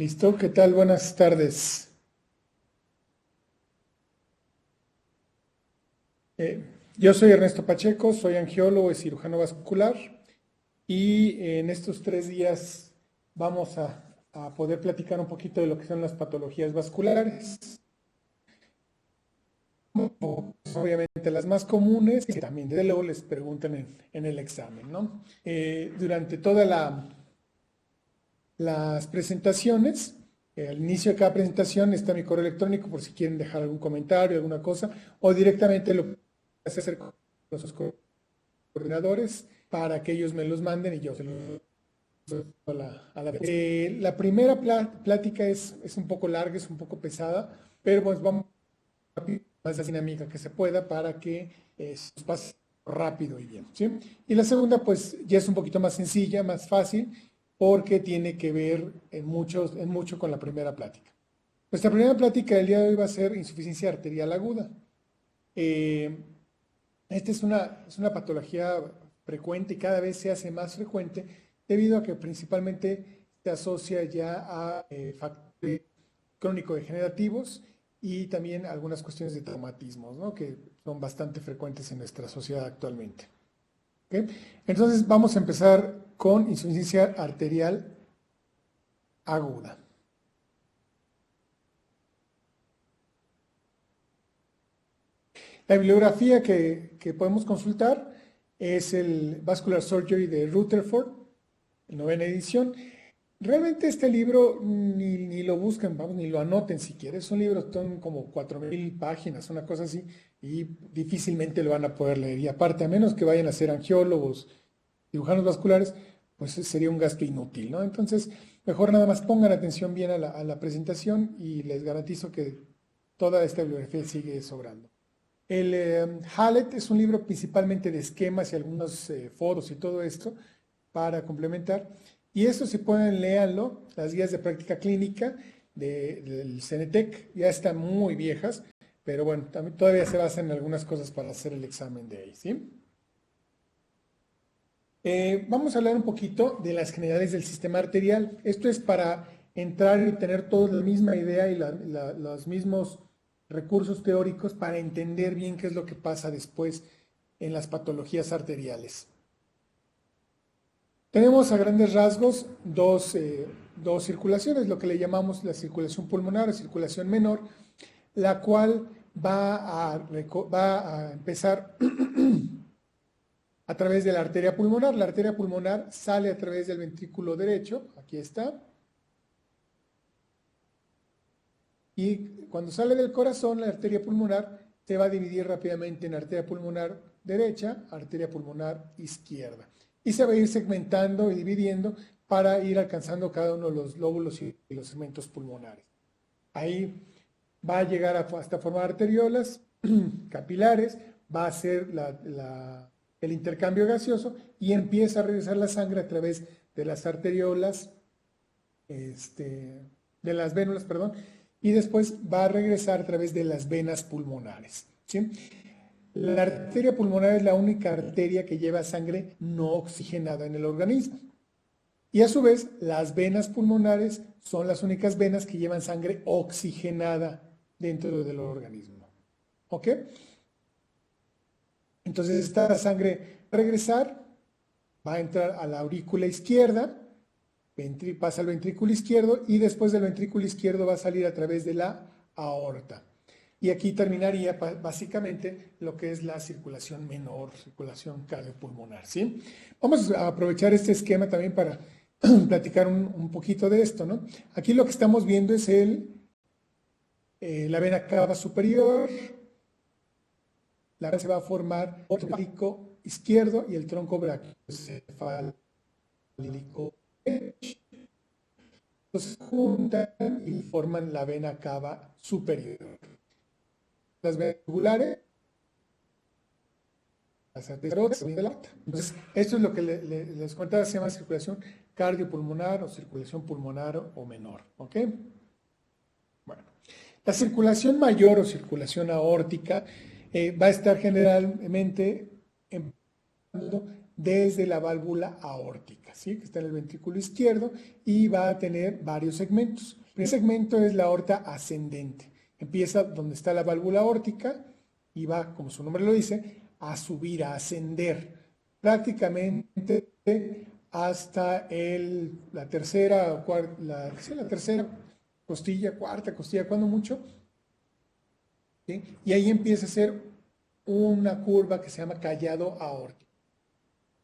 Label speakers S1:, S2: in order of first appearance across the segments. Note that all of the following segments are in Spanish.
S1: Listo, ¿qué tal? Buenas tardes. Eh, yo soy Ernesto Pacheco, soy angiólogo y cirujano vascular y en estos 3 días vamos a poder platicar un poquito de lo que son las patologías vasculares, obviamente las más comunes que también desde luego les preguntan en el examen, ¿no? Durante todas las presentaciones, al inicio de cada presentación está mi correo electrónico por si quieren dejar algún comentario, alguna cosa, o directamente lo pueden hacer con los coordinadores para que ellos me los manden y yo se los la primera plática es un poco larga, es un poco pesada, pero pues vamos a más dinámica que se pueda para que nos pase rápido y bien, ¿sí? Y la segunda pues ya es un poquito más sencilla, más fácil, porque tiene que ver en mucho con la primera plática. Nuestra primera plática del día de hoy va a ser insuficiencia arterial aguda. Eh, Esta es una patología frecuente y cada vez se hace más frecuente debido a que principalmente se asocia ya a factores crónico-degenerativos y también algunas cuestiones de traumatismos, ¿no? Que son bastante frecuentes en nuestra sociedad actualmente. ¿Okay? Entonces vamos a empezar con insuficiencia arterial aguda. La bibliografía que podemos consultar es el Vascular Surgery de Rutherford, novena edición. Realmente este libro ni lo busquen, vamos, ni lo anoten si quieres. Es un libro, son como 4.000 páginas, una cosa así, y difícilmente lo van a poder leer. Y aparte, a menos que vayan a ser angiólogos, cirujanos vasculares, pues sería un gasto inútil, ¿no? Entonces, mejor nada más pongan atención bien a la presentación y les garantizo que toda esta bibliografía sigue sobrando. El Hallett es un libro principalmente de esquemas y algunos foros y todo esto para complementar. Y eso si pueden, léanlo, las guías de práctica clínica del CENETEC ya están muy viejas, pero bueno, también todavía se basan en algunas cosas para hacer el examen de ahí, ¿sí? Vamos a hablar un poquito de las generalidades del sistema arterial. Esto es para entrar y tener toda la misma idea y los mismos recursos teóricos para entender bien qué es lo que pasa después en las patologías arteriales. Tenemos a grandes rasgos dos circulaciones, lo que le llamamos la circulación pulmonar o circulación menor, la cual va a empezar a través de la arteria pulmonar. La arteria pulmonar sale a través del ventrículo derecho, aquí está, y cuando sale del corazón, la arteria pulmonar se va a dividir rápidamente en arteria pulmonar derecha, arteria pulmonar izquierda, y se va a ir segmentando y dividiendo para ir alcanzando cada uno de los lóbulos y los segmentos pulmonares. Ahí va a llegar hasta formar arteriolas capilares, va a hacer el intercambio gaseoso y empieza a regresar la sangre a través de las arteriolas, de las vénulas, perdón, y después va a regresar a través de las venas pulmonares, ¿sí? La arteria pulmonar es la única arteria que lleva sangre no oxigenada en el organismo. Y a su vez, las venas pulmonares son las únicas venas que llevan sangre oxigenada dentro del organismo. ¿Ok? Entonces, esta sangre va a regresar, va a entrar a la aurícula izquierda, pasa al ventrículo izquierdo y después del ventrículo izquierdo va a salir a través de la aorta. Y aquí terminaría básicamente lo que es la circulación menor, circulación cardiopulmonar, ¿sí? Vamos a aprovechar este esquema también para platicar un poquito de esto, ¿no? Aquí lo que estamos viendo es la vena cava superior, la vena se va a formar por el tronco izquierdo y el tronco brachiocefálico derecho. Entonces juntan y forman la vena cava superior. Las venas jugulares, las arterias de la aorta. Entonces, esto es lo que les contaba, se llama circulación cardiopulmonar o circulación pulmonar o menor. ¿Ok? Bueno, la circulación mayor o circulación aórtica va a estar generalmente desde la válvula aórtica, ¿sí? Que está en el ventrículo izquierdo y va a tener varios segmentos. El primer segmento es la aorta ascendente. Empieza donde está la válvula aórtica y va, como su nombre lo dice, a subir, a ascender prácticamente hasta la tercera costilla, cuarta costilla, cuando mucho, ¿sí? Y ahí empieza a ser una curva que se llama callado aórtico.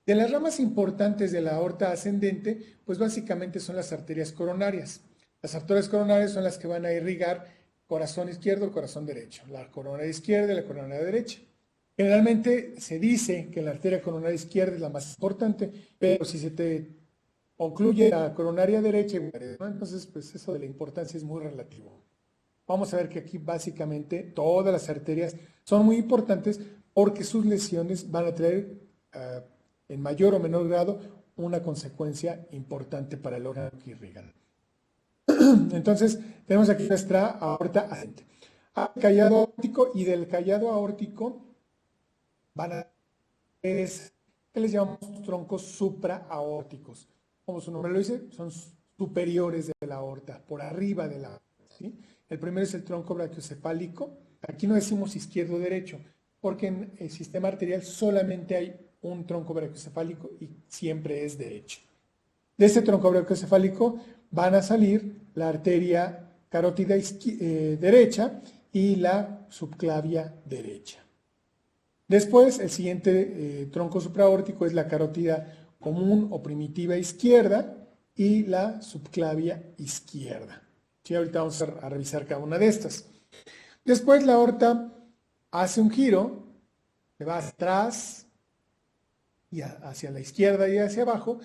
S1: De las ramas importantes de la aorta ascendente, pues básicamente son las arterias coronarias. Las arterias coronarias son las que van a irrigar corazón izquierdo, corazón derecho, la coronaria izquierda y la coronaria derecha. Generalmente se dice que la arteria coronaria izquierda es la más importante, pero si se te concluye la coronaria derecha, ¿no? Entonces pues eso de la importancia es muy relativo. Vamos a ver que aquí básicamente todas las arterias son muy importantes porque sus lesiones van a traer en mayor o menor grado una consecuencia importante para el órgano que irrigan. Entonces, tenemos aquí nuestra aorta ascendente. Callado aórtico, y del callado aórtico van a que les llamamos troncos supraaórticos. Como su nombre lo dice, son superiores de la aorta, por arriba de la aorta, ¿sí? El primero es el tronco brachiocefálico. Aquí no decimos izquierdo o derecho, porque en el sistema arterial solamente hay un tronco brachiocefálico y siempre es derecho. De este tronco brachiocefálico van a salir la arteria carótida derecha y la subclavia derecha. Después, el siguiente tronco supraórtico es la carótida común o primitiva izquierda y la subclavia izquierda. Sí, ahorita vamos a revisar cada una de estas. Después la aorta hace un giro, se va atrás y hacia la izquierda y hacia abajo,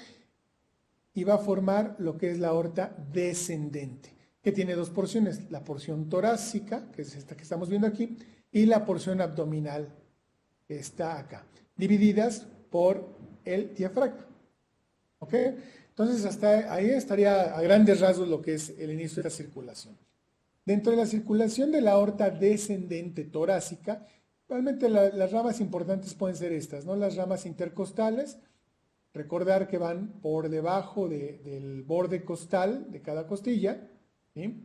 S1: y va a formar lo que es la aorta descendente, que tiene dos porciones, la porción torácica, que es esta que estamos viendo aquí, y la porción abdominal, que está acá, divididas por el diafragma. ¿Ok? Entonces, hasta ahí estaría a grandes rasgos lo que es el inicio de la circulación. Dentro de la circulación de la aorta descendente torácica, realmente las ramas importantes pueden ser estas, ¿no? Las ramas intercostales, recordar que van por debajo del borde costal de cada costilla, ¿sí?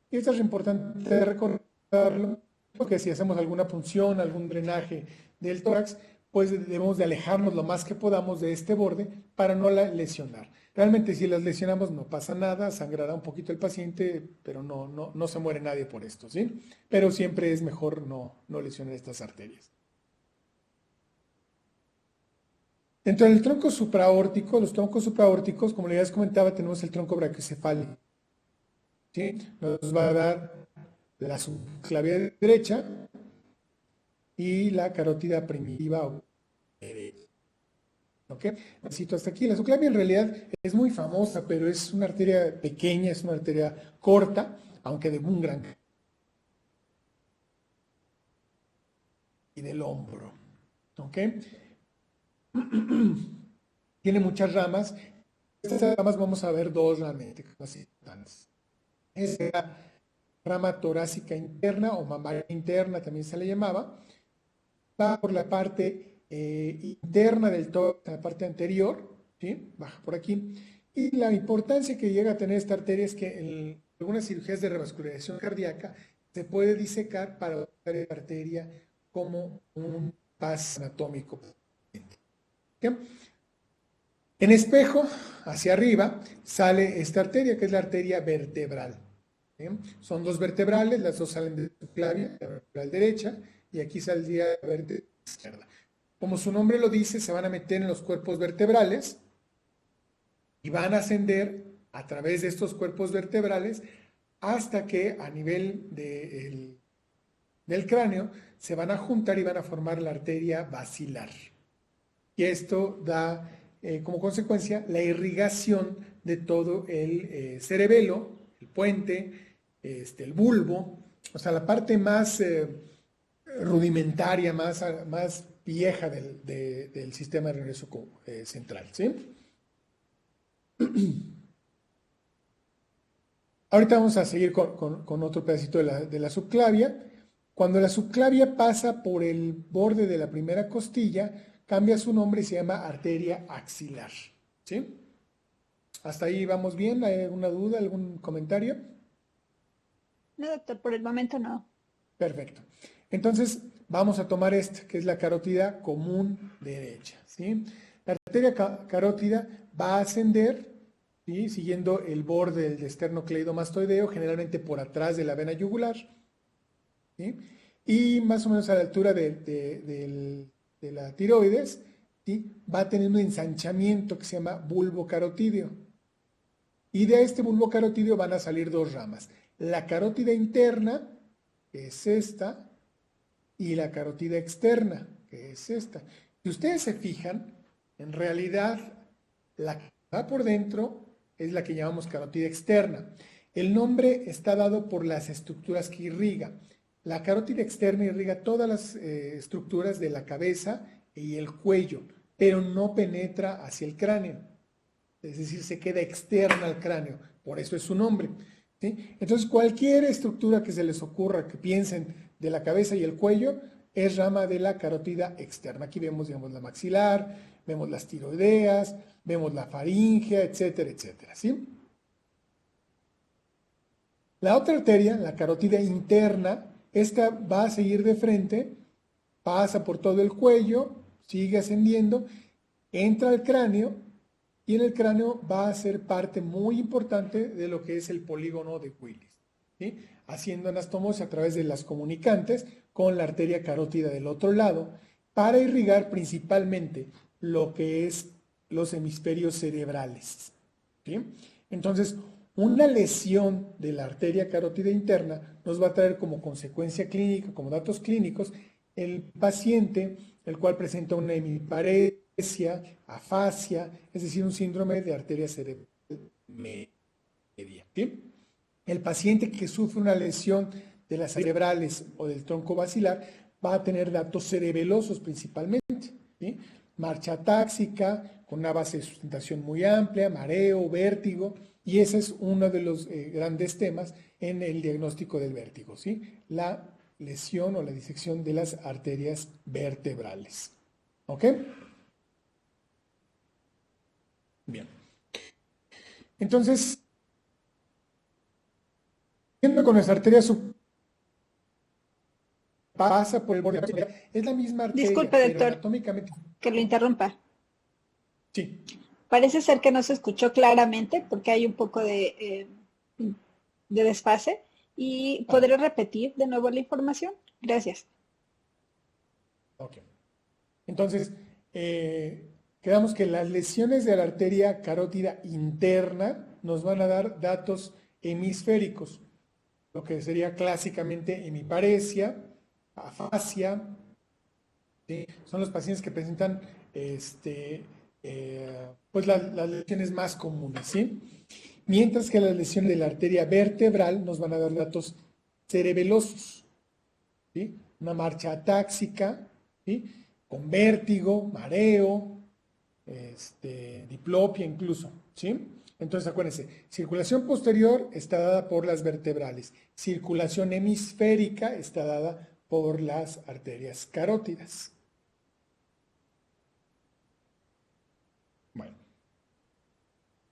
S1: Y esto es importante recordarlo, porque si hacemos alguna punción, algún drenaje del tórax, pues debemos de alejarnos lo más que podamos de este borde para no la lesionar. Realmente si las lesionamos no pasa nada, sangrará un poquito el paciente, pero no se muere nadie por esto, ¿sí? Pero siempre es mejor no lesionar estas arterias. Dentro del tronco supraórtico, los troncos supraórticos, como les comentaba, tenemos el tronco brachiocefálico, ¿sí? Nos va a dar la subclavia derecha y la carótida primitiva derecha. ¿Ok? Necesito hasta aquí. La subclavia en realidad es muy famosa, pero es una arteria pequeña, es una arteria corta, aunque de un gran y del hombro. ¿Ok? Tiene muchas ramas. Estas ramas vamos a ver dos realmente. Es la rama torácica interna o mamaria interna, también se le llamaba. Va por la parte interna del tórax, la parte anterior, ¿sí? Baja por aquí. Y la importancia que llega a tener esta arteria es que en algunas cirugías de revascularización cardíaca se puede disecar para usar esta arteria como un pas anatómico. ¿Okay? En espejo, hacia arriba, sale esta arteria, que es la arteria vertebral. ¿Sí? Son dos vertebrales, las dos salen de la subclavia, la vertebral derecha, y aquí saldría la vertebral izquierda. Como su nombre lo dice, se van a meter en los cuerpos vertebrales y van a ascender a través de estos cuerpos vertebrales hasta que a nivel del cráneo se van a juntar y van a formar la arteria basilar. Y esto da como consecuencia la irrigación de todo el cerebelo, el puente, el bulbo, o sea, la parte más rudimentaria, más vieja del sistema nervioso central, ¿sí? Ahorita vamos a seguir con otro pedacito de la subclavia. Cuando la subclavia pasa por el borde de la primera costilla, cambia su nombre y se llama arteria axilar. ¿Sí? ¿Hasta ahí vamos bien? ¿Hay alguna duda, algún comentario?
S2: No, doctor, por el momento no.
S1: Perfecto. Entonces, vamos a tomar esta, que es la carótida común derecha. ¿Sí? La arteria carótida va a ascender, ¿sí? Siguiendo el borde del esternocleidomastoideo, generalmente por atrás de la vena yugular, ¿sí? Y más o menos a la altura de la tiroides, ¿sí? Va a tener un ensanchamiento que se llama bulbo carotídeo. Y de este bulbo carotídeo van a salir dos ramas. La carótida interna, que es esta, y la carótida externa, que es esta. Si ustedes se fijan, en realidad la que va por dentro es la que llamamos carótida externa. El nombre está dado por las estructuras que irriga. La carótida externa irriga todas las estructuras de la cabeza y el cuello, pero no penetra hacia el cráneo. Es decir, se queda externa al cráneo, por eso es su nombre. ¿Sí? Entonces, cualquier estructura que se les ocurra, que piensen de la cabeza y el cuello, es rama de la carótida externa. Aquí vemos, digamos, la maxilar, vemos las tiroideas, vemos la faríngea, etcétera, etcétera. ¿Sí? La otra arteria, la carótida interna, esta va a seguir de frente, pasa por todo el cuello, sigue ascendiendo, entra al cráneo y en el cráneo va a ser parte muy importante de lo que es el polígono de Willis, ¿sí? Haciendo anastomosis a través de las comunicantes con la arteria carótida del otro lado para irrigar principalmente lo que es los hemisferios cerebrales, ¿sí? Entonces, una lesión de la arteria carótida interna nos va a traer como consecuencia clínica, como datos clínicos, el paciente, el cual presenta una hemiparesia, afasia, es decir, un síndrome de arteria cerebral media. ¿Sí? El paciente que sufre una lesión de las cerebrales o del tronco basilar va a tener datos cerebelosos principalmente, ¿sí? Marcha atáxica, con una base de sustentación muy amplia, mareo, vértigo, y ese es uno de los grandes temas en el diagnóstico del vértigo, ¿sí? La lesión o la disección de las arterias vertebrales. ¿Ok? Bien. Entonces, yendo con nuestra arteria pasa por el borde, es la misma arteria,
S2: Disculpe,
S1: pero
S2: doctor,
S1: anatómicamente.
S2: que lo interrumpa.
S1: Sí.
S2: Parece ser que no se escuchó claramente porque hay un poco de desfase. ¿Y
S1: Ah,
S2: podré repetir de nuevo la información? Gracias.
S1: ok. Entonces, quedamos que las lesiones de la arteria carótida interna nos van a dar datos hemisféricos, lo que sería clásicamente hemiparesia, afasia, ¿sí? Son los pacientes que presentan pues las lesiones más comunes, ¿sí? Mientras que las lesiones de la arteria vertebral nos van a dar datos cerebelosos, ¿sí? Una marcha atáxica, ¿sí? Con vértigo, mareo, diplopia incluso, ¿sí? Entonces acuérdense, circulación posterior está dada por las vertebrales, circulación hemisférica está dada por las arterias carótidas. Bueno,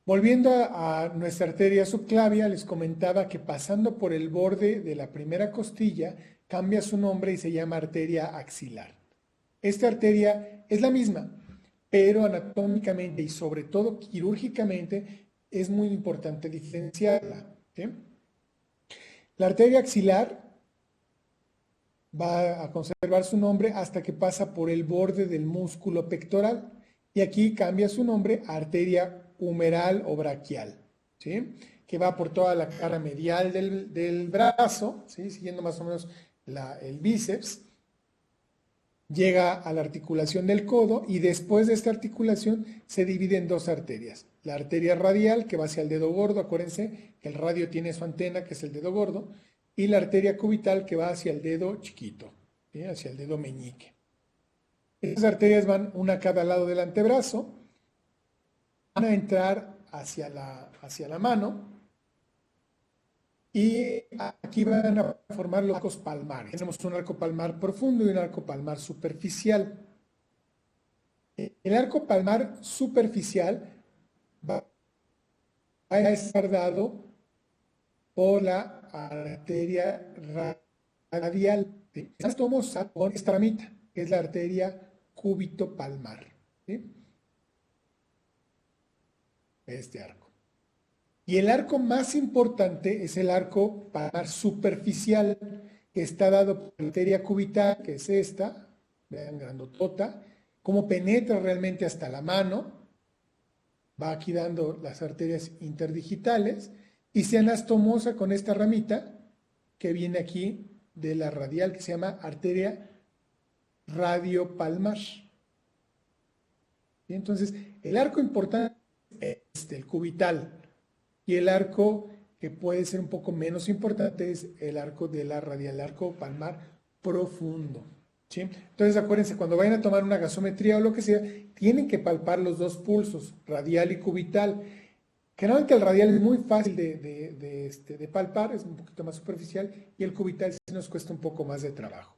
S1: volviendo a nuestra arteria subclavia, les comentaba que pasando por el borde de la primera costilla, cambia su nombre y se llama arteria axilar. Esta arteria es la misma, pero anatómicamente y sobre todo quirúrgicamente es muy importante diferenciarla, ¿sí? La arteria axilar va a conservar su nombre hasta que pasa por el borde del músculo pectoral y aquí cambia su nombre a arteria humeral o braquial, ¿sí? Que va por toda la cara medial del brazo, ¿sí? Siguiendo más o menos el bíceps, llega a la articulación del codo y después de esta articulación se divide en dos arterias. La arteria radial que va hacia el dedo gordo, acuérdense que el radio tiene su antena que es el dedo gordo, y la arteria cubital que va hacia el dedo chiquito, ¿sí? Hacia el dedo meñique. Estas arterias van una a cada lado del antebrazo, van a entrar hacia la mano y aquí van a formar los arcos palmares. Tenemos un arco palmar profundo y un arco palmar superficial. El arco palmar superficial va a estar dado por la arteria radial. ¿Sí? Estamos con esta ramita, que es la arteria cúbito-palmar. ¿Sí? Este arco. Y el arco más importante es el arco palmar superficial, que está dado por la arteria cubital, que es esta, vean, grandotota, cómo penetra realmente hasta la mano, va aquí dando las arterias interdigitales, y se anastomosa con esta ramita que viene aquí de la radial, que se llama arteria radiopalmar. Y entonces, el arco importante es el cubital, y el arco que puede ser un poco menos importante es el arco de la radial, el arco palmar profundo. ¿Sí? Entonces, acuérdense, cuando vayan a tomar una gasometría o lo que sea, tienen que palpar los dos pulsos, radial y cubital. Generalmente el radial es muy fácil de palpar, es un poquito más superficial, y el cubital sí nos cuesta un poco más de trabajo.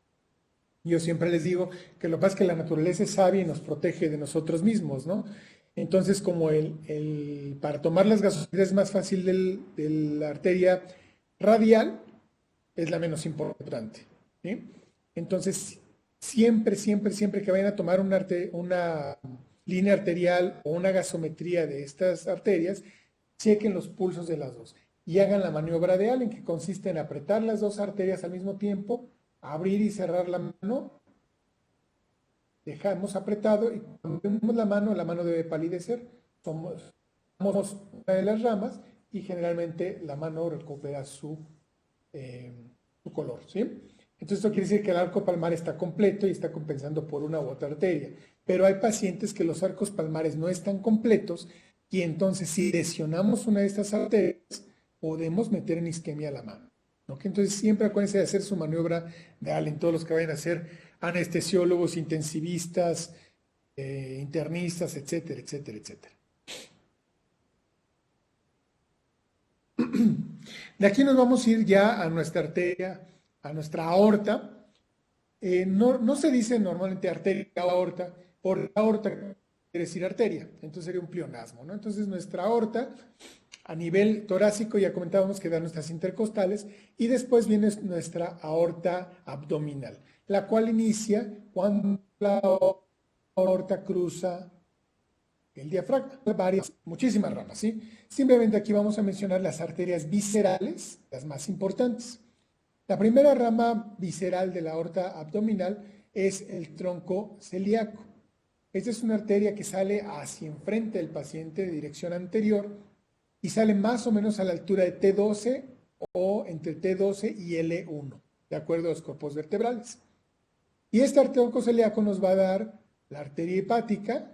S1: Yo siempre les digo que lo que pasa es que la naturaleza es sabia y nos protege de nosotros mismos, ¿no? Entonces, como para tomar las gasometrías es más fácil de la arteria radial, es la menos importante, ¿sí? Entonces, siempre que vayan a tomar una línea arterial o una gasometría de estas arterias, chequen los pulsos de las dos y hagan la maniobra de Allen, que consiste en apretar las dos arterias al mismo tiempo, abrir y cerrar la mano, dejamos apretado y cuando vemos la mano debe palidecer, tomamos una de las ramas y generalmente la mano recupera su color, ¿sí? Entonces esto quiere decir que el arco palmar está completo y está compensando por una u otra arteria, pero hay pacientes que los arcos palmares no están completos y entonces si lesionamos una de estas arterias podemos meter en isquemia la mano. ¿Okay? Entonces siempre acuérdense de hacer su maniobra de Allen, todos los que vayan a ser anestesiólogos, intensivistas, internistas, etcétera, etcétera, etcétera. De aquí nos vamos a ir ya a nuestra arteria, a nuestra aorta. No se dice normalmente arteria o aorta, por aorta quiere decir arteria, entonces sería un pleonasmo, ¿no? Entonces nuestra aorta a nivel torácico ya comentábamos que da nuestras intercostales y después viene nuestra aorta abdominal, la cual inicia cuando la aorta cruza el diafragma, muchísimas ramas, ¿sí? Simplemente aquí vamos a mencionar las arterias viscerales, las más importantes. La primera rama visceral de la aorta abdominal es el tronco celíaco. Esta es una arteria que sale hacia enfrente del paciente de dirección anterior y sale más o menos a la altura de T12 o entre T12 y L1, de acuerdo a los cuerpos vertebrales. Y este tronco celíaco nos va a dar la arteria hepática,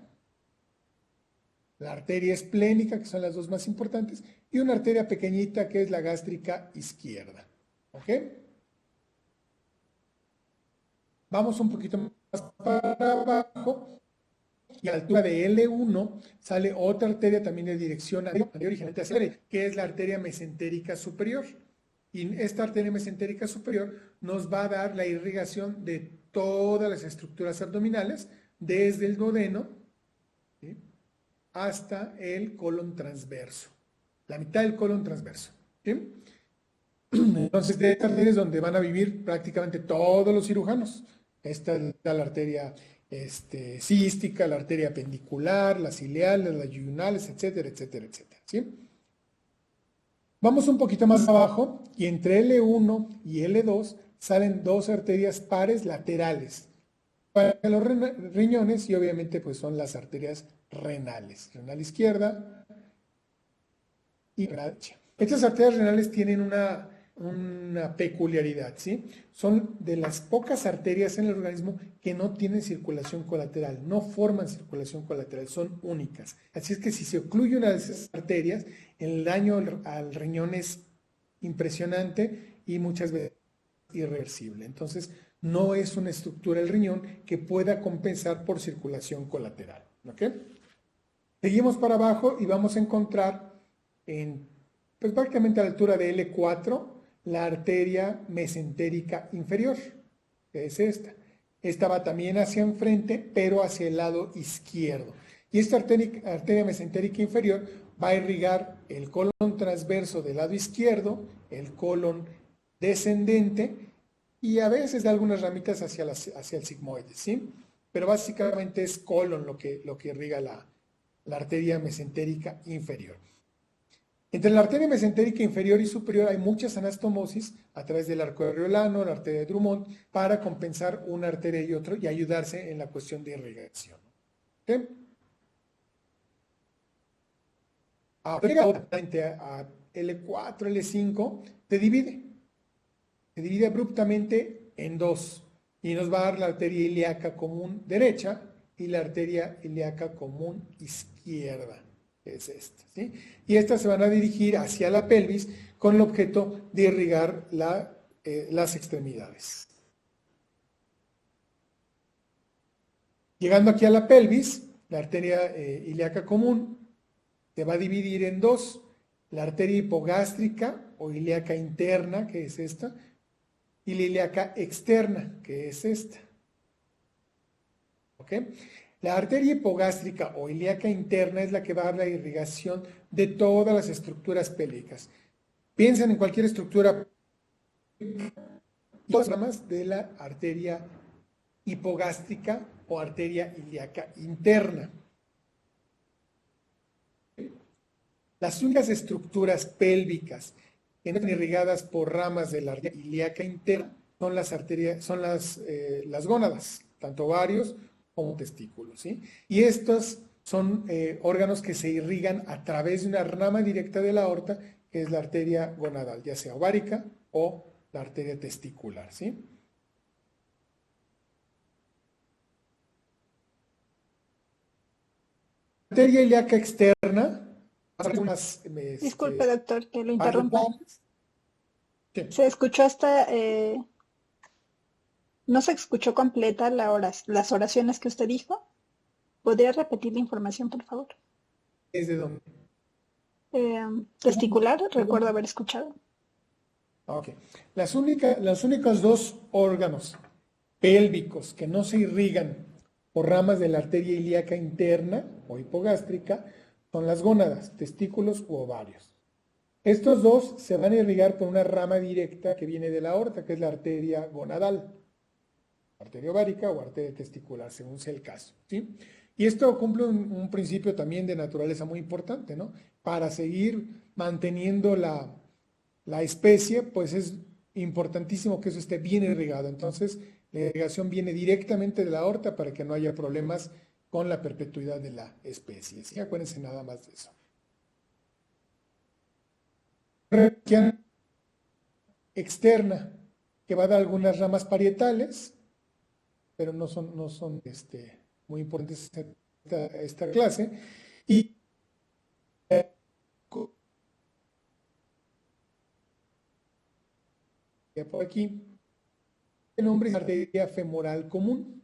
S1: la arteria esplénica, que son las dos más importantes, y una arteria pequeñita que es la gástrica izquierda. ¿Ok? Vamos un poquito más para abajo y a la altura de L1 sale otra arteria también de dirección anterior y generalmente hacia que es la arteria mesentérica superior. Y esta arteria mesentérica superior nos va a dar la irrigación de todas las estructuras abdominales, desde el duodeno, ¿sí?, hasta el colon transverso, la mitad del colon transverso. ¿Sí? Entonces, de esta arteria es donde van a vivir prácticamente todos los cirujanos. Esta es la arteria cística, la arteria apendicular, las ileales, las yuyunales, etcétera, etcétera, etcétera. ¿Sí? Vamos un poquito más abajo y entre L1 y L2 salen dos arterias pares laterales para los riñones y obviamente pues son las arterias renales, renal izquierda y renal derecha. Estas arterias renales tienen una peculiaridad, ¿sí? Son de las pocas arterias en el organismo que no tienen circulación colateral, no forman circulación colateral, son únicas. Así es que si se ocluye una de esas arterias, el daño al riñón es impresionante y muchas veces irreversible. Entonces, no es una estructura del riñón que pueda compensar por circulación colateral. ¿Ok? Seguimos para abajo y vamos a encontrar pues prácticamente a la altura de L4 la arteria mesentérica inferior, que es esta. esta va también hacia enfrente, pero hacia el lado izquierdo. Y esta arteria mesentérica inferior va a irrigar el colon transverso del lado izquierdo, el colon descendente y a veces da algunas ramitas hacia el sigmoide, ¿sí? Pero básicamente es colon lo que irriga la arteria mesentérica inferior. Entre la arteria mesentérica inferior y superior hay muchas anastomosis a través del arco areolano, la arteria de Drummond, para compensar una arteria y otra y ayudarse en la cuestión de irrigación. ¿Okay? Ahora, frente a L4, L5, se divide abruptamente en dos y nos va a dar la arteria ilíaca común derecha y la arteria ilíaca común izquierda, que es esta, ¿sí? Y estas se van a dirigir hacia la pelvis con el objeto de irrigar las extremidades. Llegando aquí a la pelvis, la arteria ilíaca común se va a dividir en dos, la arteria hipogástrica o ilíaca interna, que es esta, y la ilíaca externa, que es esta. ¿Ok? La arteria hipogástrica o ilíaca interna es la que va a dar la irrigación de todas las estructuras pélvicas. Piensen en cualquier estructura y las ramas de la arteria hipogástrica o arteria ilíaca interna. Las únicas estructuras pélvicas que no están irrigadas por ramas de la arteria ilíaca interna son las gónadas, tanto ovarios como testículos, ¿sí? Y estos son órganos que se irrigan a través de una rama directa de la aorta, que es la arteria gonadal, ya sea ovárica o la arteria testicular, ¿sí? Arteria ilíaca externa.
S2: Disculpe, doctor, que lo interrumpa.
S1: ¿Qué?
S2: Se escuchó hasta... no se escuchó completa las oraciones que usted dijo. ¿Podría repetir la información, por favor?
S1: ¿Desde dónde?
S2: Testicular, recuerdo haber escuchado.
S1: Ok. Los únicos dos órganos pélvicos que no se irrigan por ramas de la arteria ilíaca interna o hipogástrica son las gónadas, testículos u ovarios. Estos dos se van a irrigar por una rama directa que viene de la aorta, que es la arteria gonadal, arteria ovárica o arteria testicular, según sea el caso, ¿sí? Y esto cumple un principio también de naturaleza muy importante, ¿no? Para seguir manteniendo la especie, pues es importantísimo que eso esté bien irrigado. Entonces, la irrigación viene directamente de la aorta para que no haya problemas con la perpetuidad de la especie. ¿Sí? Acuérdense nada más de eso. Externa, que va a dar algunas ramas parietales, pero no son muy importantes esta clase. Y por aquí, el nombre es arteria femoral común.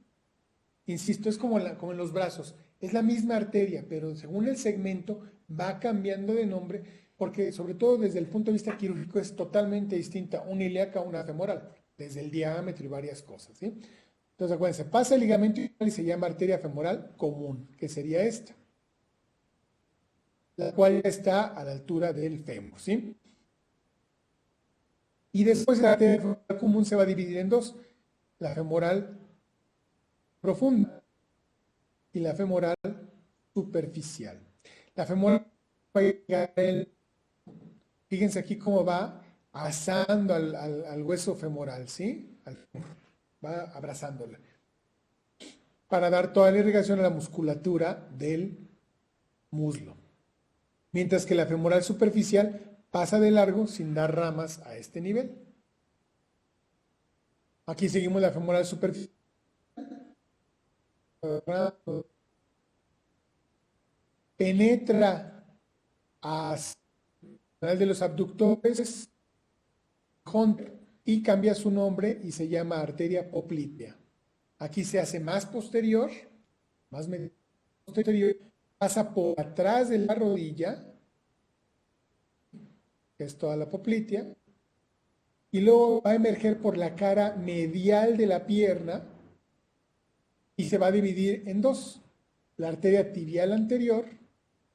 S1: Insisto, es como en los brazos. Es la misma arteria, pero según el segmento va cambiando de nombre, porque sobre todo desde el punto de vista quirúrgico es totalmente distinta una ilíaca a una femoral, desde el diámetro y varias cosas, ¿sí? Entonces acuérdense, pasa el ligamento y se llama arteria femoral común, que sería esta, la cual está a la altura del fémur, ¿sí? Y después la arteria femoral común se va a dividir en dos, la femoral profunda y la femoral superficial. La femoral va a llegar fíjense aquí cómo va asando al hueso femoral, ¿sí? Va abrazándola para dar toda la irrigación a la musculatura del muslo. Mientras que la femoral superficial pasa de largo sin dar ramas a este nivel. Aquí seguimos la femoral superficial. Penetra hacia el canal de los abductores y cambia su nombre y se llama arteria poplitea. Aquí se hace más posterior, pasa por atrás de la rodilla, que es toda la poplitea, y luego va a emerger por la cara medial de la pierna, y se va a dividir en dos, la arteria tibial anterior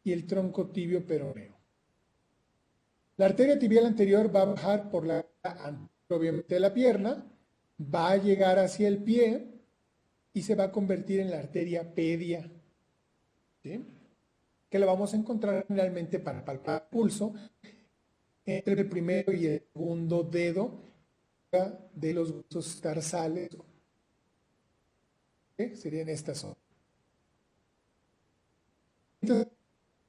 S1: y el tronco tibio peroneo. La arteria tibial anterior va a bajar por la obviamente de la pierna, va a llegar hacia el pie y se va a convertir en la arteria pedia, ¿sí? Que la vamos a encontrar generalmente para palpar el pulso entre el primero y el segundo dedo de los huesos tarsales, ¿sí? Sería en esta zona. Entonces, el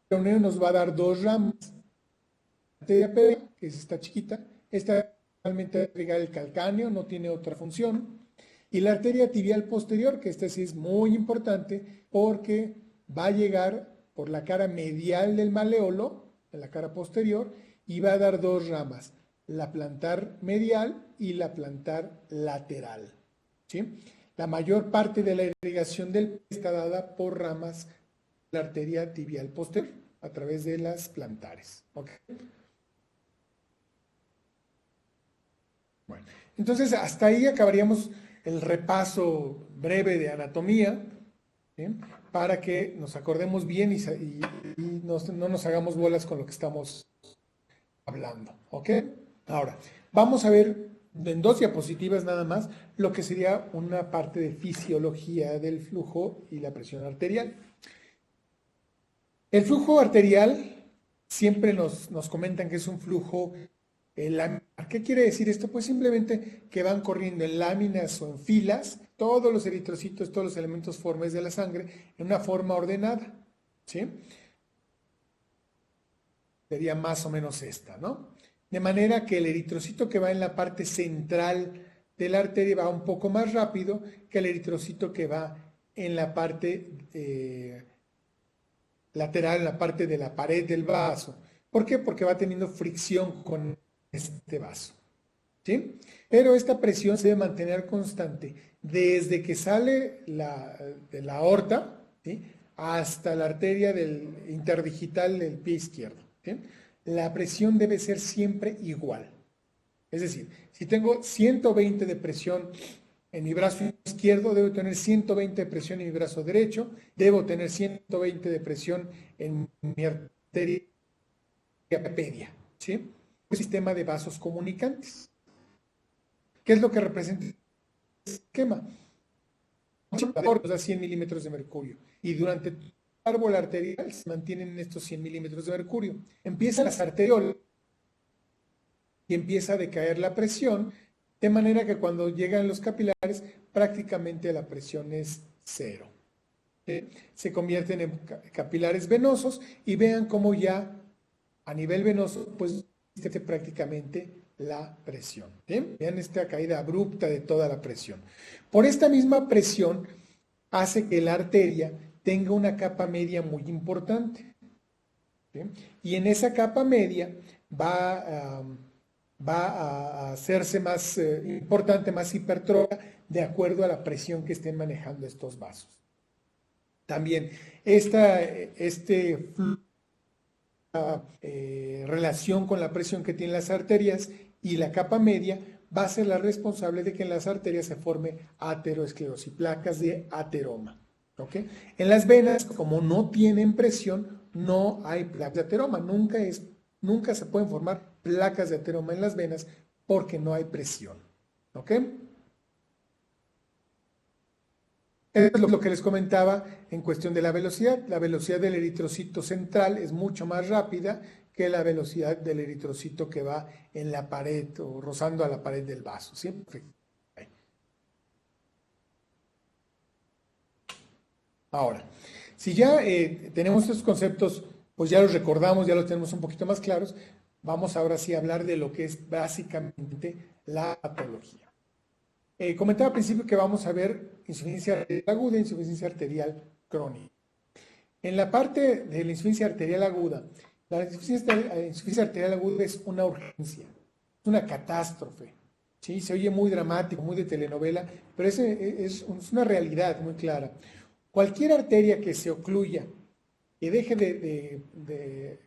S1: peroneo nos va a dar dos ramas. La arteria pedia, que es esta chiquita, esta realmente va a irrigar el calcáneo, no tiene otra función. Y la arteria tibial posterior, que esta sí es muy importante porque va a llegar por la cara medial del maleolo, en la cara posterior, y va a dar dos ramas, la plantar medial y la plantar lateral, ¿sí? La mayor parte de la irrigación del pie está dada por ramas de la arteria tibial posterior, a través de las plantares, ¿ok? Bueno, entonces hasta ahí acabaríamos el repaso breve de anatomía, ¿sí? Para que nos acordemos bien y no nos hagamos bolas con lo que estamos hablando, ¿ok? Ahora, vamos a ver en dos diapositivas nada más lo que sería una parte de fisiología del flujo y la presión arterial. El flujo arterial siempre nos comentan que es un flujo laminar. ¿Qué quiere decir esto? Pues simplemente que van corriendo en láminas o en filas todos los eritrocitos, todos los elementos formales de la sangre en una forma ordenada, ¿sí? Sería más o menos esta, ¿no? De manera que el eritrocito que va en la parte central de la arteria va un poco más rápido que el eritrocito que va en la parte lateral, en la parte de la pared del vaso. ¿Por qué? Porque va teniendo fricción con este vaso, ¿sí? Pero esta presión se debe mantener constante desde que sale de la aorta, ¿sí? Hasta la arteria interdigital del pie izquierdo, ¿sí? La presión debe ser siempre igual. Es decir, si tengo 120 de presión en mi brazo izquierdo, debo tener 120 de presión en mi brazo derecho, debo tener 120 de presión en mi arteria pedia, ¿sí? Un sistema de vasos comunicantes. ¿Qué es lo que representa el esquema? Nos da 100 milímetros de mercurio y durante todo el árbol arterial se mantienen estos 100 milímetros de mercurio. Empiezan las arteriolas y empieza a decaer la presión, de manera que cuando llegan los capilares prácticamente la presión es cero. Se convierten en capilares venosos y vean cómo ya a nivel venoso pues prácticamente la presión. ¿Bien? Vean esta caída abrupta de toda la presión. Por esta misma presión hace que la arteria tenga una capa media muy importante. ¿Bien? Y en esa capa media va a hacerse más importante, más hipertrófica, de acuerdo a la presión que estén manejando estos vasos. También relación con la presión que tienen las arterias y la capa media va a ser la responsable de que en las arterias se forme ateroesclerosis, placas de ateroma. ¿Okay? En las venas, como no tienen presión, no hay placas de ateroma. Nunca se pueden formar placas de ateroma en las venas porque no hay presión. ¿Ok? Es lo que les comentaba en cuestión de la velocidad. La velocidad del eritrocito central es mucho más rápida que la velocidad del eritrocito que va en la pared o rozando a la pared del vaso. ¿Sí? Ahora, si ya tenemos estos conceptos, pues ya los recordamos, ya los tenemos un poquito más claros, vamos ahora sí a hablar de lo que es básicamente la patología. Comentaba al principio que vamos a ver insuficiencia arterial aguda e insuficiencia arterial crónica. En la parte de la insuficiencia arterial aguda, la insuficiencia arterial aguda es una urgencia, es una catástrofe. ¿Sí? Se oye muy dramático, muy de telenovela, pero es una realidad muy clara. Cualquier arteria que se ocluya, que deje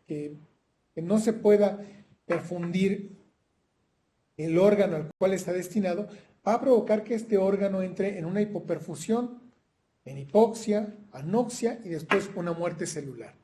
S1: que no se pueda perfundir el órgano al cual está destinado, va a provocar que este órgano entre en una hipoperfusión, en hipoxia, anoxia y después una muerte celular.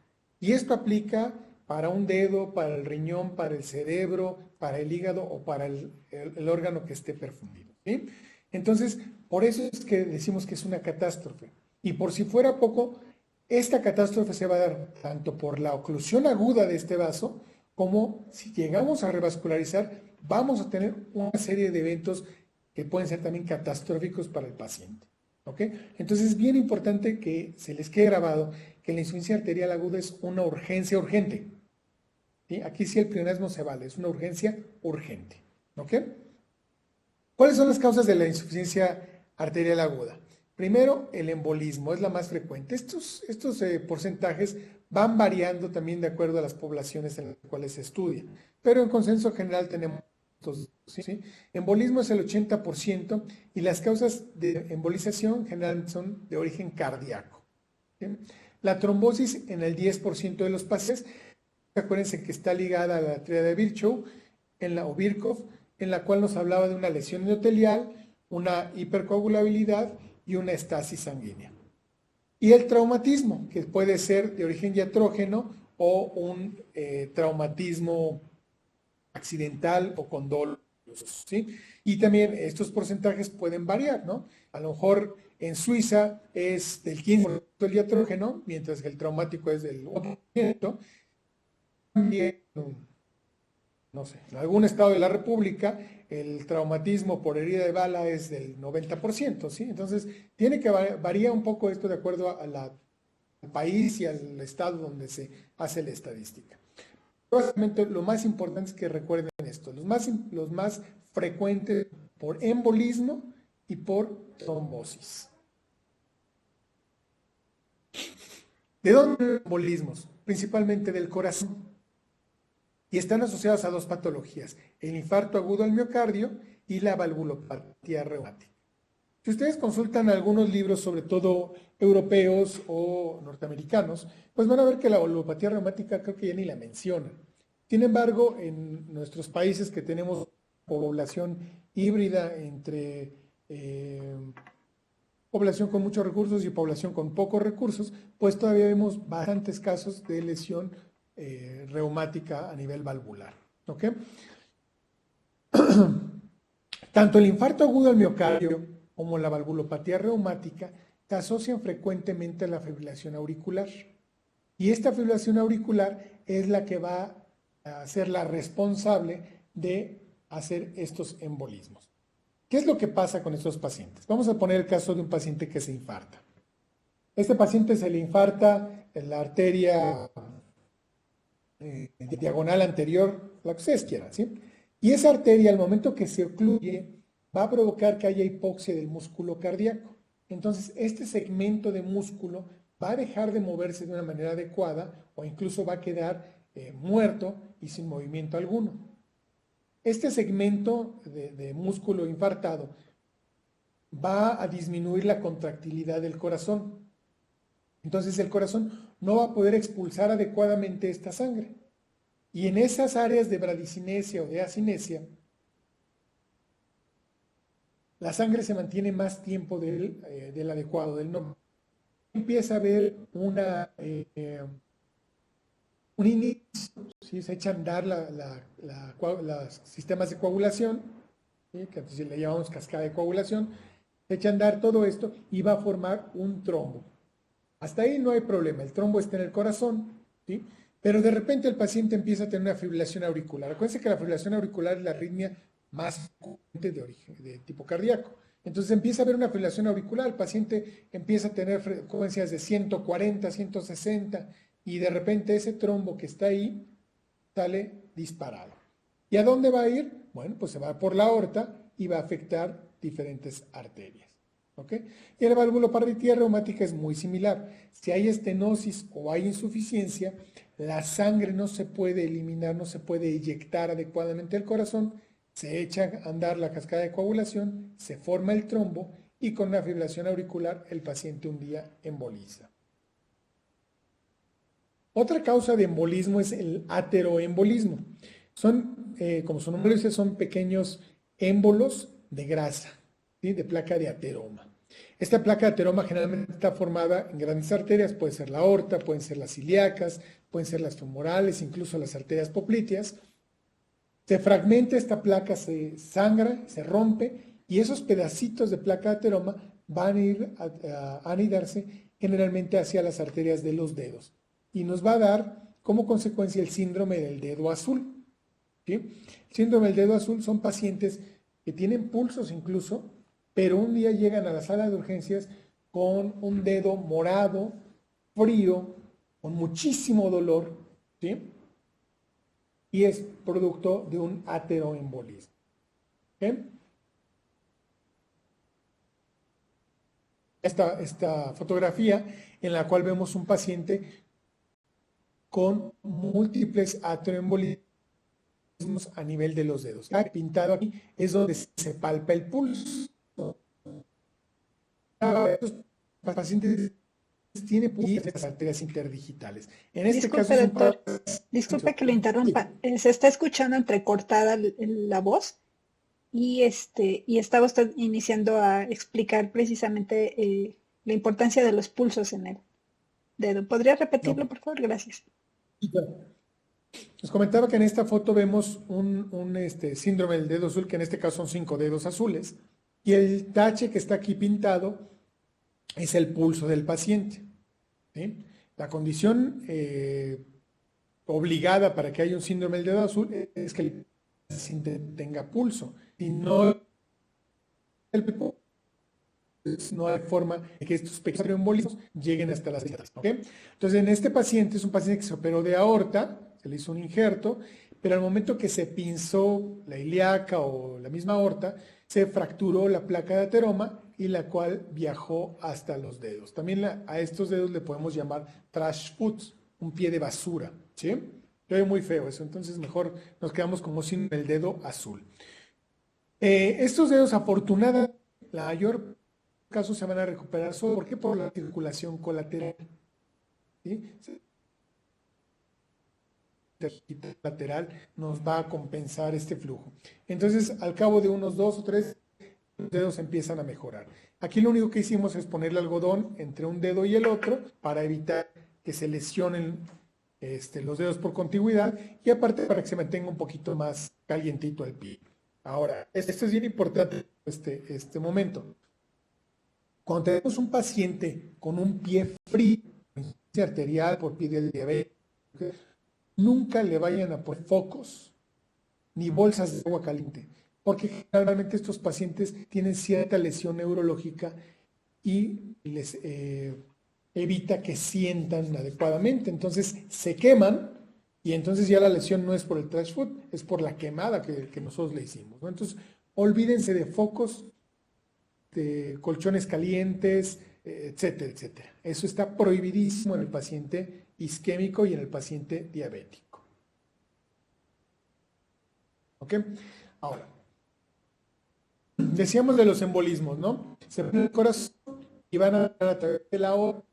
S1: Y esto aplica para un dedo, para el riñón, para el cerebro, para el hígado o para el órgano que esté perfundido, ¿sí? Entonces, por eso es que decimos que es una catástrofe. Y por si fuera poco, esta catástrofe se va a dar tanto por la oclusión aguda de este vaso, como si llegamos a revascularizar, vamos a tener una serie de eventos que pueden ser también catastróficos para el paciente. ¿Ok? Entonces es bien importante que se les quede grabado que la insuficiencia arterial aguda es una urgencia urgente. ¿Sí? Aquí sí el pleonasmo se vale, es una urgencia urgente. ¿Ok? ¿Cuáles son las causas de la insuficiencia arterial aguda? Primero, el embolismo, es la más frecuente. Estos porcentajes van variando también de acuerdo a las poblaciones en las cuales se estudia, pero en consenso general tenemos estos, ¿sí? Embolismo es el 80% y las causas de embolización generalmente son de origen cardíaco. ¿Sí? La trombosis en el 10% de los pacientes, acuérdense que está ligada a la arteria de Virchow, o Virchow, en la cual nos hablaba de una lesión endotelial, una hipercoagulabilidad y una estasis sanguínea. Y el traumatismo, que puede ser de origen diatrógeno o un traumatismo accidental o con dolo, ¿sí? Y también estos porcentajes pueden variar, ¿no? A lo mejor en Suiza es del 15% el diatrógeno, mientras que el traumático es del 1%. También, no sé, en algún estado de la República el traumatismo por herida de bala es del 90%, ¿sí? Entonces, tiene que varía un poco esto de acuerdo al país y al estado donde se hace la estadística. Básicamente, lo más importante es que recuerden esto, los más frecuentes por embolismo y por trombosis. ¿De dónde los embolismos? Principalmente del corazón. Y están asociados a dos patologías, el infarto agudo al miocardio y la valvulopatía reumática. Si ustedes consultan algunos libros, sobre todo europeos o norteamericanos, pues van a ver que la valvulopatía reumática creo que ya ni la mencionan. Sin embargo, en nuestros países que tenemos población híbrida entre población con muchos recursos y población con pocos recursos, pues todavía vemos bastantes casos de lesión reumática a nivel valvular. ¿Ok? Tanto el infarto agudo al miocardio como la valvulopatía reumática se asocian frecuentemente a la fibrilación auricular. Y esta fibrilación auricular es la que va a ser la responsable de hacer estos embolismos. ¿Qué es lo que pasa con estos pacientes? Vamos a poner el caso de un paciente que se infarta. Este paciente se le infarta en la arteria diagonal anterior, la que ustedes quieran, ¿sí? Y esa arteria, al momento que se ocluye, va a provocar que haya hipoxia del músculo cardíaco. Entonces, este segmento de músculo va a dejar de moverse de una manera adecuada o incluso va a quedar muerto y sin movimiento alguno. Este segmento de músculo infartado va a disminuir la contractilidad del corazón. Entonces el corazón no va a poder expulsar adecuadamente esta sangre. Y en esas áreas de bradicinesia o de acinesia, la sangre se mantiene más tiempo del adecuado, del normal. Empieza a haber un inicio, ¿sí? Se echa a andar los sistemas de coagulación, ¿sí? Que entonces le llamamos cascada de coagulación, se echa a andar todo esto y va a formar un trombo. Hasta ahí no hay problema, el trombo está en el corazón, ¿sí? Pero de repente el paciente empieza a tener una fibrilación auricular. Acuérdense que la fibrilación auricular es la arritmia más frecuente de tipo cardíaco. Entonces empieza a haber una fibrilación auricular, el paciente empieza a tener frecuencias de 140, 160 y de repente ese trombo que está ahí sale disparado. ¿Y a dónde va a ir? Bueno, pues se va por la aorta y va a afectar diferentes arterias. ¿Ok? Y la valvulopatía reumática es muy similar. Si hay estenosis o hay insuficiencia, la sangre no se puede eliminar, no se puede eyectar adecuadamente al corazón, se echa a andar la cascada de coagulación, se forma el trombo y con una fibrilación auricular el paciente un día emboliza. Otra causa de embolismo es el ateroembolismo. Son, como su nombre dice, son pequeños émbolos de grasa, ¿sí? De placa de ateroma. Esta placa de ateroma generalmente está formada en grandes arterias, puede ser la aorta, pueden ser las ilíacas, pueden ser las femorales, incluso las arterias popliteas. Se fragmenta esta placa, se sangra, se rompe y esos pedacitos de placa de ateroma van a ir a anidarse generalmente hacia las arterias de los dedos y nos va a dar como consecuencia el síndrome del dedo azul. ¿Sí? El síndrome del dedo azul son pacientes que tienen pulsos incluso, pero un día llegan a la sala de urgencias con un dedo morado, frío, con muchísimo dolor, ¿sí? Y es producto de un ateroembolismo. ¿Okay? Esta fotografía en la cual vemos un paciente con múltiples ateroembolismos a nivel de los dedos. Pintado aquí es donde se palpa el pulso. Estos pacientes tienen las arterias interdigitales. En este
S2: Disculpe,
S1: caso,
S2: doctor. Disculpe que lo interrumpa. Se está escuchando entrecortada la voz y estaba usted iniciando a explicar precisamente la importancia de los pulsos en el dedo. ¿Podría repetirlo, por favor? Gracias.
S1: Les comentaba que en esta foto vemos un síndrome del dedo azul, que en este caso son 5 dedos azules, y el tache que está aquí pintado es el pulso del paciente. ¿Sí? La condición obligada para que haya un síndrome del dedo azul es que el paciente tenga pulso, y no hay forma de que estos pequeños embolismos lleguen hasta las arterias. ¿Okay? Entonces, en este paciente es un paciente que se operó de aorta, se le hizo un injerto, pero al momento que se pinzó la ilíaca o la misma aorta, se fracturó la placa de ateroma y la cual viajó hasta los dedos. También a estos dedos le podemos llamar trash foot, un pie de basura, ¿sí? Se ve muy feo eso, entonces mejor nos quedamos como sin el dedo azul. Estos dedos, afortunadamente, la mayor caso se van a recuperar solo. ¿Por qué? Por la circulación colateral. ¿Sí? Lateral nos va a compensar este flujo. Entonces, al cabo de unos 2 o 3 dedos empiezan a mejorar. Aquí lo único que hicimos es ponerle algodón entre un dedo y el otro para evitar que se lesionen los dedos por contigüidad y aparte para que se mantenga un poquito más calientito el pie. Ahora, esto es bien importante este momento. Cuando tenemos un paciente con un pie frío, arterial por pie del diabetes, nunca le vayan a poner focos ni bolsas de agua caliente, porque generalmente estos pacientes tienen cierta lesión neurológica y les evita que sientan adecuadamente. Entonces se queman y entonces ya la lesión no es por el trash foot, es por la quemada que nosotros le hicimos, ¿no? Entonces, olvídense de focos, de colchones calientes, etcétera, etcétera. Eso está prohibidísimo en el paciente isquémico y en el paciente diabético. ¿Ok? Ahora, decíamos de los embolismos, ¿no? Se pone el corazón y van a través de la aorta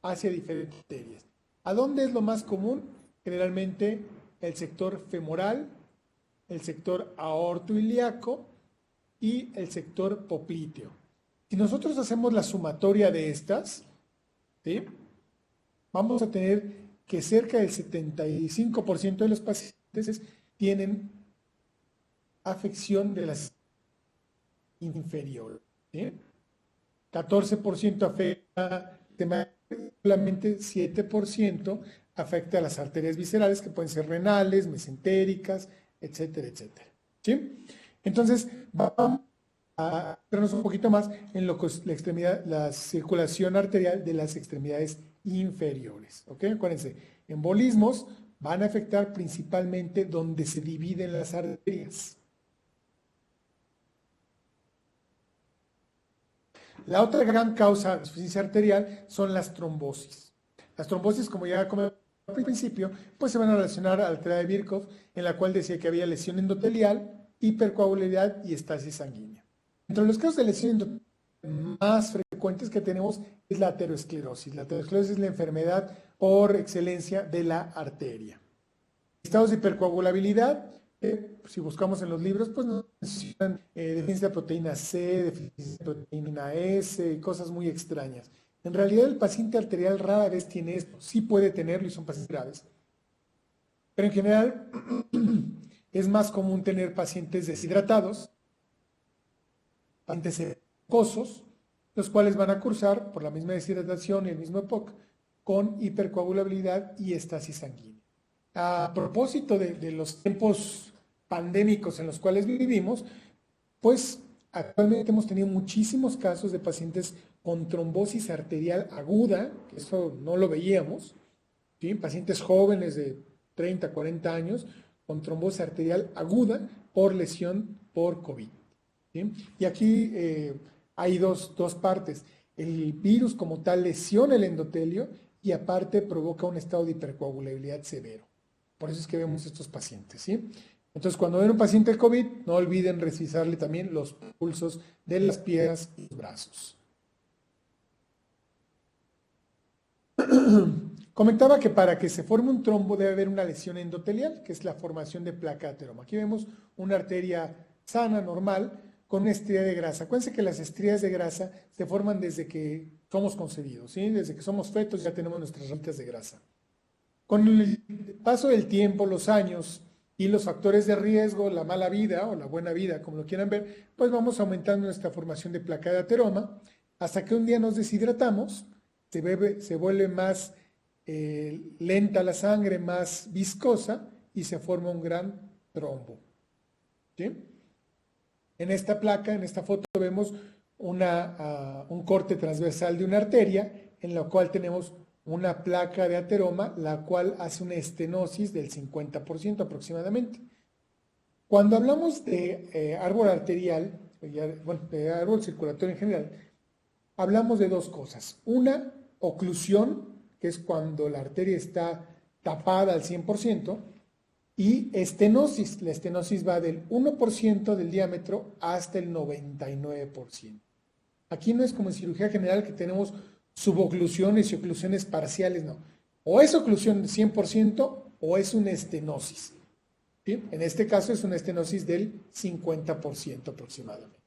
S1: hacia diferentes arterias. ¿A dónde es lo más común? Generalmente el sector femoral, el sector aortoilíaco y el sector popliteo. Si nosotros hacemos la sumatoria de estas, ¿sí? Vamos a tener que cerca del 75% de los pacientes tienen afección de las inferiores. ¿Sí? 14% afecta, solamente 7% afecta a las arterias viscerales, que pueden ser renales, mesentéricas, etcétera, etcétera. ¿Sí? Entonces, vamos a vernos un poquito más en lo que es la circulación arterial de las extremidades inferiores. ¿Ok? Acuérdense, embolismos van a afectar principalmente donde se dividen las arterias. La otra gran causa de insuficiencia arterial son las trombosis. Las trombosis, como ya comenté al principio, pues se van a relacionar a la arteria de Virchow, en la cual decía que había lesión endotelial, hipercoagulabilidad y estasis sanguínea. Entre los casos de lesión endotelial más frecuentes que tenemos es la aterosclerosis. La aterosclerosis es la enfermedad por excelencia de la arteria. Estados de hipercoagulabilidad, si buscamos en los libros, pues no necesitan deficiencia de proteína C, deficiencia de proteína S y cosas muy extrañas. En realidad el paciente arterial rara vez tiene esto, sí puede tenerlo y son pacientes graves. Pero en general es más común tener pacientes deshidratados, pacientes secosos, los cuales van a cursar por la misma deshidratación y el mismo EPOC con hipercoagulabilidad y estasis sanguínea. A propósito de los tiempos pandémicos en los cuales vivimos, pues actualmente hemos tenido muchísimos casos de pacientes con trombosis arterial aguda, que eso no lo veíamos, ¿sí? Pacientes jóvenes de 30, 40 años con trombosis arterial aguda por lesión por COVID, ¿sí? Y aquí hay dos partes. El virus como tal lesiona el endotelio y aparte provoca un estado de hipercoagulabilidad severo. Por eso es que vemos estos pacientes, ¿sí? Entonces, cuando ven un paciente de COVID, no olviden revisarle también los pulsos de las piernas y los brazos. Comentaba que para que se forme un trombo debe haber una lesión endotelial, que es la formación de placa de ateroma. Aquí vemos una arteria sana, normal, con una estría de grasa. Acuérdense que las estrías de grasa se forman desde que somos concebidos, ¿sí? Desde que somos fetos ya tenemos nuestras ramitas de grasa. Con el paso del tiempo, los años y los factores de riesgo, la mala vida o la buena vida, como lo quieran ver, pues vamos aumentando nuestra formación de placa de ateroma hasta que un día nos deshidratamos, se vuelve más lenta la sangre, más viscosa y se forma un gran trombo, ¿sí? En esta placa, en esta foto, vemos un corte transversal de una arteria en la cual tenemos una placa de ateroma, la cual hace una estenosis del 50% aproximadamente. Cuando hablamos de árbol arterial, bueno, de árbol circulatorio en general, hablamos de dos cosas. Una, oclusión, que es cuando la arteria está tapada al 100%, y estenosis. La estenosis va del 1% del diámetro hasta el 99%. Aquí no es como en cirugía general que tenemos suboclusiones y oclusiones parciales, no. O es oclusión de 100% o es una estenosis, ¿sí? En este caso es una estenosis del 50% aproximadamente.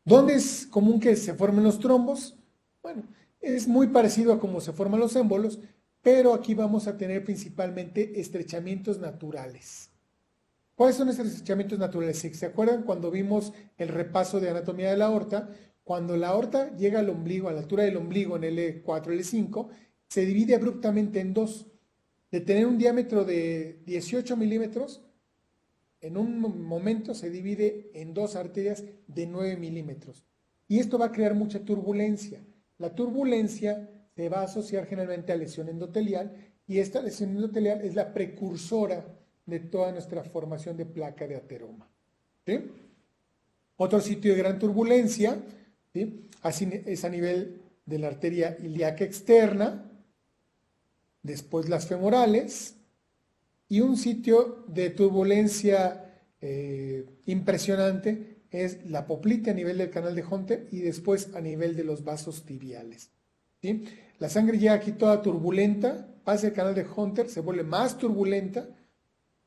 S1: ¿Dónde es común que se formen los trombos? Bueno, es muy parecido a cómo se forman los émbolos, pero aquí vamos a tener principalmente estrechamientos naturales. ¿Cuáles son estos estrechamientos naturales? Si se acuerdan cuando vimos el repaso de anatomía de la aorta, cuando la aorta llega al ombligo, a la altura del ombligo en L4, L5, se divide abruptamente en dos. De tener un diámetro de 18 milímetros, en un momento se divide en dos arterias de 9 milímetros. Y esto va a crear mucha turbulencia. La turbulencia se va a asociar generalmente a lesión endotelial y esta lesión endotelial es la precursora de toda nuestra formación de placa de ateroma, ¿sí? Otro sitio de gran turbulencia, ¿sí? Así es a nivel de la arteria ilíaca externa, después las femorales, y un sitio de turbulencia impresionante es la poplite a nivel del canal de Hunter y después a nivel de los vasos tibiales, ¿sí? La sangre llega aquí toda turbulenta, pasa el canal de Hunter, se vuelve más turbulenta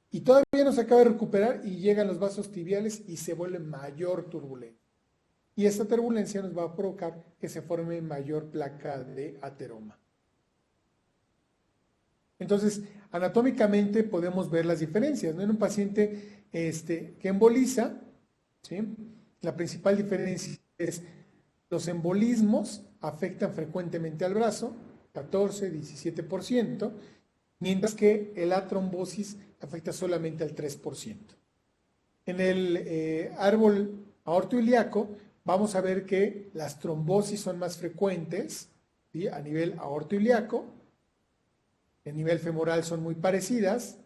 S1: y todavía no se acaba de recuperar y llegan los vasos tibiales y se vuelve mayor turbulencia. Y esta turbulencia nos va a provocar que se forme mayor placa de ateroma. Entonces, anatómicamente podemos ver las diferencias, ¿no? En un paciente que emboliza, ¿sí? La principal diferencia es los embolismos afectan frecuentemente al brazo, 14, 17%, mientras que la trombosis afecta solamente al 3%. En el árbol aortoilíaco vamos a ver que las trombosis son más frecuentes, ¿sí? A nivel aortoilíaco, a nivel femoral son muy parecidas,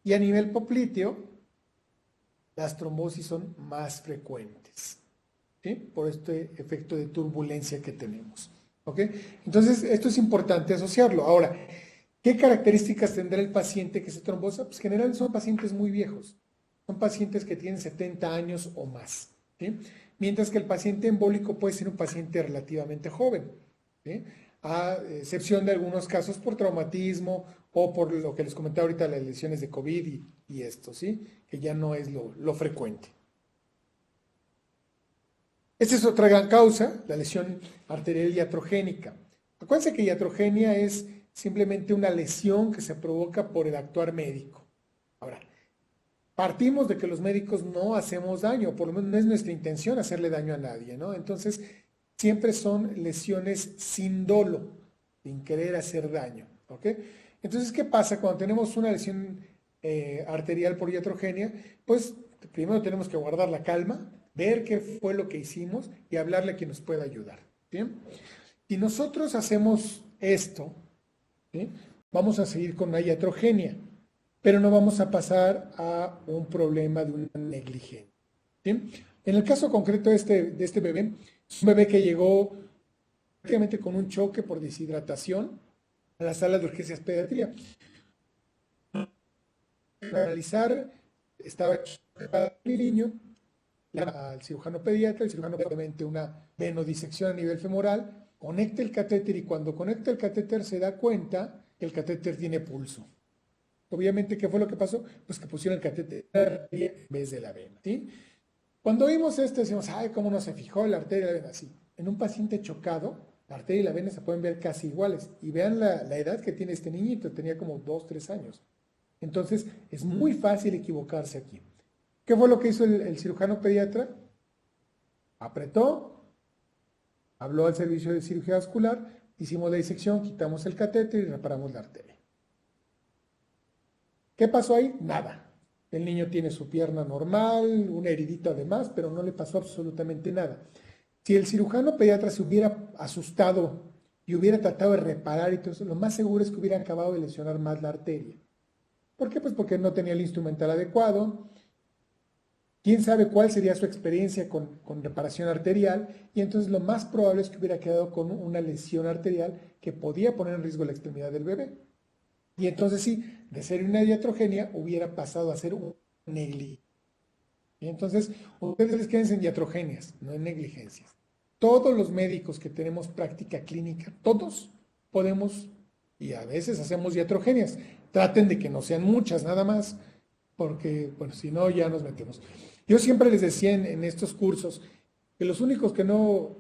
S1: y a nivel popliteo las trombosis son más frecuentes, ¿sí? Por este efecto de turbulencia que tenemos, ¿ok? Entonces, esto es importante asociarlo. Ahora, ¿qué características tendrá el paciente que se trombosa? Pues generalmente son pacientes muy viejos, son pacientes que tienen 70 años o más, ¿sí? Mientras que el paciente embólico puede ser un paciente relativamente joven, ¿sí? a excepción de algunos casos por traumatismo o por lo que les comentaba ahorita, las lesiones de COVID y esto, ¿sí? Que ya no es lo frecuente. Esta es otra gran causa, la lesión arterial iatrogénica. Acuérdense que iatrogenia es simplemente una lesión que se provoca por el actuar médico. Ahora, partimos de que los médicos no hacemos daño, por lo menos no es nuestra intención hacerle daño a nadie, ¿no? Entonces, siempre son lesiones sin dolo, sin querer hacer daño, ¿ok? Entonces, ¿qué pasa cuando tenemos una lesión arterial por iatrogenia? Pues primero tenemos que guardar la calma, ver qué fue lo que hicimos y hablarle a quien nos pueda ayudar, ¿bien? Si nosotros hacemos esto, ¿sí? Vamos a seguir con la iatrogenia, pero no vamos a pasar a un problema de una negligencia, ¿sí? En el caso concreto de este bebé, es un bebé que llegó prácticamente con un choque por deshidratación a la sala de urgencias pediatría. Para analizar, estaba el niño, al cirujano pediatra, el cirujano obviamente una venodisección a nivel femoral, conecta el catéter y cuando conecta el catéter se da cuenta que el catéter tiene pulso. Obviamente, ¿qué fue lo que pasó? Pues que pusieron el catéter en vez de la vena, ¿sí? Cuando vimos esto decimos, ay, ¿cómo no se fijó la arteria y la vena? Sí, en un paciente chocado, la arteria y la vena se pueden ver casi iguales. Y vean la edad que tiene este niñito, tenía como 2, 3 años. Entonces, es muy fácil equivocarse aquí. ¿Qué fue lo que hizo el cirujano pediatra? Apretó, habló al servicio de cirugía vascular, hicimos la disección, quitamos el catéter y reparamos la arteria. ¿Qué pasó ahí? Nada. El niño tiene su pierna normal, una heridita además, pero no le pasó absolutamente nada. Si el cirujano pediatra se hubiera asustado y hubiera tratado de reparar y todo eso, lo más seguro es que hubiera acabado de lesionar más la arteria. ¿Por qué? Pues porque no tenía el instrumental adecuado. ¿Quién sabe cuál sería su experiencia con reparación arterial? Y entonces lo más probable es que hubiera quedado con una lesión arterial que podía poner en riesgo la extremidad del bebé. Y entonces sí, de ser una iatrogenia, hubiera pasado a ser un negligencia. Y entonces, ustedes quédense en iatrogenias, no en negligencias. Todos los médicos que tenemos práctica clínica, todos podemos, y a veces hacemos iatrogenias. Traten de que no sean muchas nada más, porque, bueno, si no, ya nos metemos. Yo siempre les decía en estos cursos que los únicos que no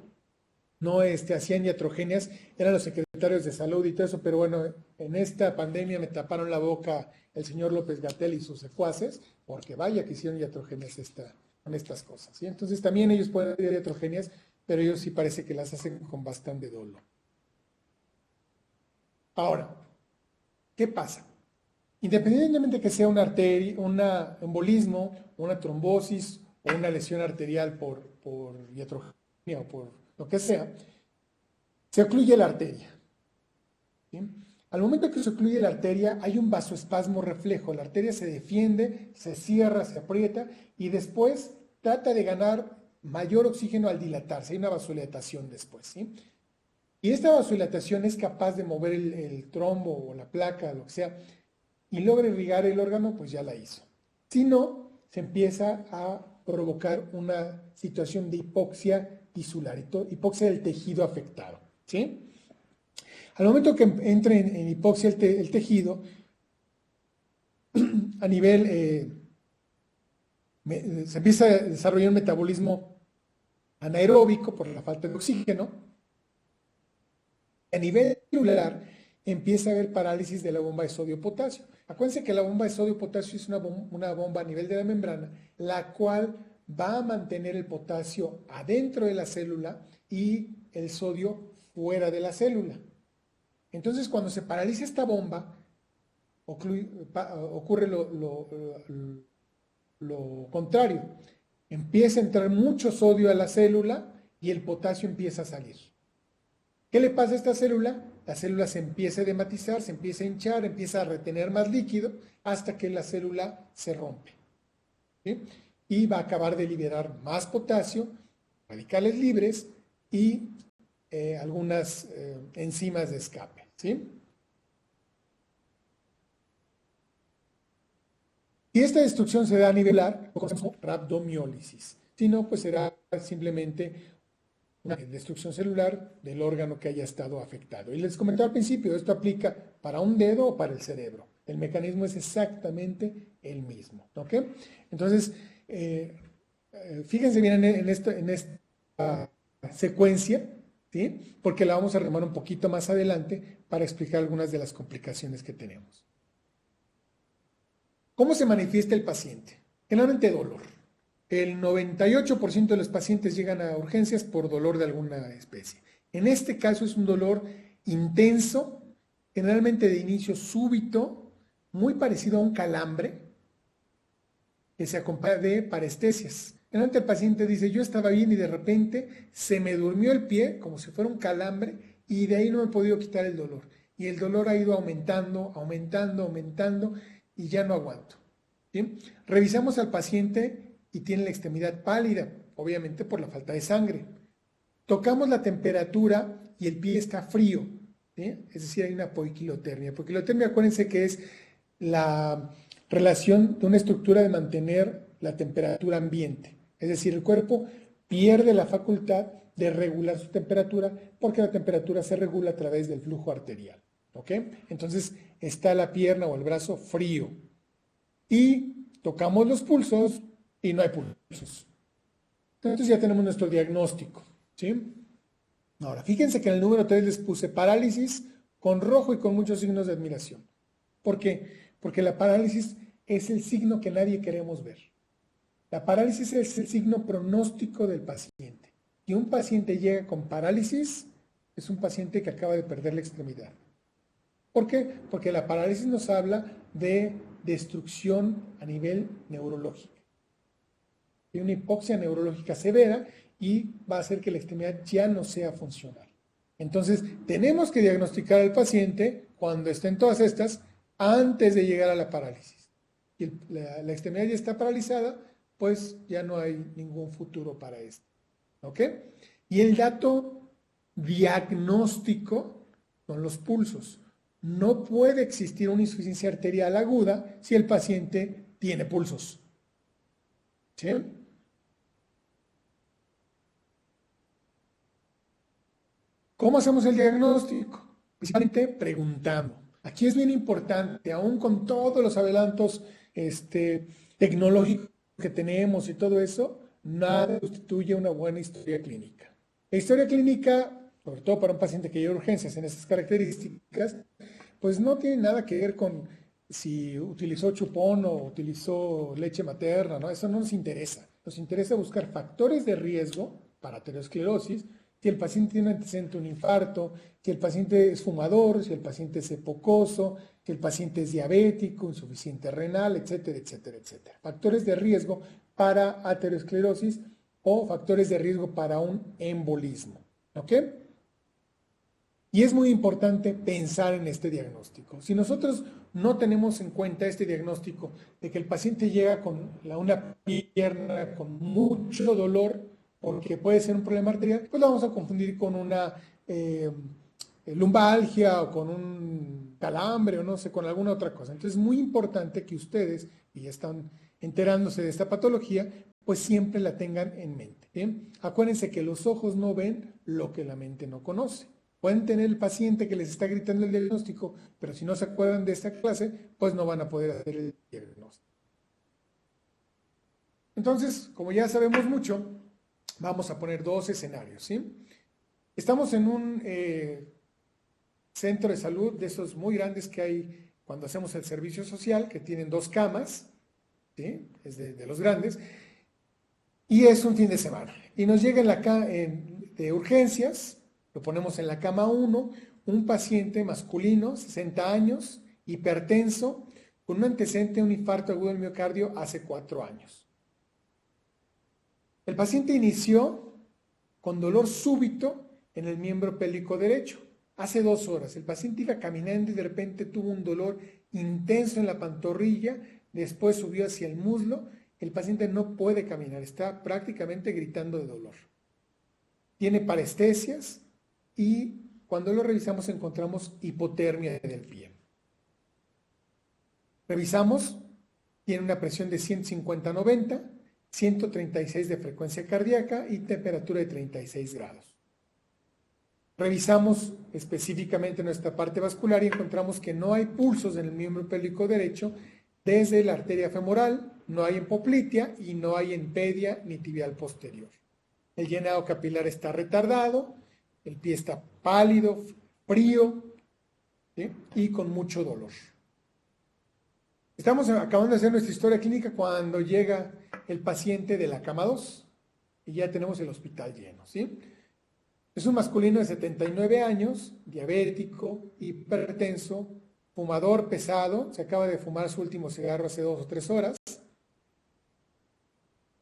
S1: hacían iatrogenias eran los secretarios de salud y todo eso, pero bueno, en esta pandemia me taparon la boca el señor López-Gatell y sus secuaces, porque vaya que hicieron iatrogenias con estas cosas. ¿Sí? Entonces también ellos pueden hacer iatrogenias, pero ellos sí parece que las hacen con bastante dolo. Ahora, ¿qué pasa? Independientemente que sea una arteria, un embolismo, una trombosis o una lesión arterial por iatrogenia o por lo que sea, se ocluye la arteria. ¿Sí? Al momento que se ocluye la arteria, hay un vasoespasmo reflejo. La arteria se defiende, se cierra, se aprieta y después trata de ganar mayor oxígeno al dilatarse. Hay una vasodilatación después. ¿Sí? Y esta vasodilatación es capaz de mover el trombo o la placa, lo que sea, y logra irrigar el órgano, pues ya la hizo. Si no, se empieza a provocar una situación de hipoxia tisular, hipoxia del tejido afectado. ¿Sí? Al momento que entre en hipoxia el tejido, a nivel, se empieza a desarrollar un metabolismo anaeróbico por la falta de oxígeno. A nivel celular, empieza a haber parálisis de la bomba de sodio-potasio. Acuérdense que la bomba de sodio-potasio es una bomba a nivel de la membrana, la cual va a mantener el potasio adentro de la célula y el sodio fuera de la célula. Entonces, cuando se paraliza esta bomba, ocurre lo contrario. Empieza a entrar mucho sodio a la célula y el potasio empieza a salir. ¿Qué le pasa a esta célula? La célula se empieza a edematizar, se empieza a hinchar, empieza a retener más líquido hasta que la célula se rompe. ¿Sí? Y va a acabar de liberar más potasio, radicales libres y algunas enzimas de escape. ¿Sí? Si esta destrucción se da a nivelar, lo conocemos como rhabdomiólisis. Si no, pues será simplemente destrucción celular del órgano que haya estado afectado. Y les comentaba al principio, esto aplica para un dedo o para el cerebro. El mecanismo es exactamente el mismo. ¿Ok? Entonces, fíjense bien en esta secuencia, ¿sí? Porque la vamos a retomar un poquito más adelante para explicar algunas de las complicaciones que tenemos. ¿Cómo se manifiesta el paciente? Generalmente dolor. El 98% de los pacientes llegan a urgencias por dolor de alguna especie. En este caso es un dolor intenso, generalmente de inicio súbito, muy parecido a un calambre, que se acompaña de parestesias. Generalmente el paciente dice, yo estaba bien y de repente se me durmió el pie como si fuera un calambre y de ahí no me he podido quitar el dolor. Y el dolor ha ido aumentando, aumentando, aumentando y ya no aguanto. ¿Sí? Revisamos al paciente y tiene la extremidad pálida, obviamente por la falta de sangre. Tocamos la temperatura y el pie está frío, ¿sí? Es decir, hay una poiquilotermia. Poiquilotermia, acuérdense que es la relación de una estructura de mantener la temperatura ambiente. Es decir, el cuerpo pierde la facultad de regular su temperatura porque la temperatura se regula a través del flujo arterial. ¿Ok? Entonces está la pierna o el brazo frío. Y tocamos los pulsos y no hay pulsos. Entonces ya tenemos nuestro diagnóstico. ¿Sí? Ahora, fíjense que en el número 3 les puse parálisis con rojo y con muchos signos de admiración. ¿Por qué? Porque la parálisis es el signo que nadie queremos ver. La parálisis es el signo pronóstico del paciente. Si un paciente llega con parálisis, es un paciente que acaba de perder la extremidad. ¿Por qué? Porque la parálisis nos habla de destrucción a nivel neurológico. Hay una hipoxia neurológica severa y va a hacer que la extremidad ya no sea funcional. Entonces, tenemos que diagnosticar al paciente cuando estén todas estas antes de llegar a la parálisis. Y la extremidad ya está paralizada, pues ya no hay ningún futuro para esto. ¿Ok? Y el dato diagnóstico son los pulsos. No puede existir una insuficiencia arterial aguda si el paciente tiene pulsos. ¿Sí? ¿Cómo hacemos el diagnóstico? Principalmente preguntando. Aquí es bien importante, aún con todos los adelantos tecnológicos que tenemos y todo eso, nada sustituye una buena historia clínica. La historia clínica, sobre todo para un paciente que lleva urgencias en estas características, pues no tiene nada que ver con si utilizó chupón o utilizó leche materna, ¿no? Eso no nos interesa. Nos interesa buscar factores de riesgo para aterosclerosis, si el paciente tiene un antecedente de un infarto, si el paciente es fumador, si el paciente es hipocoso, si el paciente es diabético, insuficiente renal, etcétera, etcétera, etcétera. Factores de riesgo para aterosclerosis o factores de riesgo para un embolismo. ¿Ok? Y es muy importante pensar en este diagnóstico. Si nosotros no tenemos en cuenta este diagnóstico de que el paciente llega con una pierna con mucho dolor, porque puede ser un problema arterial, pues lo vamos a confundir con una lumbalgia o con un calambre o no sé, con alguna otra cosa. Entonces es muy importante que ustedes, que ya están enterándose de esta patología, pues siempre la tengan en mente. ¿Bien? Acuérdense que los ojos no ven lo que la mente no conoce. Pueden tener el paciente que les está gritando el diagnóstico, pero si no se acuerdan de esta clase, pues no van a poder hacer el diagnóstico. Entonces, como ya sabemos mucho, vamos a poner dos escenarios, ¿sí? Estamos en un centro de salud de esos muy grandes que hay cuando hacemos el servicio social, que tienen 2 camas, ¿sí? Es de los grandes, y es un fin de semana. Y nos llega de urgencias, lo ponemos en la cama 1, un paciente masculino, 60 años, hipertenso, con un antecedente de un infarto agudo del miocardio hace 4 años. El paciente inició con dolor súbito en el miembro pélvico derecho. Hace 2 horas. El paciente iba caminando y de repente tuvo un dolor intenso en la pantorrilla, después subió hacia el muslo. El paciente no puede caminar, está prácticamente gritando de dolor. Tiene parestesias y cuando lo revisamos encontramos hipotermia del pie. Revisamos, tiene una presión de 150/90, 136 de frecuencia cardíaca y temperatura de 36 grados. Revisamos específicamente nuestra parte vascular y encontramos que no hay pulsos en el miembro pélvico derecho desde la arteria femoral, no hay en poplitea y no hay en pedia ni tibial posterior. El llenado capilar está retardado, el pie está pálido, frío, ¿sí? Y con mucho dolor. Estamos acabando de hacer nuestra historia clínica cuando llega el paciente de la cama 2 y ya tenemos el hospital lleno, ¿sí? Es un masculino de 79 años, diabético, hipertenso, fumador pesado, se acaba de fumar su último cigarro hace 2 o 3 horas,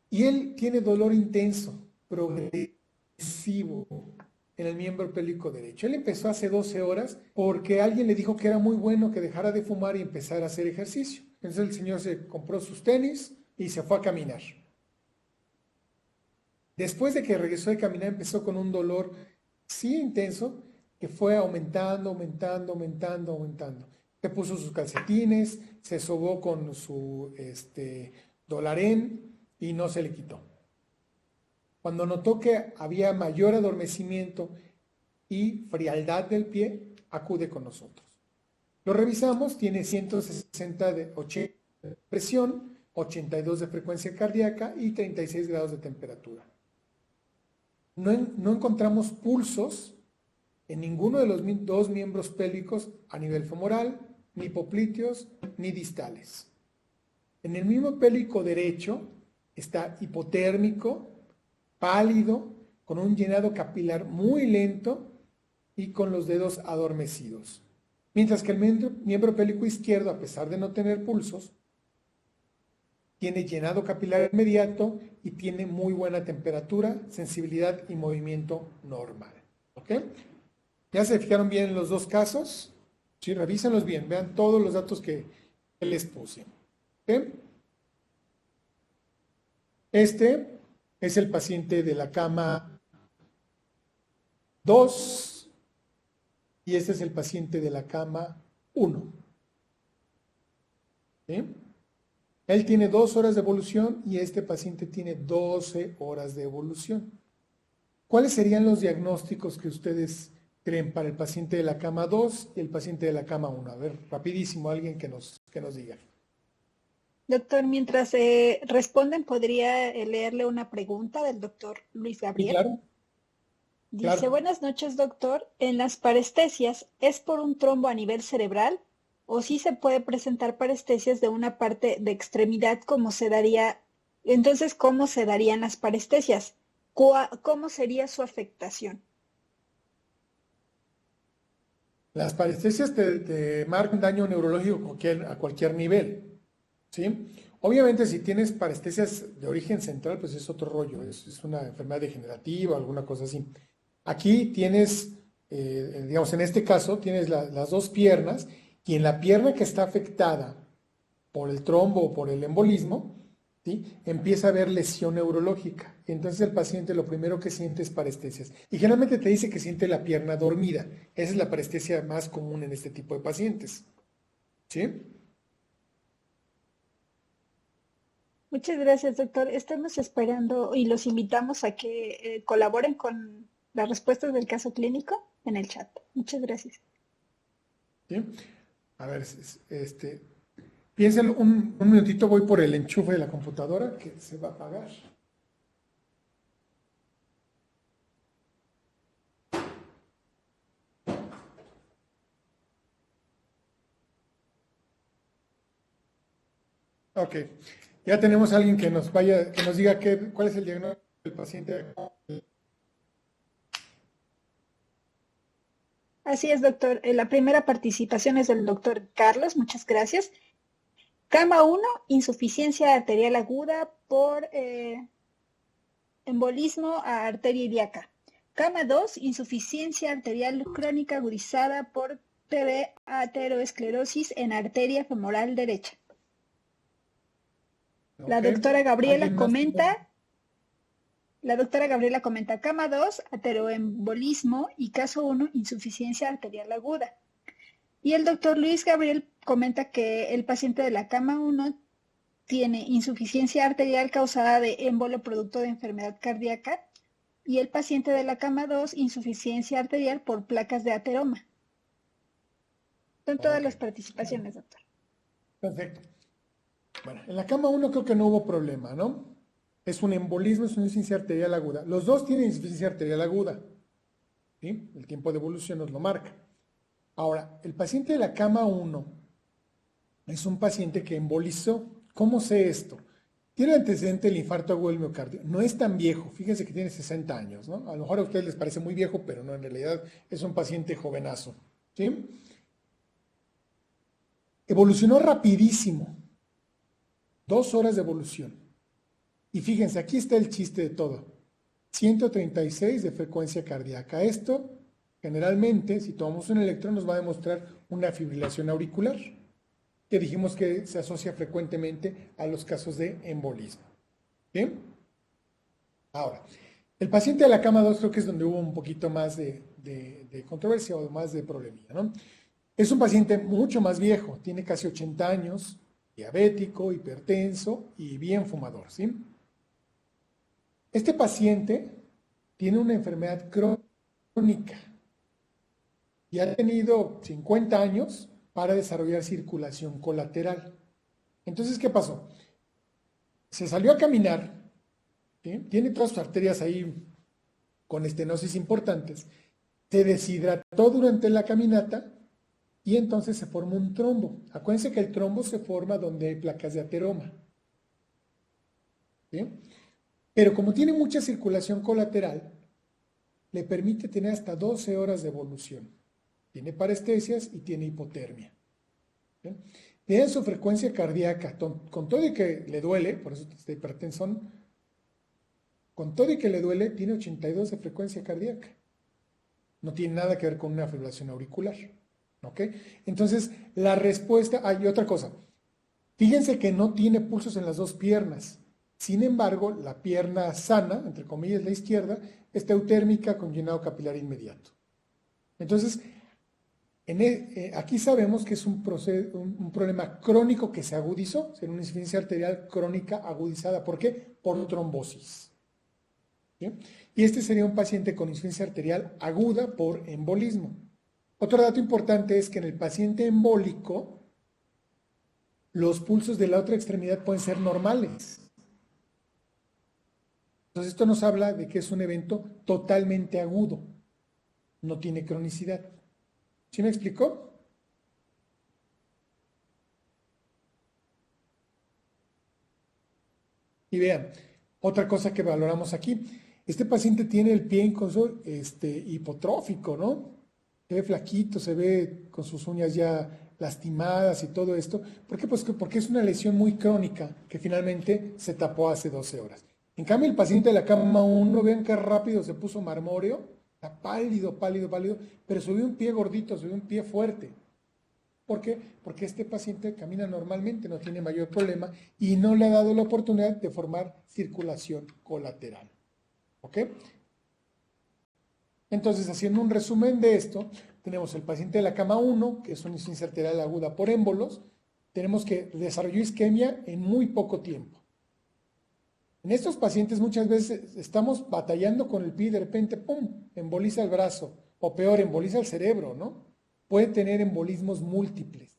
S1: y él tiene dolor intenso, progresivo, en el miembro pélvico derecho. Él empezó hace 12 horas porque alguien le dijo que era muy bueno que dejara de fumar y empezara a hacer ejercicio. Entonces el señor se compró sus tenis y se fue a caminar. Después de que regresó de caminar, empezó con un dolor sí intenso que fue aumentando. Se puso sus calcetines, se sobó con su Dolarén y no se le quitó. Cuando notó que había mayor adormecimiento y frialdad del pie, acude con nosotros. Lo revisamos, tiene 160 de presión, 82 de frecuencia cardíaca y 36 grados de temperatura. No encontramos pulsos en ninguno de los 2 miembros pélvicos a nivel femoral, ni popliteos, ni distales. En el miembro pélvico derecho está hipotérmico, pálido, con un llenado capilar muy lento y con los dedos adormecidos. Mientras que el miembro pélvico izquierdo, a pesar de no tener pulsos, tiene llenado capilar inmediato y tiene muy buena temperatura, sensibilidad y movimiento normal. ¿Ok? ¿Ya se fijaron bien en los 2 casos? Sí, revísenlos bien, vean todos los datos que les puse. ¿Ok? Este es el paciente de la cama 2 y este es el paciente de la cama 1. ¿Sí? Él tiene 2 horas de evolución y este paciente tiene 12 horas de evolución. ¿Cuáles serían los diagnósticos que ustedes creen para el paciente de la cama 2 y el paciente de la cama 1? A ver, rapidísimo, alguien que nos diga.
S2: Doctor, mientras responden, ¿podría leerle una pregunta del doctor Luis Gabriel?
S1: Sí, claro.
S2: Dice,
S1: Claro.
S2: buenas noches, doctor. ¿En las parestesias es por un trombo a nivel cerebral o sí se puede presentar parestesias de una parte de extremidad como se daría? Entonces, ¿cómo se darían las parestesias? ¿Cómo sería su afectación?
S1: Las parestesias te marcan daño neurológico a cualquier nivel, ¿sí? Obviamente si tienes parestesias de origen central, pues es otro rollo, es una enfermedad degenerativa, alguna cosa así. Aquí tienes, digamos, en este caso, tienes las 2 piernas y en la pierna que está afectada por el trombo o por el embolismo, ¿sí? Empieza a haber lesión neurológica. Entonces el paciente lo primero que siente es parestesias. Y generalmente te dice que siente la pierna dormida. Esa es la parestesia más común en este tipo de pacientes. ¿Sí?
S2: Muchas gracias, doctor. Estamos esperando y los invitamos a que colaboren con las respuestas del caso clínico en el chat. Muchas gracias.
S1: ¿Sí? A ver, piensen un minutito, voy por el enchufe de la computadora que se va a apagar. Ok, ya tenemos a alguien que nos diga cuál es el diagnóstico del paciente.
S2: Así es, doctor. La primera participación es del doctor Carlos. Muchas gracias. Cama 1, insuficiencia arterial aguda por embolismo a arteria ilíaca. Cama 2, insuficiencia arterial crónica agudizada por PV ateroesclerosis en arteria femoral derecha. La doctora Gabriela comenta, cama 2, ateroembolismo y caso 1, insuficiencia arterial aguda. Y el doctor Luis Gabriel comenta que el paciente de la cama 1 tiene insuficiencia arterial causada de émbolo producto de enfermedad cardíaca, Y el paciente de la cama 2, insuficiencia arterial por placas de ateroma. Son todas las participaciones, doctor.
S1: Perfecto. Bueno, en la cama 1 creo que no hubo problema, ¿no? Es un embolismo, es una insuficiencia arterial aguda. Los dos tienen insuficiencia arterial aguda. ¿Sí? El tiempo de evolución nos lo marca. Ahora, el paciente de la cama 1 es un paciente que embolizó. ¿Cómo sé esto? Tiene el antecedente del infarto agudo del miocardio. No es tan viejo, fíjense que tiene 60 años, ¿no? A lo mejor a ustedes les parece muy viejo, pero no, en realidad es un paciente jovenazo, ¿sí? Evolucionó rapidísimo. 2 horas de evolución. Y fíjense, aquí está el chiste de todo. 136 de frecuencia cardíaca. Esto, generalmente, si tomamos un electro, nos va a demostrar una fibrilación auricular, que dijimos que se asocia frecuentemente a los casos de embolismo. ¿Bien? Ahora, el paciente de la cama 2 creo que es donde hubo un poquito más de controversia o más de problemilla, ¿no? Es un paciente mucho más viejo, tiene casi 80 años, diabético, hipertenso y bien fumador, ¿sí? Este paciente tiene una enfermedad crónica y ha tenido 50 años para desarrollar circulación colateral. Entonces, ¿qué pasó? Se salió a caminar, ¿sí? Tiene todas sus arterias ahí con estenosis importantes, se deshidrató durante la caminata y entonces se forma un trombo. Acuérdense que el trombo se forma donde hay placas de ateroma. ¿Sí? Pero como tiene mucha circulación colateral, le permite tener hasta 12 horas de evolución. Tiene parestesias y tiene hipotermia. ¿Sí? Tiene su frecuencia cardíaca, con todo y que le duele, por eso está hipertensón, con todo y que le duele, tiene 82 de frecuencia cardíaca. No tiene nada que ver con una fibrilación auricular. ¿Ok? Entonces, la respuesta, hay otra cosa. Fíjense que no tiene pulsos en las dos piernas. Sin embargo, la pierna sana, entre comillas la izquierda, está eutérmica con llenado capilar inmediato. Entonces, aquí sabemos que es un problema crónico que se agudizó, es una insuficiencia arterial crónica agudizada. ¿Por qué? Por trombosis. ¿Sí? Y este sería un paciente con insuficiencia arterial aguda por embolismo. Otro dato importante es que en el paciente embólico, los pulsos de la otra extremidad pueden ser normales. Entonces esto nos habla de que es un evento totalmente agudo, no tiene cronicidad. ¿Sí me explicó? Y vean, otra cosa que valoramos aquí, este paciente tiene el pie incluso hipotrófico, ¿no? Se ve flaquito, se ve con sus uñas ya lastimadas y todo esto. ¿Por qué? Pues porque es una lesión muy crónica que finalmente se tapó hace 12 horas. En cambio, el paciente de la cama 1, vean qué rápido se puso marmóreo, está pálido, pálido, pálido, pero subió un pie gordito, subió un pie fuerte. ¿Por qué? Porque este paciente camina normalmente, no tiene mayor problema y no le ha dado la oportunidad de formar circulación colateral. ¿Ok? Entonces, haciendo un resumen de esto, tenemos el paciente de la cama 1, que es una insuficiencia arterial aguda por émbolos, tenemos que desarrolló isquemia en muy poco tiempo. En estos pacientes muchas veces estamos batallando con el pie y de repente, ¡pum!, emboliza el brazo, o peor, emboliza el cerebro, ¿no? Puede tener embolismos múltiples.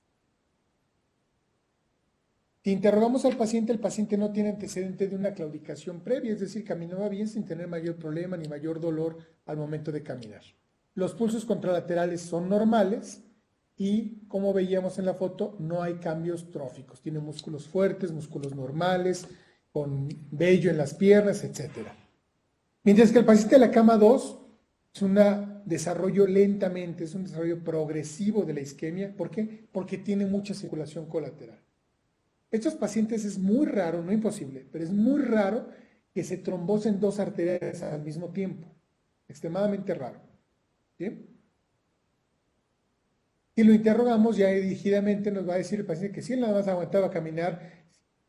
S1: Si interrogamos al paciente, el paciente no tiene antecedente de una claudicación previa, es decir, caminaba bien sin tener mayor problema ni mayor dolor al momento de caminar. Los pulsos contralaterales son normales y, como veíamos en la foto, no hay cambios tróficos. Tiene músculos fuertes, músculos normales, con vello en las piernas, etc. Mientras que el paciente de la cama 2 es un desarrollo lentamente, es un desarrollo progresivo de la isquemia. ¿Por qué? Porque tiene mucha circulación colateral. Estos pacientes es muy raro, no imposible, pero es muy raro que se trombosen dos arterias al mismo tiempo. Extremadamente raro. ¿Sí? Si lo interrogamos ya dirigidamente, nos va a decir el paciente que sí, él nada más aguantaba caminar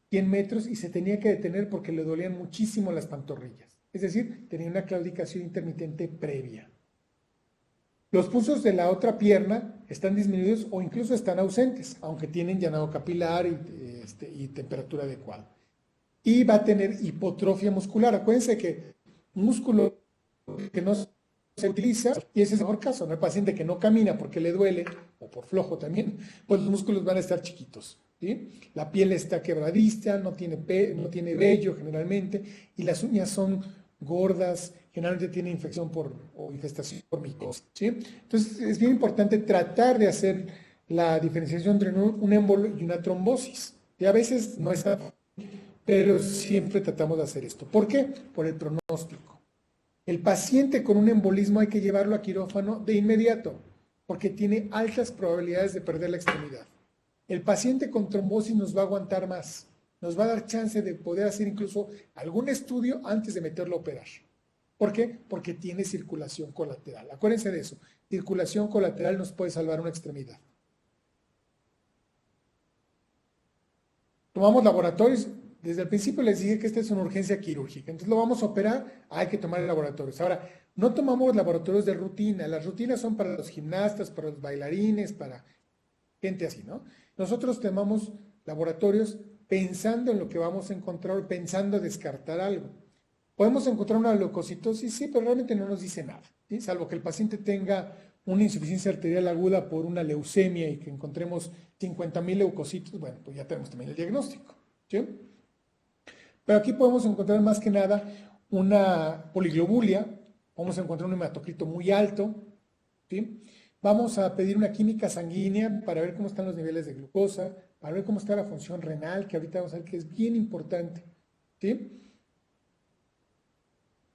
S1: 100 metros y se tenía que detener porque le dolían muchísimo las pantorrillas. Es decir, tenía una claudicación intermitente previa. Los pulsos de la otra pierna están disminuidos o incluso están ausentes, aunque tienen llenado capilar y temperatura adecuada. Y va a tener hipotrofia muscular. Acuérdense que músculo que no se utiliza, y ese es el mejor caso, ¿no? El paciente que no camina porque le duele, o por flojo también, pues los músculos van a estar chiquitos, ¿sí? La piel está quebradiza, no tiene vello generalmente, y las uñas son gordas, generalmente tiene infección o infestación por micosis, ¿sí? Entonces es bien importante tratar de hacer la diferenciación entre un émbolo y una trombosis, y a veces no es tan, pero siempre tratamos de hacer esto. ¿Por qué? Por el pronóstico. El paciente con un embolismo hay que llevarlo a quirófano de inmediato, porque tiene altas probabilidades de perder la extremidad. El paciente con trombosis nos va a aguantar más, nos va a dar chance de poder hacer incluso algún estudio antes de meterlo a operar. ¿Por qué? Porque tiene circulación colateral. Acuérdense de eso, circulación colateral nos puede salvar una extremidad. Tomamos laboratorios. Desde el principio les dije que esta es una urgencia quirúrgica, entonces lo vamos a operar, hay que tomar laboratorios. Ahora, no tomamos laboratorios de rutina, las rutinas son para los gimnastas, para los bailarines, para gente así, ¿no? Nosotros tomamos laboratorios pensando en lo que vamos a encontrar, pensando descartar algo. Podemos encontrar una leucocitosis, sí, pero realmente no nos dice nada, ¿sí? Salvo que el paciente tenga una insuficiencia arterial aguda por una leucemia y que encontremos 50,000 leucocitos, bueno, pues ya tenemos también el diagnóstico, ¿sí? Pero aquí podemos encontrar más que nada una poliglobulia, vamos a encontrar un hematocrito muy alto, ¿sí? Vamos a pedir una química sanguínea para ver cómo están los niveles de glucosa, para ver cómo está la función renal, que ahorita vamos a ver que es bien importante, ¿sí?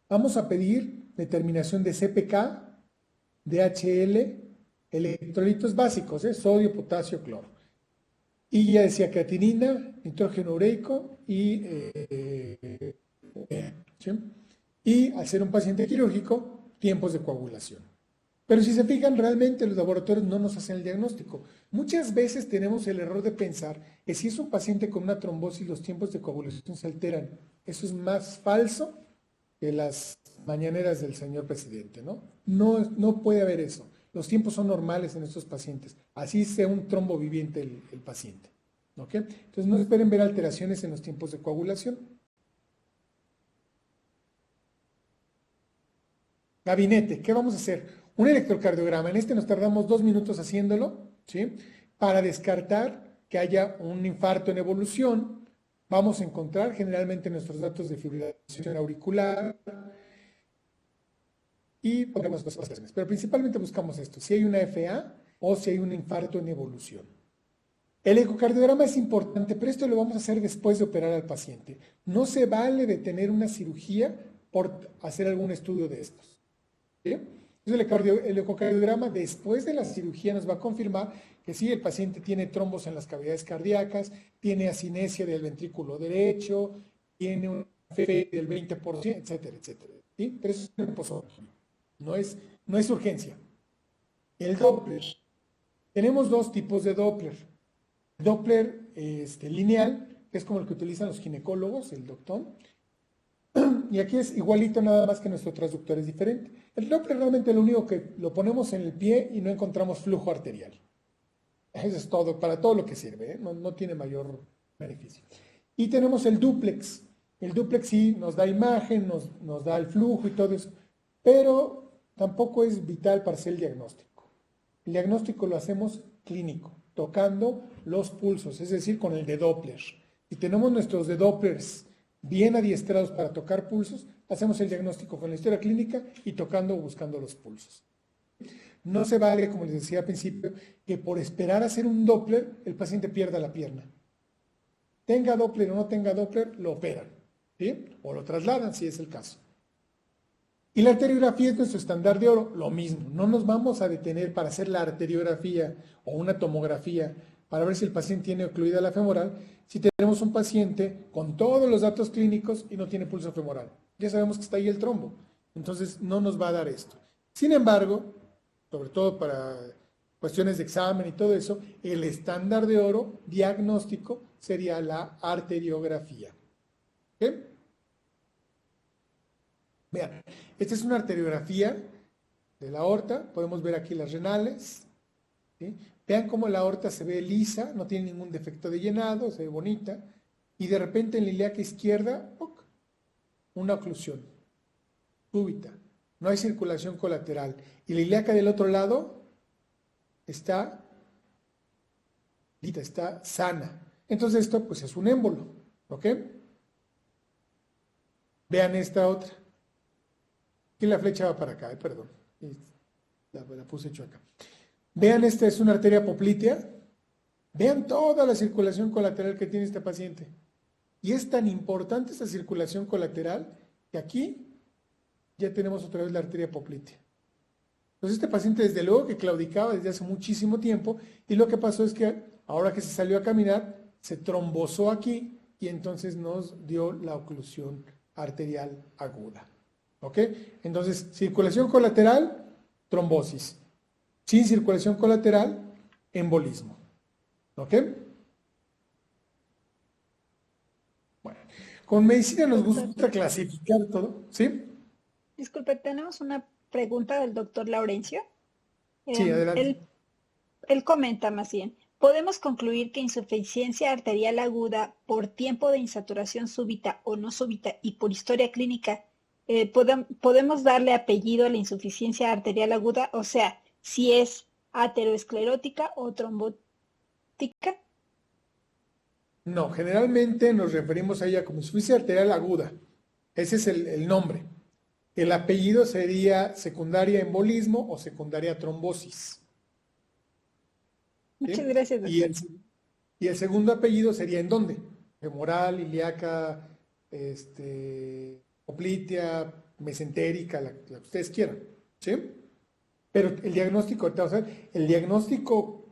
S1: Vamos a pedir determinación de CPK, DHL, electrolitos básicos, sodio, potasio, cloro. Y ya decía creatinina, nitrógeno ureico ¿sí? Y al ser un paciente quirúrgico, tiempos de coagulación. Pero si se fijan, realmente los laboratorios no nos hacen el diagnóstico. Muchas veces tenemos el error de pensar que si es un paciente con una trombosis, los tiempos de coagulación se alteran. Eso es más falso que las mañaneras del señor presidente, ¿no? No puede haber eso. Los tiempos son normales en estos pacientes. Así sea un trombo viviente el paciente. ¿Ok? Entonces no esperen ver alteraciones en los tiempos de coagulación. Gabinete, ¿qué vamos a hacer? Un electrocardiograma. En este nos tardamos 2 minutos haciéndolo, ¿sí? Para descartar que haya un infarto en evolución. Vamos a encontrar generalmente nuestros datos de fibrilación auricular, y pondremos dos cuestiones, pero principalmente buscamos esto, si hay una FA o si hay un infarto en evolución. El ecocardiograma es importante, pero esto lo vamos a hacer después de operar al paciente. No se vale detener una cirugía por hacer algún estudio de estos, ¿sí? Entonces el ecocardiograma después de la cirugía nos va a confirmar que sí, el paciente tiene trombos en las cavidades cardíacas, tiene asinesia del ventrículo derecho, tiene un FE del 20%, etcétera, etcétera, ¿sí? Pero eso es positivo. No es urgencia. El Doppler. Tenemos dos tipos de Doppler. Doppler lineal, que es como el que utilizan los ginecólogos, el doctor. Y aquí es igualito, nada más que nuestro transductor es diferente. El Doppler realmente lo único que lo ponemos en el pie y no encontramos flujo arterial. Eso es todo, para todo lo que sirve, ¿eh? No tiene mayor beneficio. Y tenemos el duplex. El duplex sí nos da imagen, nos da el flujo y todo eso, pero tampoco es vital para hacer el diagnóstico. El diagnóstico lo hacemos clínico, tocando los pulsos, es decir, con el de Doppler. Si tenemos nuestros de Dopplers bien adiestrados para tocar pulsos, hacemos el diagnóstico con la historia clínica y tocando o buscando los pulsos. No se vale, como les decía al principio, que por esperar a hacer un Doppler, el paciente pierda la pierna. Tenga Doppler o no tenga Doppler, lo operan, ¿sí? O lo trasladan si es el caso. Y la arteriografía es nuestro estándar de oro, lo mismo. No nos vamos a detener para hacer la arteriografía o una tomografía para ver si el paciente tiene ocluida la femoral, si tenemos un paciente con todos los datos clínicos y no tiene pulso femoral. Ya sabemos que está ahí el trombo, entonces no nos va a dar esto. Sin embargo, sobre todo para cuestiones de examen y todo eso, el estándar de oro diagnóstico sería la arteriografía. ¿Ok? Vean, esta es una arteriografía de la aorta, podemos ver aquí las renales, ¿sí? Vean cómo la aorta se ve lisa, no tiene ningún defecto de llenado, se ve bonita, y de repente en la ilíaca izquierda, una oclusión súbita. no hay circulación colateral. Y la ilíaca del otro lado está sana. Entonces esto pues es un émbolo, ¿ok? Vean esta otra. Aquí la flecha va para acá, perdón. La puse chueca. Vean, esta es una arteria poplitea. Vean toda la circulación colateral que tiene este paciente. Y es tan importante esta circulación colateral que aquí ya tenemos otra vez la arteria poplitea. Entonces este paciente desde luego que claudicaba desde hace muchísimo tiempo y lo que pasó es que ahora que se salió a caminar se trombosó aquí y entonces nos dio la oclusión arterial aguda. ¿Ok? Entonces circulación colateral, trombosis. Sin circulación colateral, embolismo. ¿Ok? Bueno, con medicina nos gusta clasificar todo, ¿sí?
S2: Disculpe, tenemos una pregunta del doctor Laurencio.
S1: Sí, adelante.
S2: Él comenta más bien, ¿podemos concluir que insuficiencia arterial aguda por tiempo de insaturación súbita o no súbita y por historia clínica, podemos darle apellido a la insuficiencia arterial aguda? O sea, si es ateroesclerótica o trombótica.
S1: No, generalmente nos referimos a ella como insuficiencia arterial aguda. Ese es el nombre. El apellido sería secundaria embolismo o secundaria trombosis. ¿Sí?
S2: Muchas gracias, doctor.
S1: Y el segundo apellido sería ¿en dónde? Femoral, ilíaca, poplitea, mesentérica, la que ustedes quieran. ¿Sí? Pero el diagnóstico, o sea, el diagnóstico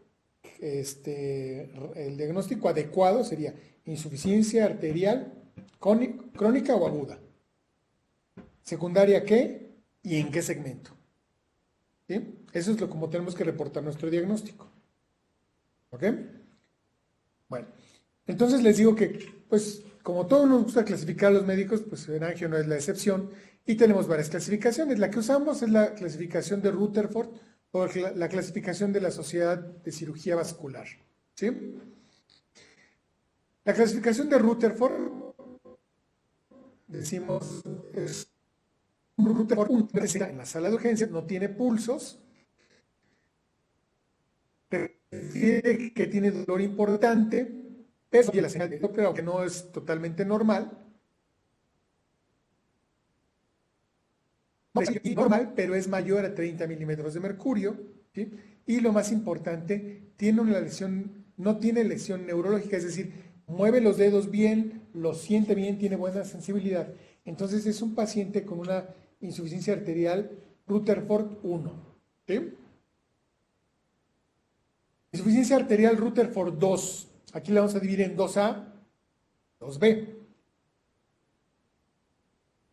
S1: adecuado sería insuficiencia arterial crónica o aguda. ¿Secundaria qué? ¿Y en qué segmento? ¿Sí? Eso es lo como tenemos que reportar nuestro diagnóstico. ¿Ok? Bueno, entonces les digo que, pues, como todos nos gusta clasificar a los médicos, pues en angio no es la excepción, y tenemos varias clasificaciones. La que usamos es la clasificación de Rutherford o la clasificación de la Sociedad de Cirugía Vascular. ¿Sí? La clasificación de Rutherford, decimos, es un Rutherford 1, en la sala de urgencias, no tiene pulsos, que tiene dolor importante, pero la señal de Doppler, aunque no es totalmente normal, pero es mayor a 30 milímetros de mercurio, ¿sí? Y lo más importante, tiene una lesión, no tiene lesión neurológica, es decir, mueve los dedos bien, los siente bien, tiene buena sensibilidad. Entonces es un paciente con una insuficiencia arterial Rutherford 1. ¿Sí? Insuficiencia arterial Rutherford 2. Aquí la vamos a dividir en 2A, 2B.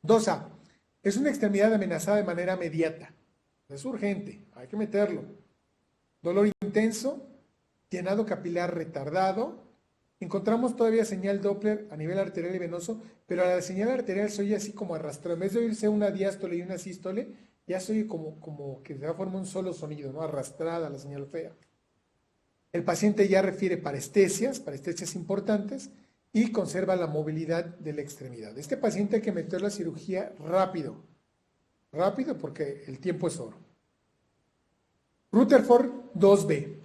S1: 2A. Es una extremidad amenazada de manera inmediata. Es urgente, hay que meterlo. Dolor intenso, llenado capilar retardado. Encontramos todavía señal Doppler a nivel arterial y venoso, pero a la señal arterial se oye así como arrastrado. En vez de oírse una diástole y una sístole, ya se oye como que se da forma un solo sonido, ¿no? Arrastrada la señal fea. El paciente ya refiere parestesias importantes, y conserva la movilidad de la extremidad. Este paciente hay que meter la cirugía rápido porque el tiempo es oro. Rutherford 2B.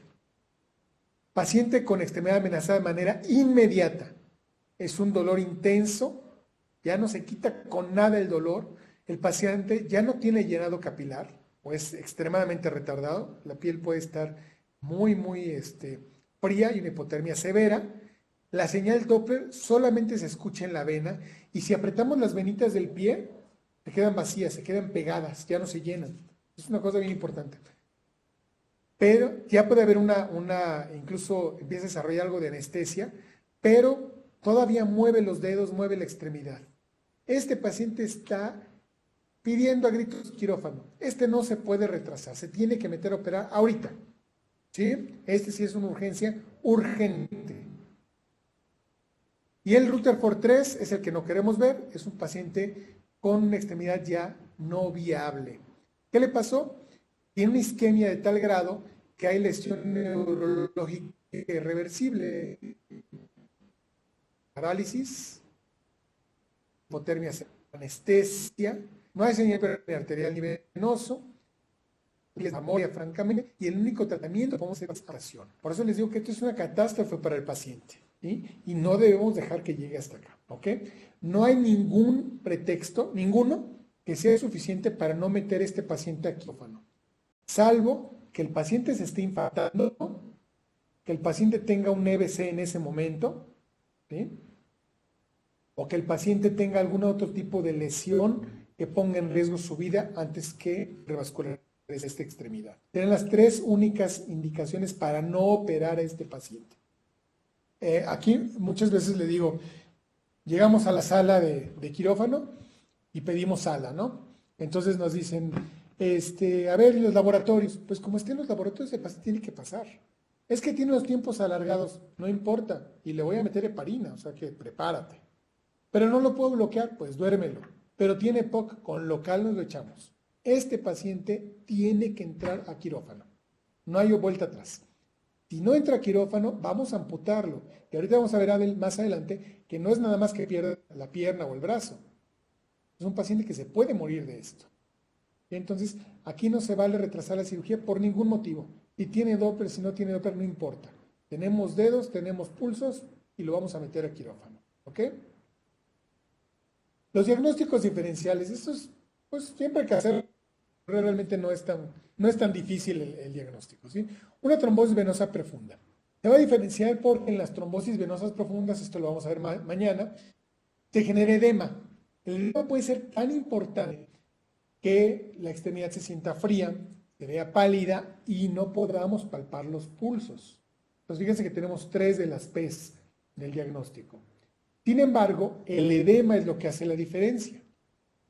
S1: Paciente con extremidad amenazada de manera inmediata. Es un dolor intenso, ya no se quita con nada el dolor. El paciente ya no tiene llenado capilar o es extremadamente retardado. La piel puede estar muy fría y una hipotermia severa. La señal Doppler solamente se escucha en la vena y si apretamos las venitas del pie, se quedan vacías, se quedan pegadas, ya no se llenan. Es una cosa bien importante. Pero ya puede haber incluso empieza a desarrollar algo de anestesia, pero todavía mueve los dedos, mueve la extremidad. Este paciente está pidiendo a gritos quirófano. Este no se puede retrasar, se tiene que meter a operar ahorita. ¿Sí? Este sí es una urgencia urgente. Y el Rutherford 3 es el que no queremos ver, es un paciente con una extremidad ya no viable. ¿Qué le pasó? Tiene una isquemia de tal grado que hay lesión neurológica irreversible. Parálisis, hipotermia, anestesia, No hay señal arterial a nivel venoso, les amoria francamente, y el único tratamiento que podemos hacer es aspiración. Por eso les digo que esto es una catástrofe para el paciente, ¿sí? Y no debemos dejar que llegue hasta acá, ¿ok? No hay ningún pretexto, ninguno, que sea suficiente para no meter a este paciente a quirófano, salvo que el paciente se esté infartando, que el paciente tenga un EBC en ese momento, ¿sí? O que el paciente tenga algún otro tipo de lesión que ponga en riesgo su vida antes que revascularizar esta extremidad. Tienen las tres únicas indicaciones para no operar a este paciente. Aquí muchas veces le digo, llegamos a la sala de quirófano y pedimos sala, ¿no? Entonces nos dicen, a ver, los laboratorios, pues como estén los laboratorios, el paciente tiene que pasar. Es que tiene los tiempos alargados, no importa, y le voy a meter heparina, o sea que prepárate. Pero no lo puedo bloquear, pues duérmelo. Pero tiene POC, con local nos lo echamos. Este paciente tiene que entrar a quirófano. No hay vuelta atrás. Si no entra a quirófano, vamos a amputarlo. Y ahorita vamos a ver más adelante que no es nada más que pierda la pierna o el brazo. Es un paciente que se puede morir de esto. Y entonces, aquí no se vale retrasar la cirugía por ningún motivo. Si tiene Doppler, si no tiene Doppler, no importa. Tenemos dedos, tenemos pulsos y lo vamos a meter a quirófano. ¿Ok? Los diagnósticos diferenciales, esto es, pues siempre hay que hacer, realmente no es tan difícil el diagnóstico, ¿sí? Una trombosis venosa profunda. Se va a diferenciar porque en las trombosis venosas profundas, esto lo vamos a ver mañana, se genera edema. El edema puede ser tan importante que la extremidad se sienta fría, se vea pálida y no podamos palpar los pulsos. Entonces fíjense que tenemos 3 de las P's del diagnóstico. Sin embargo, el edema es lo que hace la diferencia.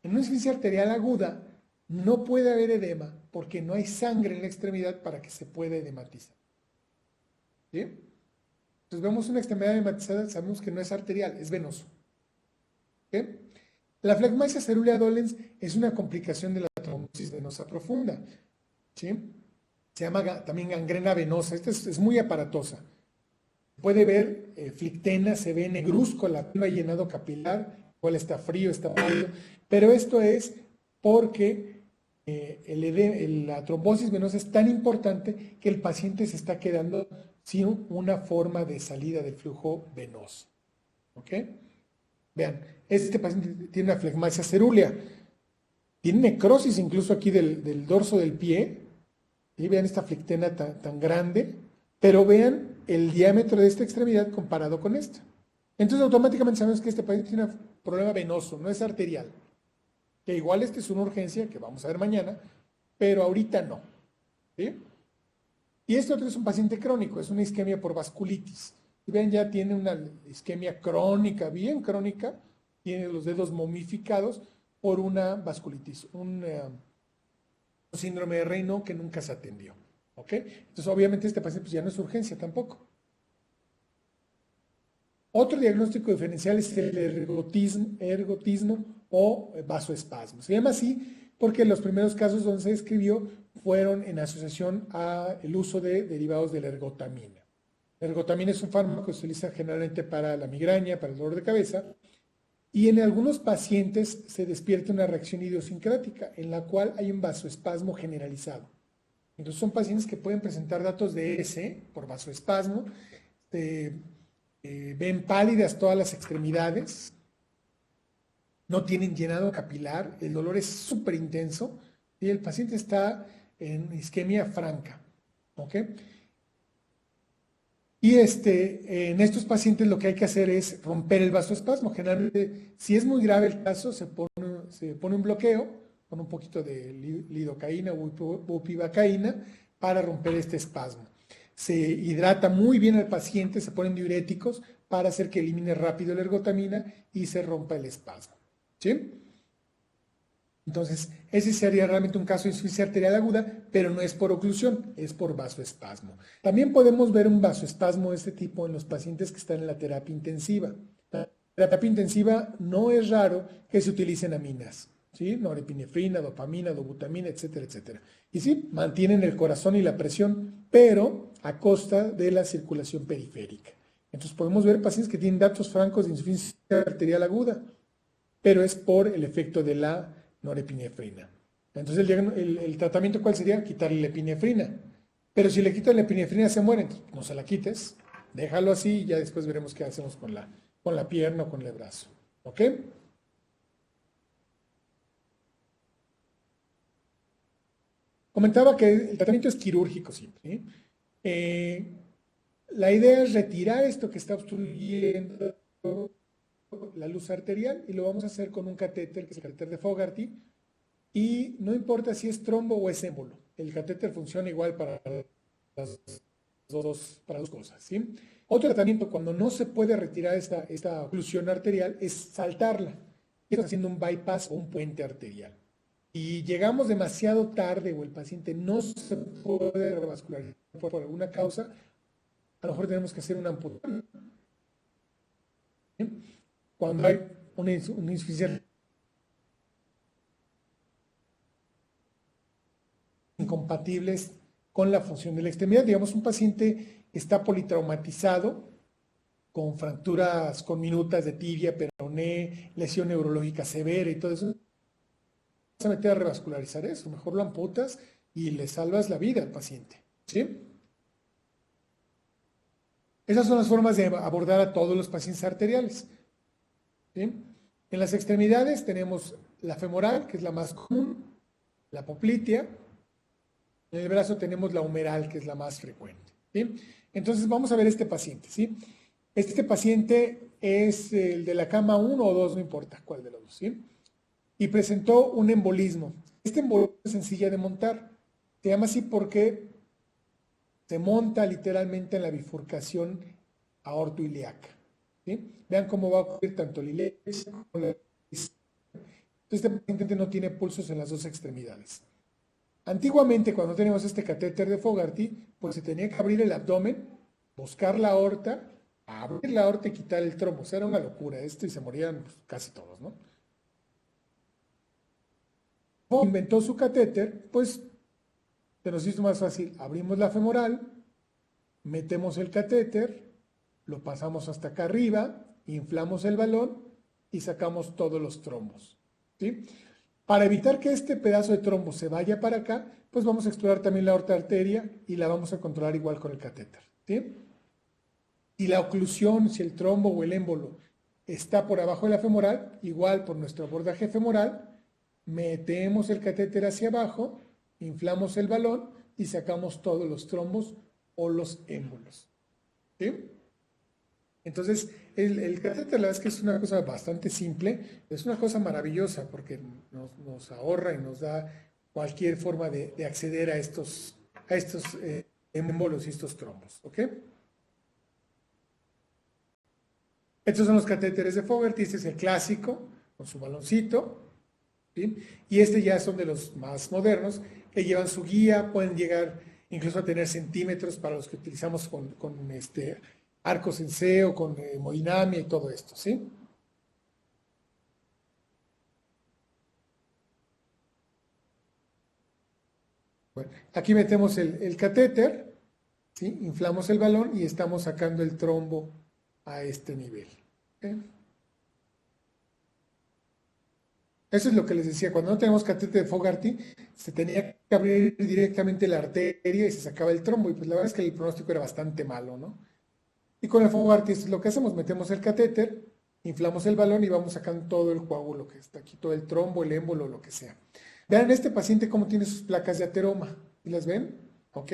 S1: En una insuficiencia arterial aguda no puede haber edema porque no hay sangre en la extremidad para que se pueda edematizar. ¿Sí? Entonces vemos una extremidad edematizada, sabemos que no es arterial, es venoso. ¿Sí? La flegmasia cerulea dolens es una complicación de la trombosis venosa profunda. ¿Sí? Se llama también gangrena venosa. Esta es muy aparatosa. Puede ver flictena, se ve negruzco, la piel no ha llenado capilar, igual está frío, está pálido, pero esto es porque la trombosis venosa es tan importante que el paciente se está quedando sin una forma de salida del flujo venoso. ¿Ok? Vean, este paciente tiene una flegmasia cerúlea, tiene necrosis incluso aquí del dorso del pie, y vean esta flictena tan grande, pero vean el diámetro de esta extremidad comparado con esta. Entonces automáticamente sabemos que este paciente tiene un problema venoso, no es arterial. Que igual esta es una urgencia que vamos a ver mañana, pero ahorita no. ¿Sí? Y este otro es un paciente crónico, es una isquemia por vasculitis. Y vean, ya tiene una isquemia crónica, bien crónica, tiene los dedos momificados por una vasculitis, un síndrome de Raynaud que nunca se atendió. ¿Ok? Entonces, obviamente, este paciente pues, ya no es urgencia tampoco. Otro diagnóstico diferencial es el ergotismo o vasoespasmo. Se llama así porque los primeros casos donde se describió fueron en asociación al uso de derivados de la ergotamina. La ergotamina es un fármaco que se utiliza generalmente para la migraña, para el dolor de cabeza, y en algunos pacientes se despierta una reacción idiosincrática en la cual hay un vasoespasmo generalizado. Entonces son pacientes que pueden presentar datos de EBC por vasoespasmo, ven pálidas todas las extremidades, no tienen llenado capilar, el dolor es súper intenso y el paciente está en isquemia franca. ¿Ok? Y en estos pacientes lo que hay que hacer es romper el vasoespasmo. Generalmente, si es muy grave el caso, se pone un bloqueo con un poquito de lidocaína o bupivacaína para romper este espasmo. Se hidrata muy bien al paciente, se ponen diuréticos para hacer que elimine rápido la ergotamina y se rompa el espasmo. ¿Sí? Entonces, ese sería realmente un caso de insuficiencia arterial aguda, pero no es por oclusión, es por vasoespasmo. También podemos ver un vasoespasmo de este tipo en los pacientes que están en la terapia intensiva. En la terapia intensiva no es raro que se utilicen aminas, ¿sí? Norepinefrina, dopamina, dobutamina, etcétera, etcétera. Y sí, mantienen el corazón y la presión, pero a costa de la circulación periférica. Entonces podemos ver pacientes que tienen datos francos de insuficiencia arterial aguda, pero es por el efecto de la norepinefrina. Entonces el tratamiento, ¿cuál sería? Quitarle la epinefrina. Pero si le quitas la epinefrina se muere, entonces no se la quites, déjalo así y ya después veremos qué hacemos con la pierna o con el brazo. ¿Ok? Comentaba que el tratamiento es quirúrgico siempre. ¿Sí? La idea es retirar esto que está obstruyendo la luz arterial y lo vamos a hacer con un catéter, que es el catéter de Fogarty, y no importa si es trombo o es émbolo, el catéter funciona igual para las dos cosas. ¿Sí? Otro tratamiento cuando no se puede retirar esta oclusión arterial es saltarla, haciendo un bypass o un puente arterial. Y llegamos demasiado tarde o el paciente no se puede revascularizar por alguna causa, a lo mejor tenemos que hacer una amputación. ¿Sí? Cuando hay una insuficiencia incompatibles con la función de la extremidad. Digamos, un paciente está politraumatizado, con fracturas conminutas de tibia, peroné, lesión neurológica severa y todo eso. Vas a meter a revascularizar eso, mejor lo amputas y le salvas la vida al paciente. ¿Sí? Esas son las formas de abordar a todos los pacientes arteriales. ¿Sí? En las extremidades tenemos la femoral, que es la más común, la poplitea. En el brazo tenemos la humeral, que es la más frecuente. ¿Sí? Entonces vamos a ver este paciente. ¿Sí? Este paciente es el de la cama 1 o 2, no importa cuál de los dos. ¿Sí? Y presentó un embolismo. Este embolismo es sencilla de montar. Se llama así porque se monta literalmente en la bifurcación aortoilíaca. ¿Sí? Vean cómo va a ocurrir tanto la ilíaca como la... Entonces este paciente no tiene pulsos en las dos extremidades. Antiguamente, cuando teníamos este catéter de Fogarty, pues se tenía que abrir el abdomen, buscar la aorta, abrir la aorta y quitar el trombo. O sea, era una locura esto y se morían pues, casi todos, ¿no? Inventó su catéter, pues se nos hizo más fácil. Abrimos la femoral, metemos el catéter, lo pasamos hasta acá arriba, inflamos el balón y sacamos todos los trombos. ¿Sí? Para evitar que este pedazo de trombo se vaya para acá, pues vamos a explorar también la aorta arteria y la vamos a controlar igual con el catéter. ¿Sí? Y la oclusión, si el trombo o el émbolo está por abajo de la femoral, igual por nuestro abordaje femoral, metemos el catéter hacia abajo, inflamos el balón y sacamos todos los trombos o los émbolos. ¿Sí? Entonces, el catéter, la verdad es que es una cosa bastante simple, es una cosa maravillosa porque nos ahorra y nos da cualquier forma de acceder a estos émbolos y estos trombos. ¿Ok? Estos son los catéteres de Fogarty, este es el clásico, con su baloncito. ¿Sí? Y este ya son de los más modernos, que llevan su guía, pueden llegar incluso a tener centímetros para los que utilizamos con arcos en C o con hemodinamia y todo esto, ¿sí? Bueno, aquí metemos el catéter, ¿sí? Inflamos el balón y estamos sacando el trombo a este nivel. ¿Okay? Eso es lo que les decía, cuando no tenemos catéter de Fogarty, se tenía que abrir directamente la arteria y se sacaba el trombo, y pues la verdad es que el pronóstico era bastante malo, ¿no? Y con el Fogarty es lo que hacemos, metemos el catéter, inflamos el balón y vamos sacando todo el coágulo que está aquí, todo el trombo, el émbolo, lo que sea. Vean este paciente cómo tiene sus placas de ateroma, ¿y las ven? ¿Ok?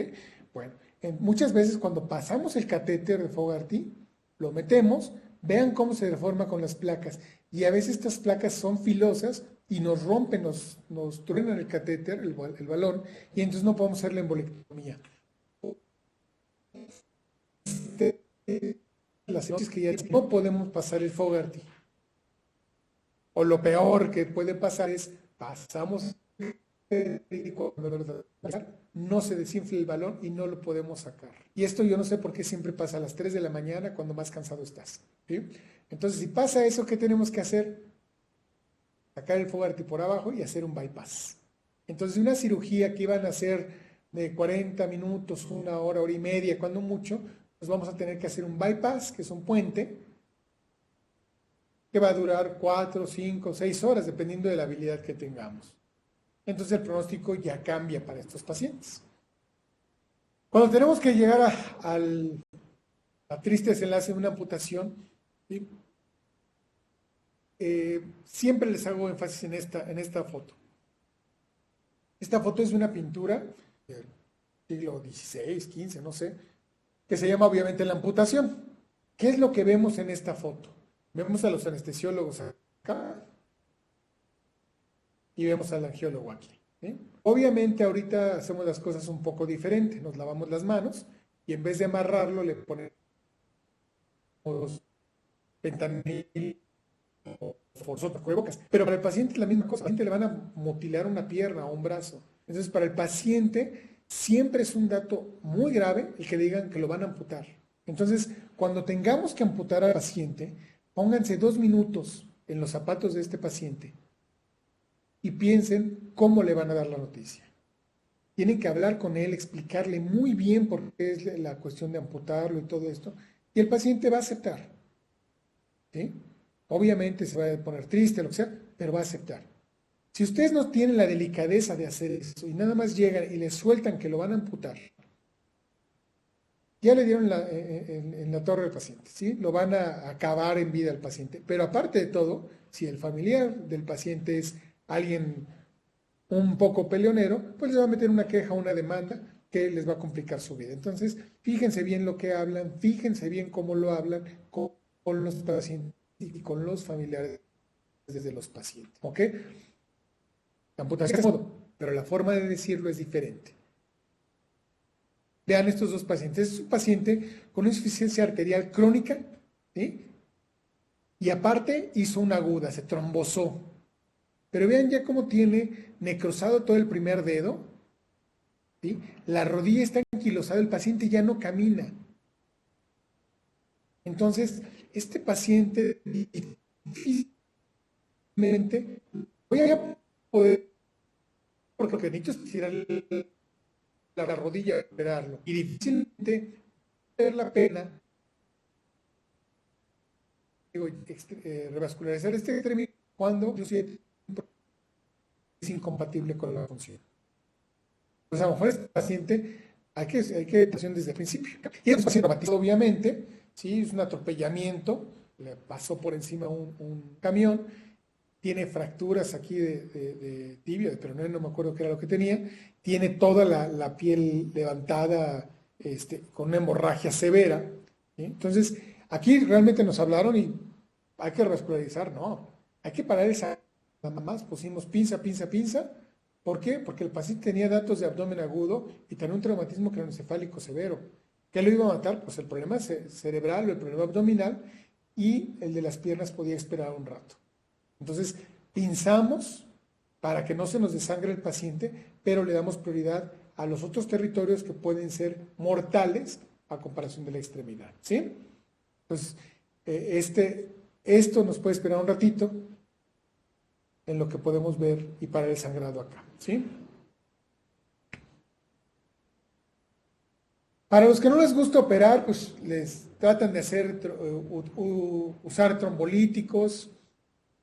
S1: Bueno, muchas veces cuando pasamos el catéter de Fogarty, lo metemos, vean cómo se deforma con las placas. Y a veces estas placas son filosas y nos rompen, nos truenan el catéter, el balón, y entonces no podemos hacer la embolectomía. Las que ya no podemos pasar el Fogarty. O lo peor que puede pasar es, pasamos no se desinfla el balón y no lo podemos sacar. Y esto yo no sé por qué siempre pasa a las 3 de la mañana cuando más cansado estás. ¿Sí? Entonces, si pasa eso, ¿qué tenemos que hacer? Sacar el Fogarty por abajo y hacer un bypass. Entonces, una cirugía que iban a hacer de 40 minutos, una hora, hora y media, cuando mucho, pues vamos a tener que hacer un bypass, que es un puente, que va a durar 4, 5, 6 horas, dependiendo de la habilidad que tengamos. Entonces el pronóstico ya cambia para estos pacientes. Cuando tenemos que llegar a triste desenlace de una amputación, ¿sí? Siempre les hago énfasis en esta foto. Esta foto es de una pintura del siglo XVI, XV, no sé, que se llama obviamente la amputación. ¿Qué es lo que vemos en esta foto? Vemos a los anestesiólogos acá y vemos al angiólogo aquí, ¿sí? Obviamente ahorita hacemos las cosas un poco diferente, nos lavamos las manos y en vez de amarrarlo le ponemos fentanil o forzoto, cubrebocas. Pero para el paciente es la misma cosa, al paciente le van a mutilar una pierna o un brazo. Entonces para el paciente siempre es un dato muy grave el que digan que lo van a amputar. Entonces cuando tengamos que amputar al paciente, pónganse 2 minutos en los zapatos de este paciente y piensen cómo le van a dar la noticia. Tienen que hablar con él, explicarle muy bien por qué es la cuestión de amputarlo y todo esto, y el paciente va a aceptar, ¿sí? Obviamente se va a poner triste, lo que sea, pero va a aceptar. Si ustedes no tienen la delicadeza de hacer eso y nada más llegan y le sueltan que lo van a amputar, ya le dieron en la torre al paciente, ¿sí? Lo van a acabar en vida al paciente. Pero aparte de todo, si el familiar del paciente es alguien un poco peleonero, pues les va a meter una queja, una demanda que les va a complicar su vida. Entonces, fíjense bien lo que hablan, fíjense bien cómo lo hablan con los pacientes y con los familiares de los pacientes, ¿ok? La amputación es modo, pero la forma de decirlo es diferente. Vean estos dos pacientes. Es un paciente con insuficiencia arterial crónica, ¿sí? Y aparte hizo una aguda, se trombosó. Pero vean ya cómo tiene necrosado todo el primer dedo, ¿sí? La rodilla está anquilosada, el paciente ya no camina. Entonces, este paciente difícilmente voy a poder, porque lo que necesito es tirar la rodilla a operarlo. Y difícilmente vale la pena revascularizar este extremidad cuando es incompatible con la función. Pues a lo mejor este paciente hay que atención desde el principio. Y es un paciente traumatizado, obviamente, ¿sí? Es un atropellamiento, le pasó por encima un camión, tiene fracturas aquí de tibia, de peroné, no me acuerdo qué era lo que tenía, tiene toda la piel levantada con una hemorragia severa, ¿sí? Entonces, aquí realmente nos hablaron y hay que revascularizar, no, hay que parar esa, nada más pusimos pinza, pinza, pinza. ¿Por qué? Porque el paciente tenía datos de abdomen agudo y tenía un traumatismo craneoencefálico severo. ¿Qué lo iba a matar? Pues el problema cerebral o el problema abdominal, y el de las piernas podía esperar un rato. Entonces, pinzamos para que no se nos desangre el paciente, pero le damos prioridad a los otros territorios que pueden ser mortales a comparación de la extremidad, ¿sí? Entonces, esto nos puede esperar un ratito en lo que podemos ver y parar el sangrado acá, ¿sí? Para los que no les gusta operar, pues les tratan de usar trombolíticos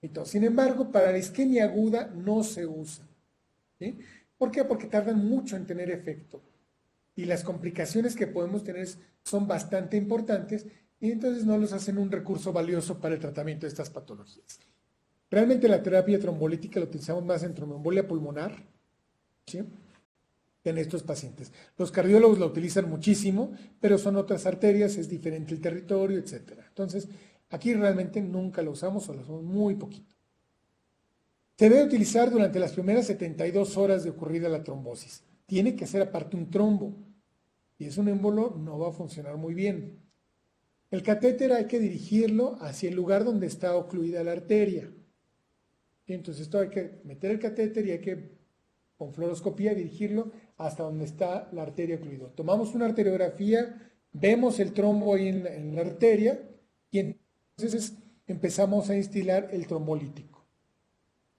S1: y todo. Sin embargo, para la isquemia aguda no se usa, ¿sí? ¿Por qué? Porque tardan mucho en tener efecto y las complicaciones que podemos tener son bastante importantes y entonces no los hacen un recurso valioso para el tratamiento de estas patologías. Realmente la terapia trombolítica la utilizamos más en tromboembolia pulmonar, ¿sí?, en estos pacientes. Los cardiólogos la utilizan muchísimo, pero son otras arterias, es diferente el territorio, etc. Entonces, aquí realmente nunca la usamos o la usamos muy poquito. Se debe utilizar durante las primeras 72 horas de ocurrida la trombosis. Tiene que ser aparte un trombo. Si es un émbolo, no va a funcionar muy bien. El catéter hay que dirigirlo hacia el lugar donde está ocluida la arteria. Entonces esto hay que meter el catéter y hay que, con fluoroscopía, dirigirlo hasta donde está la arteria ocluida. Tomamos una arteriografía, vemos el trombo ahí en la arteria y entonces empezamos a instilar el trombolítico.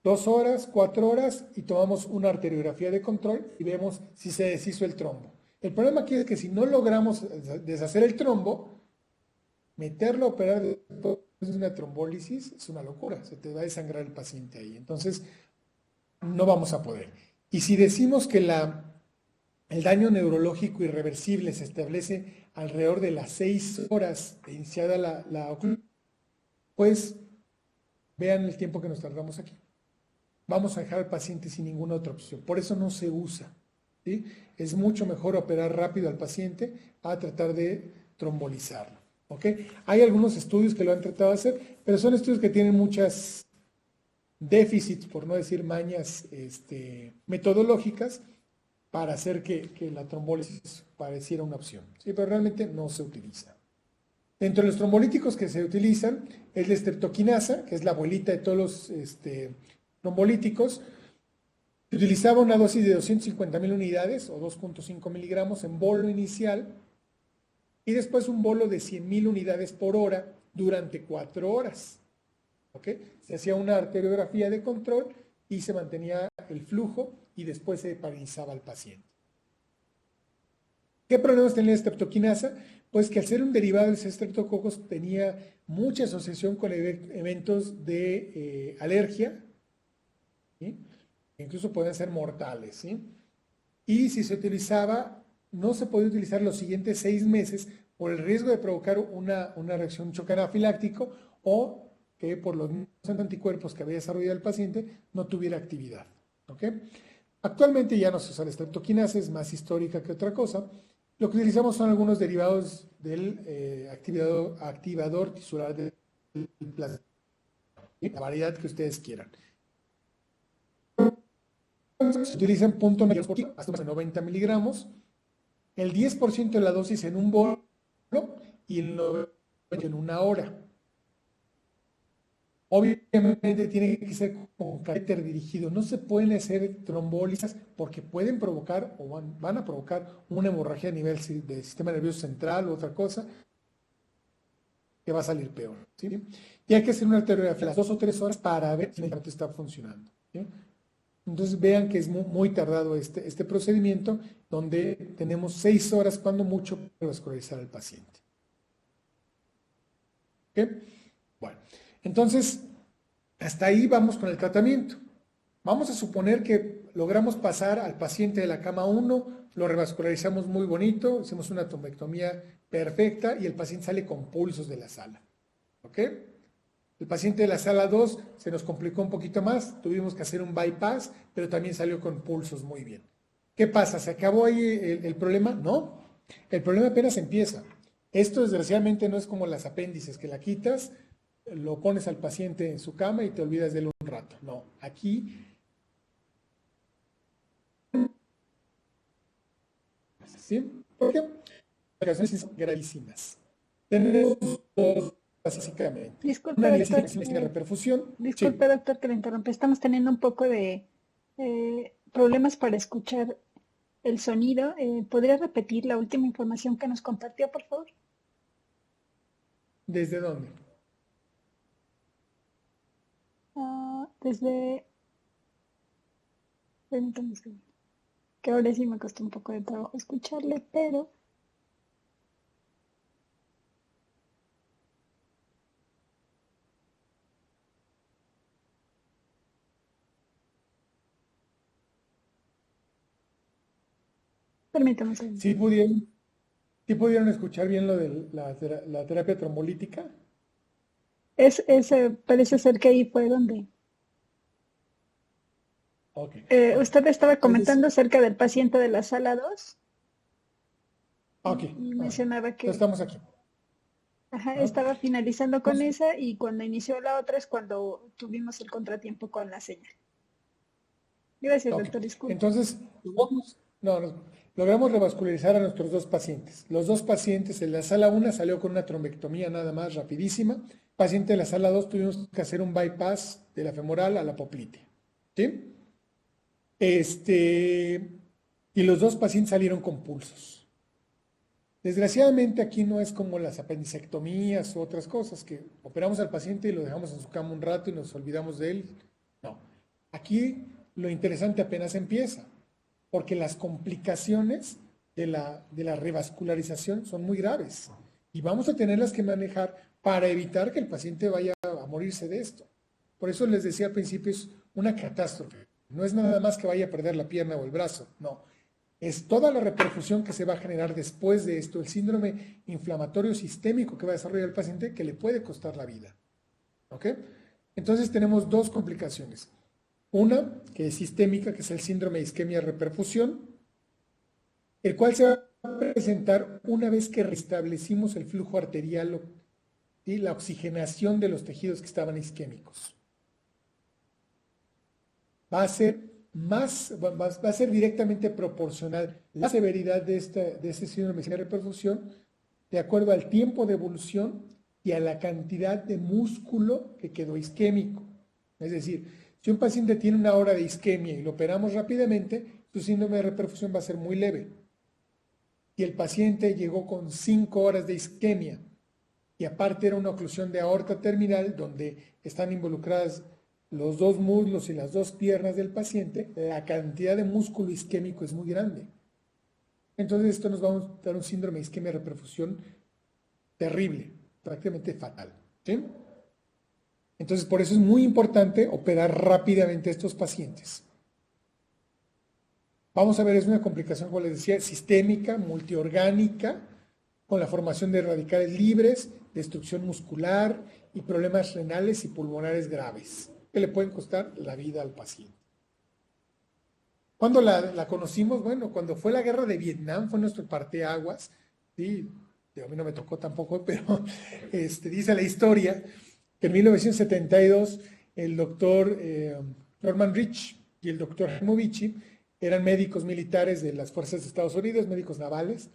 S1: 2 horas, 4 horas y tomamos una arteriografía de control y vemos si se deshizo el trombo. El problema aquí es que si no logramos deshacer el trombo, meterlo a operar después de una trombólisis es una locura, se te va a desangrar el paciente ahí. Entonces, no vamos a poder. Y si decimos que el daño neurológico irreversible se establece alrededor de las 6 horas de iniciada la oclusión, pues vean el tiempo que nos tardamos aquí. Vamos a dejar al paciente sin ninguna otra opción. Por eso no se usa. ¿Sí? Es mucho mejor operar rápido al paciente a tratar de trombolizarlo. ¿Ok? Hay algunos estudios que lo han tratado de hacer, pero son estudios que tienen muchas déficits, por no decir mañas metodológicas, para hacer que la trombólisis pareciera una opción. ¿Sí? Pero realmente no se utiliza. Dentro de los trombolíticos que se utilizan es la estreptoquinasa, que es la abuelita de todos los trombolíticos. Se utilizaba una dosis de 250.000 unidades o 2.5 miligramos en bolo inicial y después un bolo de 100.000 unidades por hora durante 4 horas. ¿Okay? Se hacía una arteriografía de control y se mantenía el flujo y después se heparinizaba al paciente. ¿Qué problemas tenía la estreptoquinasa? Pues que al ser un derivado de estreptococos tenía mucha asociación con eventos de alergia, ¿sí? Incluso pueden ser mortales, ¿sí? Y si se utilizaba, no se podía utilizar los siguientes 6 meses por el riesgo de provocar una reacción, un choque anafiláctico o que por los anticuerpos que había desarrollado el paciente no tuviera actividad. ¿Ok? Actualmente ya no se usa la estreptoquinasa, es más histórica que otra cosa. Lo que utilizamos son algunos derivados del activador tisular del plasma, la variedad que ustedes quieran. Se utilizan punto hasta 90 miligramos, el 10% de la dosis en un bolo y el 90% en una hora. Obviamente tiene que ser con catéter dirigido. No se pueden hacer trombólisis porque pueden provocar o van a provocar una hemorragia a nivel del sistema nervioso central u otra cosa que va a salir peor. ¿Sí? Y hay que hacer una arteriografía a las 2 o 3 horas para ver si el implante está funcionando. ¿Sí? Entonces vean que es muy tardado este procedimiento donde tenemos 6 horas cuando mucho para vascularizar al paciente. ¿Ok? Bueno. Entonces, hasta ahí vamos con el tratamiento. Vamos a suponer que logramos pasar al paciente de la cama 1, lo revascularizamos muy bonito, hacemos una trombectomía perfecta y el paciente sale con pulsos de la sala. ¿Ok? El paciente de la sala 2 se nos complicó un poquito más, tuvimos que hacer un bypass, pero también salió con pulsos muy bien. ¿Qué pasa? ¿Se acabó ahí el problema? No, el problema apenas empieza. Esto desgraciadamente no es como las apéndices que la quitas, lo pones al paciente en su cama y te olvidas de él un rato. No, aquí ¿sí? ¿Por qué? Ocasiones gravísimas. Tenemos dos, básicamente.
S2: Disculpe,
S1: Una
S2: doctor.
S1: de reperfusión.
S2: Disculpe,
S1: Sí.
S2: doctor, que le interrumpa. Estamos teniendo un poco de problemas para escuchar el sonido. ¿Podría repetir la última información que nos compartió, por favor?
S1: ¿Desde dónde?
S2: Desde... Permítame un segundo. Que ahora sí me costó un poco de trabajo escucharle, pero... Permítame un segundo.
S1: ¿Sí pudieron escuchar bien lo de la terapia trombolítica?
S2: Parece ser que ahí fue donde...
S1: Okay.
S2: Usted estaba
S1: Entonces,
S2: comentando acerca del paciente de la sala 2
S1: ok.
S2: y mencionaba
S1: Entonces
S2: que
S1: estamos aquí. ¿No?
S2: estaba finalizando con
S1: Entonces,
S2: esa y cuando inició la otra es cuando tuvimos el contratiempo con la señal. Gracias,
S1: ok.
S2: doctor, disculpe.
S1: Entonces, logramos revascularizar a nuestros dos pacientes. Los dos pacientes en la sala 1 salió con una trombectomía nada más rapidísima. Paciente de la sala 2 tuvimos que hacer un bypass de la femoral a la poplitea. ¿Sí? Y los dos pacientes salieron con pulsos. Desgraciadamente aquí no es como las apendicectomías u otras cosas, que operamos al paciente y lo dejamos en su cama un rato y nos olvidamos de él. No, aquí lo interesante apenas empieza, porque las complicaciones de la revascularización son muy graves y vamos a tenerlas que manejar para evitar que el paciente vaya a morirse de esto. Por eso les decía al principio, es una catástrofe. No es nada más que vaya a perder la pierna o el brazo, no. Es toda la repercusión que se va a generar después de esto, el síndrome inflamatorio sistémico que va a desarrollar el paciente que le puede costar la vida. ¿Ok? Entonces tenemos dos complicaciones. Una, que es sistémica, que es el síndrome de isquemia-reperfusión, el cual se va a presentar una vez que restablecimos el flujo arterial y la oxigenación de los tejidos que estaban isquémicos. Va a ser directamente proporcional la severidad de este síndrome de isquemia-reperfusión de acuerdo al tiempo de evolución y a la cantidad de músculo que quedó isquémico. Es decir, si un paciente tiene una hora de isquemia y lo operamos rápidamente, su síndrome de reperfusión va a ser muy leve. Y el paciente llegó con 5 horas de isquemia y aparte era una oclusión de aorta terminal donde están involucradas los dos muslos y las dos piernas del paciente, la cantidad de músculo isquémico es muy grande. Entonces esto nos va a dar un síndrome de isquemia-reperfusión terrible, prácticamente fatal. ¿Sí? Entonces por eso es muy importante operar rápidamente a estos pacientes. Vamos a ver, es una complicación, como les decía, sistémica, multiorgánica, con la formación de radicales libres, destrucción muscular y problemas renales y pulmonares graves, que le pueden costar la vida al paciente. ¿Cuándo la conocimos? Bueno, cuando fue la guerra de Vietnam, fue nuestro parteaguas, ¿sí? A mí no me tocó tampoco, pero dice la historia que en 1972 el doctor Norman Rich y el doctor Jaimovici eran médicos militares de las fuerzas de Estados Unidos, médicos navales,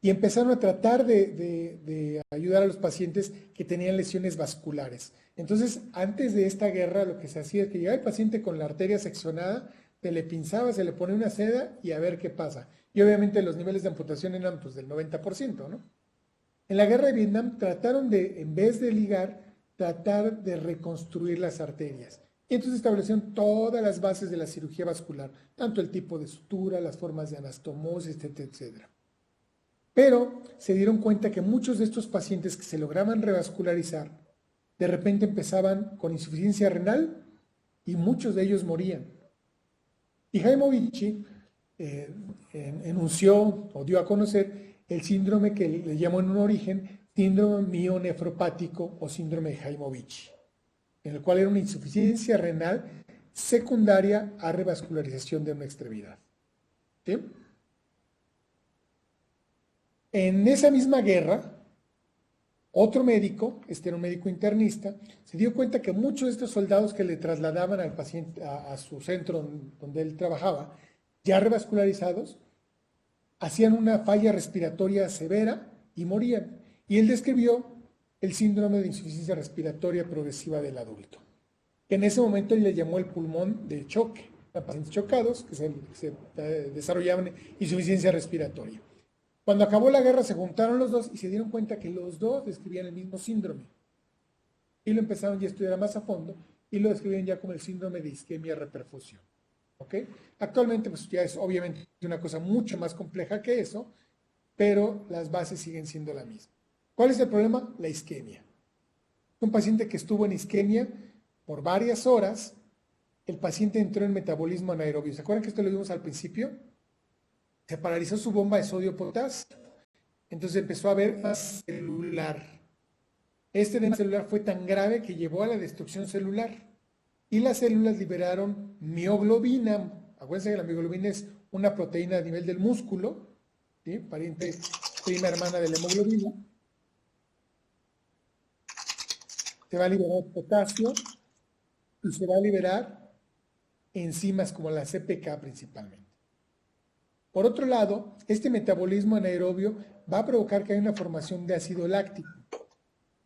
S1: y empezaron a tratar de ayudar a los pacientes que tenían lesiones vasculares. Entonces, antes de esta guerra, lo que se hacía es que llegaba el paciente con la arteria seccionada, se le pinzaba, se le ponía una seda y a ver qué pasa. Y obviamente los niveles de amputación eran pues del 90%, ¿no? En la guerra de Vietnam trataron de, en vez de ligar, tratar de reconstruir las arterias. Y entonces establecieron todas las bases de la cirugía vascular, tanto el tipo de sutura, las formas de anastomosis, etcétera. Pero se dieron cuenta que muchos de estos pacientes que se lograban revascularizar, de repente empezaban con insuficiencia renal y muchos de ellos morían. Y Jaimovici enunció o dio a conocer el síndrome que le llamó en un origen síndrome mionefropático o síndrome de Jaimovici, en el cual era una insuficiencia renal secundaria a revascularización de una extremidad. ¿Sí? En esa misma guerra, otro médico, era un médico internista, se dio cuenta que muchos de estos soldados que le trasladaban al paciente a su centro donde él trabajaba, ya revascularizados, hacían una falla respiratoria severa y morían. Y él describió el síndrome de insuficiencia respiratoria progresiva del adulto, que en ese momento él le llamó el pulmón de choque, a pacientes chocados que se desarrollaban insuficiencia respiratoria. Cuando acabó la guerra se juntaron los dos y se dieron cuenta que los dos describían el mismo síndrome. Y lo empezaron ya a estudiar más a fondo y lo describían ya como el síndrome de isquemia-reperfusión. ¿Ok? Actualmente pues ya es obviamente una cosa mucho más compleja que eso, pero las bases siguen siendo la misma. ¿Cuál es el problema? La isquemia. Un paciente que estuvo en isquemia por varias horas, el paciente entró en metabolismo anaerobio. ¿Se acuerdan que esto lo vimos al principio? Se paralizó su bomba de sodio-potasio. Entonces empezó a haber edema celular. Este edema celular fue tan grave que llevó a la destrucción celular. Y las células liberaron mioglobina. Acuérdense que la mioglobina es una proteína a nivel del músculo, ¿sí? Pariente, prima hermana de la hemoglobina. Se va a liberar potasio y se va a liberar enzimas como la CPK principalmente. Por otro lado, este metabolismo anaerobio va a provocar que haya una formación de ácido láctico.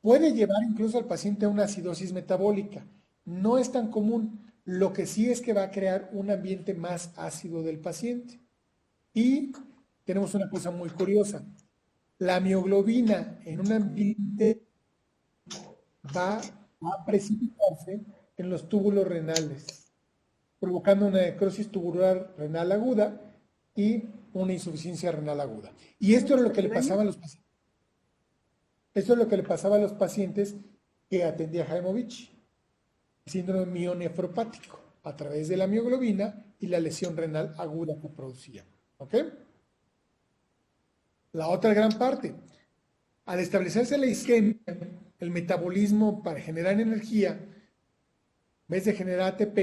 S1: Puede llevar incluso al paciente a una acidosis metabólica. No es tan común. Lo que sí es que va a crear un ambiente más ácido del paciente. Y tenemos una cosa muy curiosa. La mioglobina en un ambiente va a precipitarse en los túbulos renales, provocando una necrosis tubular renal aguda y una insuficiencia renal aguda. Y esto era lo que le pasaba a los pacientes. Esto es lo que le pasaba a los pacientes que atendía Jaimovich, síndrome mionefropático, a través de la mioglobina y la lesión renal aguda que producía. ¿Ok? La otra gran parte, al establecerse la isquemia, el metabolismo para generar energía, en vez de generar ATP,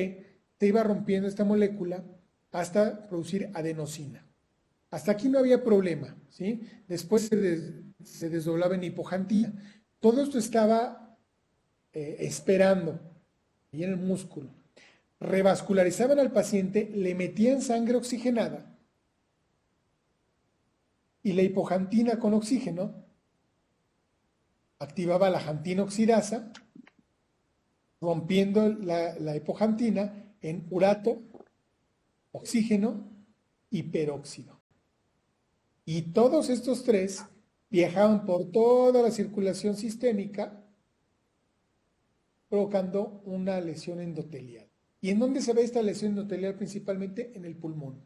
S1: te iba rompiendo esta molécula hasta producir adenosina. Hasta aquí no había problema, ¿sí? Después se desdoblaba en hipojantina. Todo esto estaba esperando ahí en el músculo. Revascularizaban al paciente, le metían sangre oxigenada y la hipojantina con oxígeno activaba la jantina oxidasa, rompiendo la hipojantina en urato, oxígeno y peróxido. Y todos estos tres viajaban por toda la circulación sistémica, provocando una lesión endotelial. ¿Y en dónde se ve esta lesión endotelial? Principalmente en el pulmón.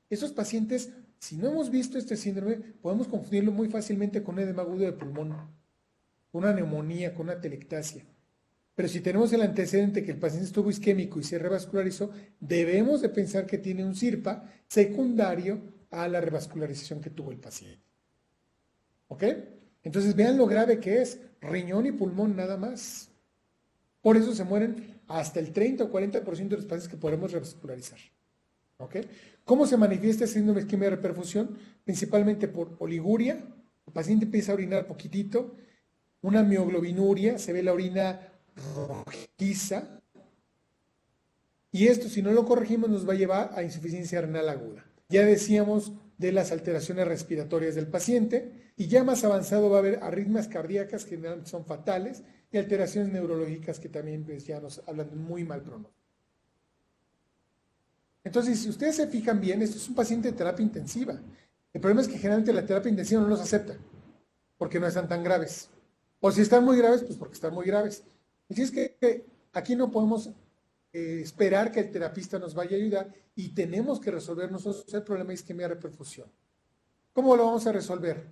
S1: Esos pacientes, si no hemos visto este síndrome, podemos confundirlo muy fácilmente con un edema agudo de pulmón, con una neumonía, con una telectasia. Pero si tenemos el antecedente que el paciente estuvo isquémico y se revascularizó, debemos de pensar que tiene un SIRPA secundario a la revascularización que tuvo el paciente. ¿Ok? Entonces vean lo grave que es, riñón y pulmón nada más. Por eso se mueren hasta el 30 o 40% de los pacientes que podemos revascularizar. ¿Ok? ¿Cómo se manifiesta el síndrome de isquemia de reperfusión? Principalmente por oliguria, el paciente empieza a orinar poquitito, una mioglobinuria, se ve la orina rojiza, y esto, si no lo corregimos, nos va a llevar a insuficiencia renal aguda. Ya decíamos de las alteraciones respiratorias del paciente, y ya más avanzado va a haber arritmias cardíacas que generalmente son fatales y alteraciones neurológicas que también pues, ya nos hablan de muy mal pronóstico. Entonces, si ustedes se fijan bien, esto es un paciente de terapia intensiva. El problema es que generalmente la terapia intensiva no los acepta, porque no están tan graves. O si están muy graves, pues porque están muy graves. Así es que aquí no podemos esperar que el terapista nos vaya a ayudar y tenemos que resolver nosotros el problema de isquemia de reperfusión. ¿Cómo lo vamos a resolver?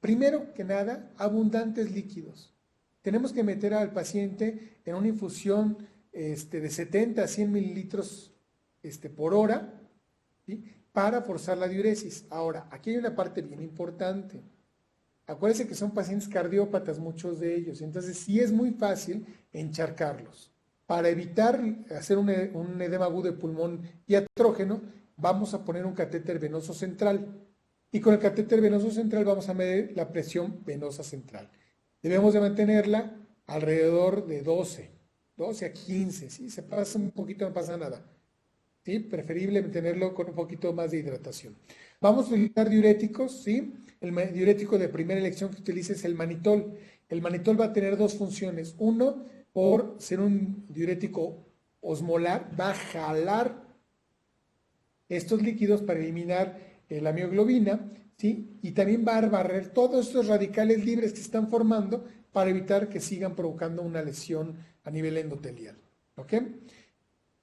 S1: Primero que nada, abundantes líquidos. Tenemos que meter al paciente en una infusión de 70 a 100 mililitros por hora, ¿sí? Para forzar la diuresis. Ahora, aquí hay una parte bien importante. Acuérdense que son pacientes cardiópatas, muchos de ellos, entonces sí es muy fácil encharcarlos. Para evitar hacer un edema agudo de pulmón diatrógeno, vamos a poner un catéter venoso central. Y con el catéter venoso central vamos a medir la presión venosa central. Debemos de mantenerla alrededor de 12 a 15. Si se pasa un poquito no pasa nada. ¿Sí? Preferible mantenerlo con un poquito más de hidratación. Vamos a utilizar diuréticos, ¿sí? El diurético de primera elección que utilice es el manitol. El manitol va a tener dos funciones. Uno, por ser un diurético osmolar, va a jalar estos líquidos para eliminar la mioglobina, ¿sí? Y también va a barrer todos estos radicales libres que se están formando para evitar que sigan provocando una lesión a nivel endotelial. ¿Ok?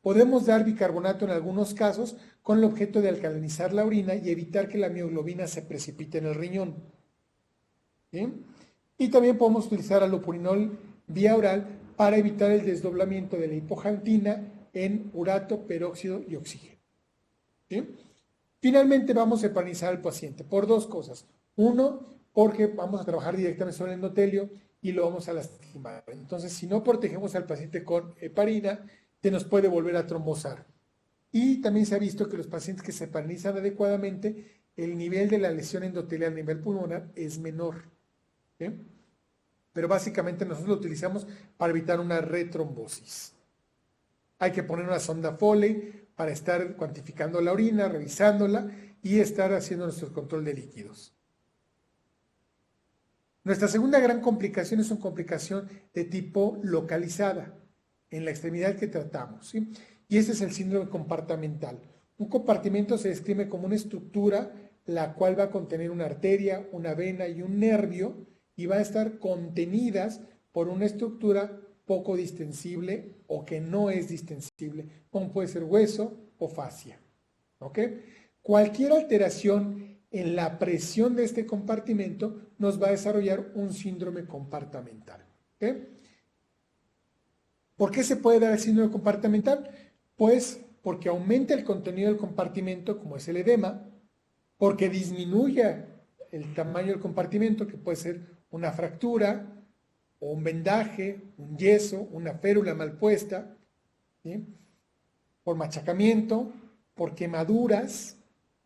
S1: Podemos dar bicarbonato en algunos casos con el objeto de alcalinizar la orina y evitar que la mioglobina se precipite en el riñón. ¿Sí? Y también podemos utilizar alopurinol vía oral para evitar el desdoblamiento de la hipojantina en urato, peróxido y oxígeno. ¿Sí? Finalmente vamos a heparinizar al paciente por dos cosas. Uno, porque vamos a trabajar directamente sobre el endotelio y lo vamos a lastimar. Entonces, si no protegemos al paciente con heparina, se nos puede volver a trombosar. Y también se ha visto que los pacientes que se heparinizan adecuadamente, el nivel de la lesión endotelial a nivel pulmonar es menor. ¿Sí? Pero básicamente nosotros lo utilizamos para evitar una retrombosis. Hay que poner una sonda Foley para estar cuantificando la orina, revisándola y estar haciendo nuestro control de líquidos. Nuestra segunda gran complicación es una complicación de tipo localizada en la extremidad que tratamos, ¿sí? Y este es el síndrome compartimental. Un compartimento se describe como una estructura la cual va a contener una arteria, una vena y un nervio y va a estar contenidas por una estructura poco distensible o que no es distensible, como puede ser hueso o fascia. ¿Ok? Cualquier alteración en la presión de este compartimento, nos va a desarrollar un síndrome compartimental. ¿Okay? ¿Por qué se puede dar el síndrome compartimental? Pues porque aumenta el contenido del compartimento, como es el edema, porque disminuye el tamaño del compartimento, que puede ser una fractura, o un vendaje, un yeso, una férula mal puesta, ¿sí? Por machacamiento, por quemaduras,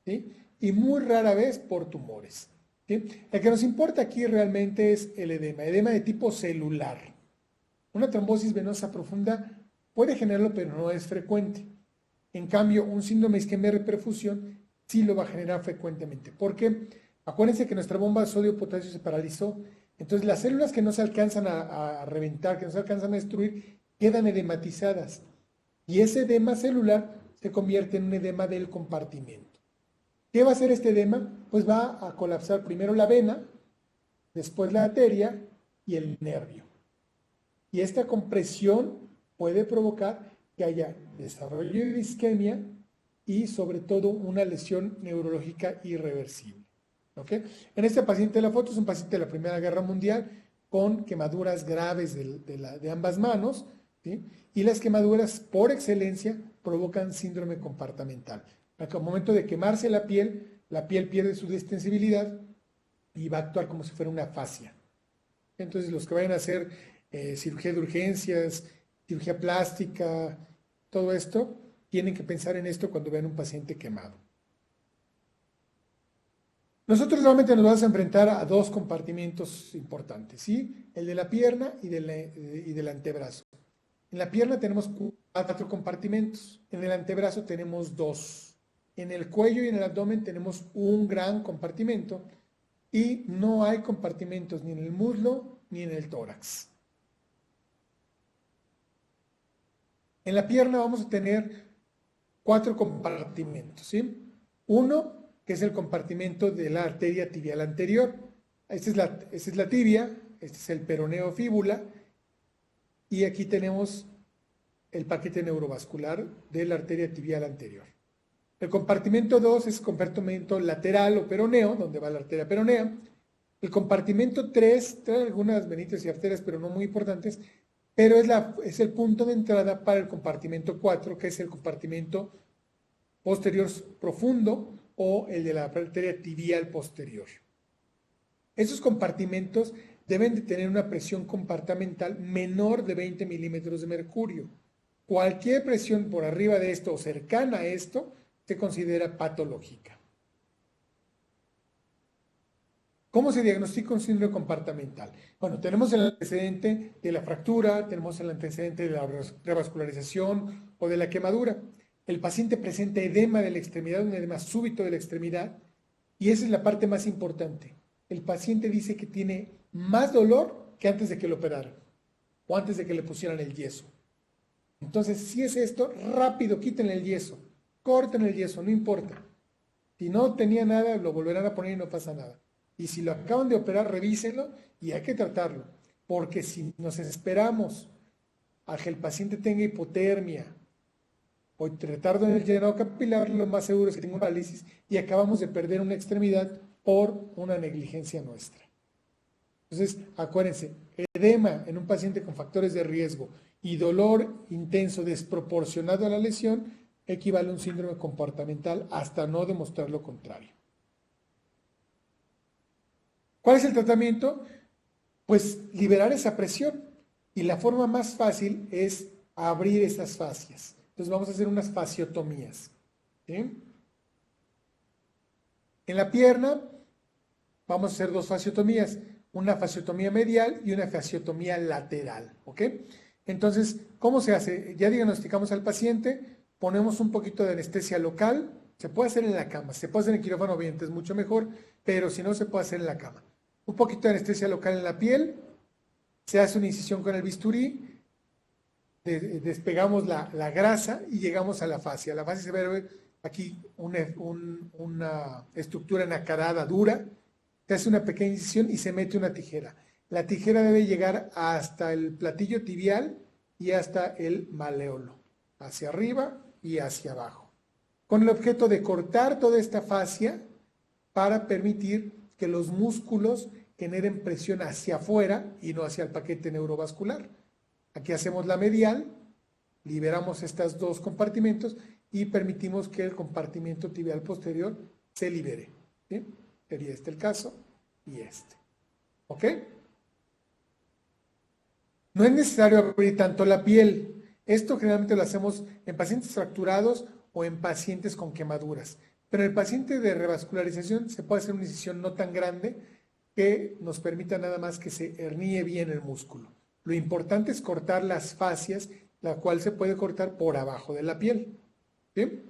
S1: ¿sí? Y muy rara vez por tumores, ¿sí? El que nos importa aquí realmente es el edema de tipo celular. Una trombosis venosa profunda puede generarlo, pero no es frecuente. En cambio, un síndrome de isquemia de reperfusión sí lo va a generar frecuentemente. ¿Por qué? Acuérdense que nuestra bomba de sodio-potasio se paralizó. Entonces, las células que no se alcanzan a reventar, que no se alcanzan a destruir, quedan edematizadas. Y ese edema celular se convierte en un edema del compartimento. ¿Qué va a hacer este edema? Pues va a colapsar primero la vena, después la arteria y el nervio. Y esta compresión puede provocar que haya desarrollo de isquemia y sobre todo una lesión neurológica irreversible. ¿Okay? En este paciente de la foto es un paciente de la Primera Guerra Mundial con quemaduras graves de ambas manos, ¿sí? Y las quemaduras por excelencia provocan síndrome compartimental. Al momento de quemarse la piel pierde su distensibilidad y va a actuar como si fuera una fascia. Entonces los que vayan a hacer cirugía de urgencias, cirugía plástica, todo esto, tienen que pensar en esto cuando vean un paciente quemado. Nosotros realmente nos vamos a enfrentar a dos compartimentos importantes, ¿sí? El de la pierna y del antebrazo. En la pierna tenemos 4 compartimentos, en el antebrazo tenemos 2. En el cuello y en el abdomen tenemos un gran compartimento y no hay compartimentos ni en el muslo ni en el tórax. En la pierna vamos a tener 4 compartimentos, ¿sí? Uno, que es el compartimento de la arteria tibial anterior. Esta es la tibia, este es el peroneo fíbula, y aquí tenemos el paquete neurovascular de la arteria tibial anterior. El compartimento 2 es el compartimento lateral o peroneo, donde va la arteria peronea. El compartimento 3 trae algunas venitas y arterias, pero no muy importantes, pero es el punto de entrada para el compartimento 4, que es el compartimento posterior profundo o el de la arteria tibial posterior. Esos compartimentos deben de tener una presión compartimental menor de 20 milímetros de mercurio. Cualquier presión por arriba de esto o cercana a esto se considera patológica. ¿Cómo se diagnostica un síndrome compartimental? Bueno, tenemos el antecedente de la fractura, tenemos el antecedente de la revascularización o de la quemadura. El paciente presenta edema de la extremidad, un edema súbito de la extremidad, y esa es la parte más importante. El paciente dice que tiene más dolor que antes de que lo operaran o antes de que le pusieran el yeso. Entonces, si es esto, rápido quiten el yeso, corten el yeso, no importa. Si no tenía nada, lo volverán a poner y no pasa nada. Y si lo acaban de operar, revísenlo y hay que tratarlo. Porque si nos esperamos a que el paciente tenga hipotermia o retardo en el llenado capilar, lo más seguro es que tenga un parálisis y acabamos de perder una extremidad por una negligencia nuestra. Entonces, acuérdense, edema en un paciente con factores de riesgo y dolor intenso desproporcionado a la lesión equivale a un síndrome compartimental hasta no demostrar lo contrario. ¿Cuál es el tratamiento? Pues liberar esa presión. Y la forma más fácil es abrir esas fascias. Entonces vamos a hacer unas fasciotomías. ¿Sí? En la pierna vamos a hacer 2 fasciotomías. Una fasciotomía medial y una fasciotomía lateral. ¿Ok? Entonces, ¿cómo se hace? Ya diagnosticamos al paciente, ponemos un poquito de anestesia local. Se puede hacer en la cama, se puede hacer en quirófano obviamente, es mucho mejor, pero si no, se puede hacer en la cama. Un poquito de anestesia local en la piel, se hace una incisión con el bisturí, despegamos la grasa y llegamos a la fascia. La fascia se ve aquí una estructura nacarada dura, se hace una pequeña incisión y se mete una tijera. La tijera debe llegar hasta el platillo tibial y hasta el maleolo, hacia arriba y hacia abajo, con el objeto de cortar toda esta fascia para permitir que los músculos generen presión hacia afuera y no hacia el paquete neurovascular. Aquí hacemos la medial, liberamos estos dos compartimentos y permitimos que el compartimento tibial posterior se libere. ¿Sí? Sería este el caso y este. ¿Ok? No es necesario abrir tanto la piel. Esto generalmente lo hacemos en pacientes fracturados o en pacientes con quemaduras. Pero en el paciente de revascularización se puede hacer una incisión no tan grande que nos permita nada más que se herníe bien el músculo. Lo importante es cortar las fascias, la cual se puede cortar por abajo de la piel. ¿Bien?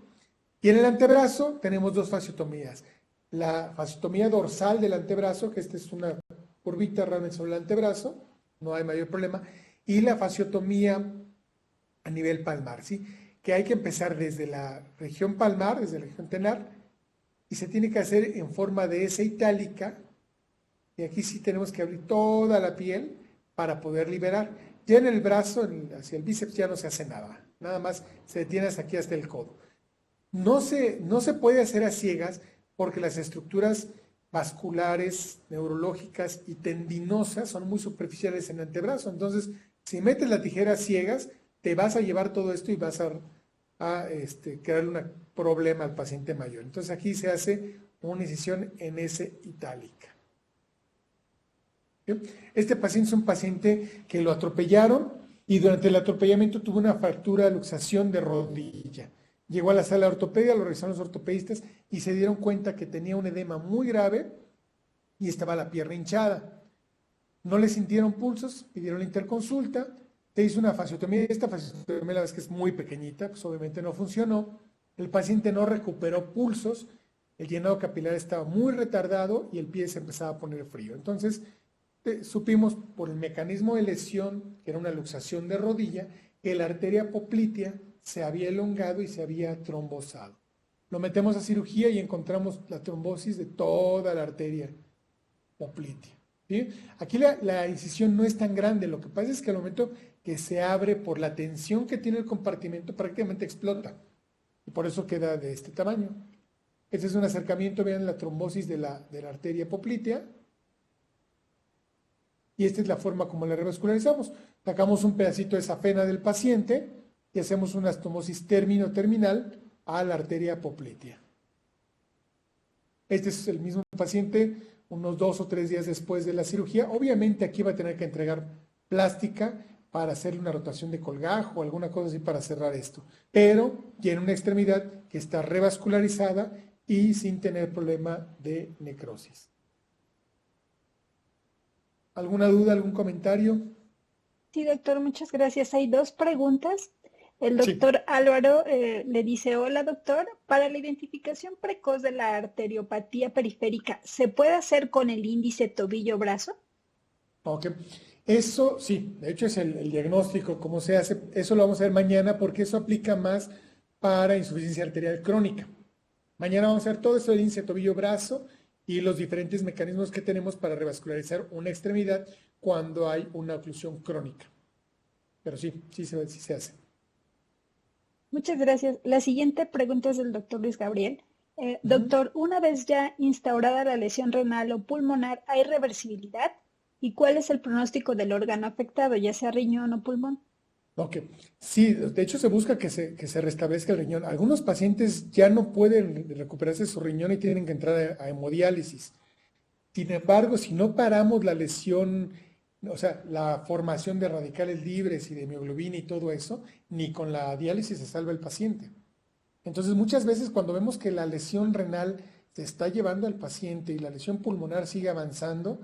S1: Y en el antebrazo tenemos dos fasciotomías. La fasciotomía dorsal del antebrazo, que esta es una curvita realmente sobre el antebrazo, no hay mayor problema, y la fasciotomía a nivel palmar, ¿sí? Que hay que empezar desde la región palmar, desde la región tenar, y se tiene que hacer en forma de S itálica, y aquí sí tenemos que abrir toda la piel para poder liberar. Ya en el brazo, hacia el bíceps, ya no se hace nada, nada más se detiene hasta aquí, hasta el codo. No se puede hacer a ciegas porque las estructuras vasculares, neurológicas y tendinosas son muy superficiales en el antebrazo. Entonces, si metes la tijera a ciegas, te vas a llevar todo esto y vas a crearle un problema al paciente mayor. Entonces, aquí se hace una incisión en S itálica. ¿Bien? Este paciente es un paciente que lo atropellaron y durante el atropellamiento tuvo una fractura de luxación de rodilla. Llegó a la sala de ortopedia, lo revisaron los ortopedistas y se dieron cuenta que tenía un edema muy grave y estaba la pierna hinchada. No le sintieron pulsos, pidieron la interconsulta, se hizo una fasciotomía. Esta fasciotomía la verdad es que es muy pequeñita, pues obviamente no funcionó. El paciente no recuperó pulsos, el llenado capilar estaba muy retardado y el pie se empezaba a poner frío. Entonces, supimos por el mecanismo de lesión, que era una luxación de rodilla, que la arteria poplitea se había elongado y se había trombosado. Lo metemos a cirugía y encontramos la trombosis de toda la arteria poplitea. ¿Sí? Aquí la incisión no es tan grande, lo que pasa es que al momento que se abre por la tensión que tiene el compartimento, prácticamente explota. Y por eso queda de este tamaño. Este es un acercamiento, vean la trombosis de la arteria poplitea. Y esta es la forma como la revascularizamos. Sacamos un pedacito de safena del paciente y hacemos una estomosis terminal a la arteria poplitea. Este es el mismo paciente unos 2 o 3 días después de la cirugía. Obviamente aquí va a tener que entregar plástica para hacerle una rotación de colgajo o alguna cosa así para cerrar esto. Pero tiene una extremidad que está revascularizada y sin tener problema de necrosis. ¿Alguna duda, algún comentario?
S2: Sí, doctor, muchas gracias. Hay dos preguntas. El doctor Álvaro le dice, hola doctor, para la identificación precoz de la arteriopatía periférica, ¿se puede hacer con el índice tobillo-brazo?
S1: Ok, eso sí, de hecho es el diagnóstico, cómo se hace, eso lo vamos a ver mañana porque eso aplica más para insuficiencia arterial crónica. Mañana vamos a ver todo eso del índice tobillo-brazo y los diferentes mecanismos que tenemos para revascularizar una extremidad cuando hay una oclusión crónica. Pero sí se hace.
S2: Muchas gracias. La siguiente pregunta es del doctor Luis Gabriel. Doctor, una vez ya instaurada la lesión renal o pulmonar, ¿hay reversibilidad? ¿Y cuál es el pronóstico del órgano afectado, ya sea riñón o pulmón?
S1: Ok, sí, de hecho se busca que se restablezca el riñón. Algunos pacientes ya no pueden recuperarse su riñón y tienen que entrar a hemodiálisis. Sin embargo, si no paramos la lesión, o sea, la formación de radicales libres y de hemoglobina y todo eso, ni con la diálisis se salva el paciente. Entonces, muchas veces cuando vemos que la lesión renal se está llevando al paciente y la lesión pulmonar sigue avanzando,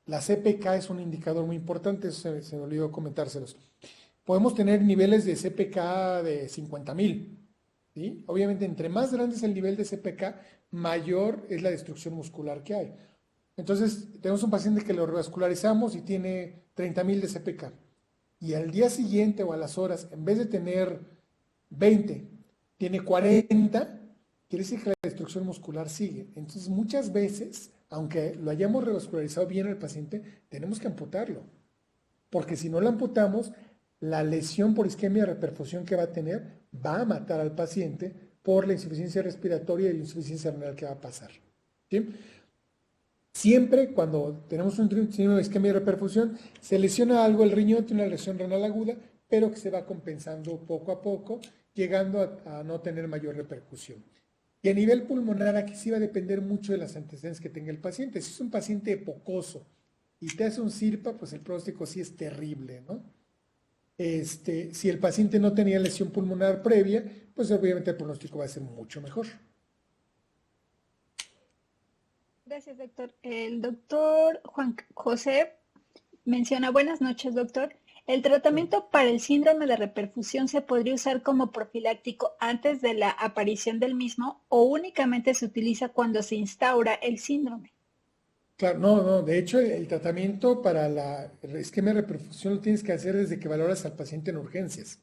S1: la CPK es un indicador muy importante, eso se me olvidó comentárselos. Podemos tener niveles de CPK de 50,000. ¿Sí? Obviamente, entre más grande es el nivel de CPK, mayor es la destrucción muscular que hay. Entonces, tenemos un paciente que lo revascularizamos y tiene 30,000 de CPK. Y al día siguiente o a las horas, en vez de tener 20, tiene 40, quiere decir que la destrucción muscular sigue. Entonces, muchas veces, aunque lo hayamos revascularizado bien al paciente, tenemos que amputarlo. Porque si no lo amputamos, la lesión por isquemia de reperfusión que va a tener va a matar al paciente por la insuficiencia respiratoria y la insuficiencia renal que va a pasar. ¿sí? Siempre cuando tenemos un síndrome de isquemia de reperfusión, se lesiona algo el riñón, tiene una lesión renal aguda, pero que se va compensando poco a poco, llegando a no tener mayor repercusión. Y a nivel pulmonar, aquí sí va a depender mucho de las antecedentes que tenga el paciente. Si es un paciente epocoso y te hace un CIRPA, pues el pronóstico sí es terrible, ¿no? Si el paciente no tenía lesión pulmonar previa, pues obviamente el pronóstico va a ser mucho mejor.
S2: Gracias, doctor. El doctor Juan José menciona, buenas noches, doctor. ¿El tratamiento para el síndrome de reperfusión se podría usar como profiláctico antes de la aparición del mismo o únicamente se utiliza cuando se instaura el síndrome?
S1: Claro, no, de hecho el tratamiento para la isquemia de reperfusión lo tienes que hacer desde que valoras al paciente en urgencias.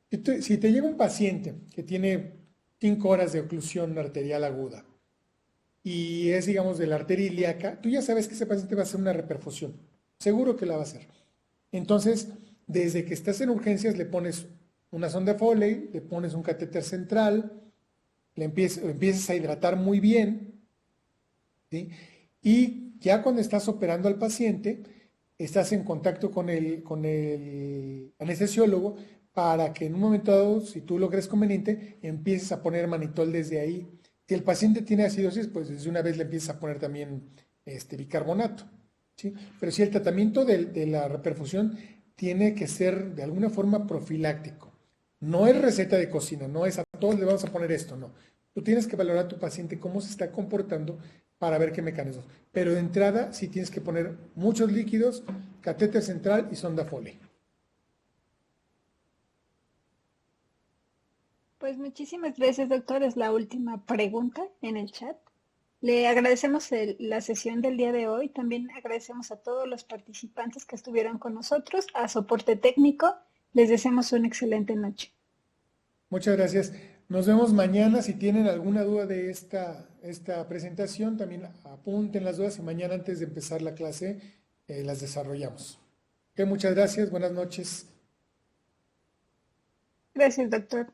S1: Si te llega un paciente que tiene 5 horas de oclusión arterial aguda y es, digamos, de la arteria ilíaca, tú ya sabes que ese paciente va a hacer una reperfusión. Seguro que la va a hacer. Entonces, desde que estás en urgencias, le pones una sonda Foley, le pones un catéter central, lo empiezas a hidratar muy bien, ¿sí? Y ya cuando estás operando al paciente, estás en contacto con el anestesiólogo para que en un momento dado, si tú lo crees conveniente, empieces a poner manitol desde ahí. Si el paciente tiene acidosis, pues desde una vez le empiezas a poner también bicarbonato, ¿sí? Pero si el tratamiento de la reperfusión tiene que ser de alguna forma profiláctico. No es receta de cocina, no es a todos le vamos a poner esto, no. Tú tienes que valorar a tu paciente cómo se está comportando para ver qué mecanismos. Pero de entrada sí tienes que poner muchos líquidos, catéter central y sonda Foley.
S2: Pues muchísimas gracias, doctor. Es la última pregunta en el chat. Le agradecemos la sesión del día de hoy. También agradecemos a todos los participantes que estuvieron con nosotros, a soporte técnico. Les deseamos una excelente noche.
S1: Muchas gracias. Nos vemos mañana. Si tienen alguna duda de esta presentación, también apunten las dudas y mañana antes de empezar la clase las desarrollamos. Muchas gracias. Buenas noches.
S2: Gracias, doctor.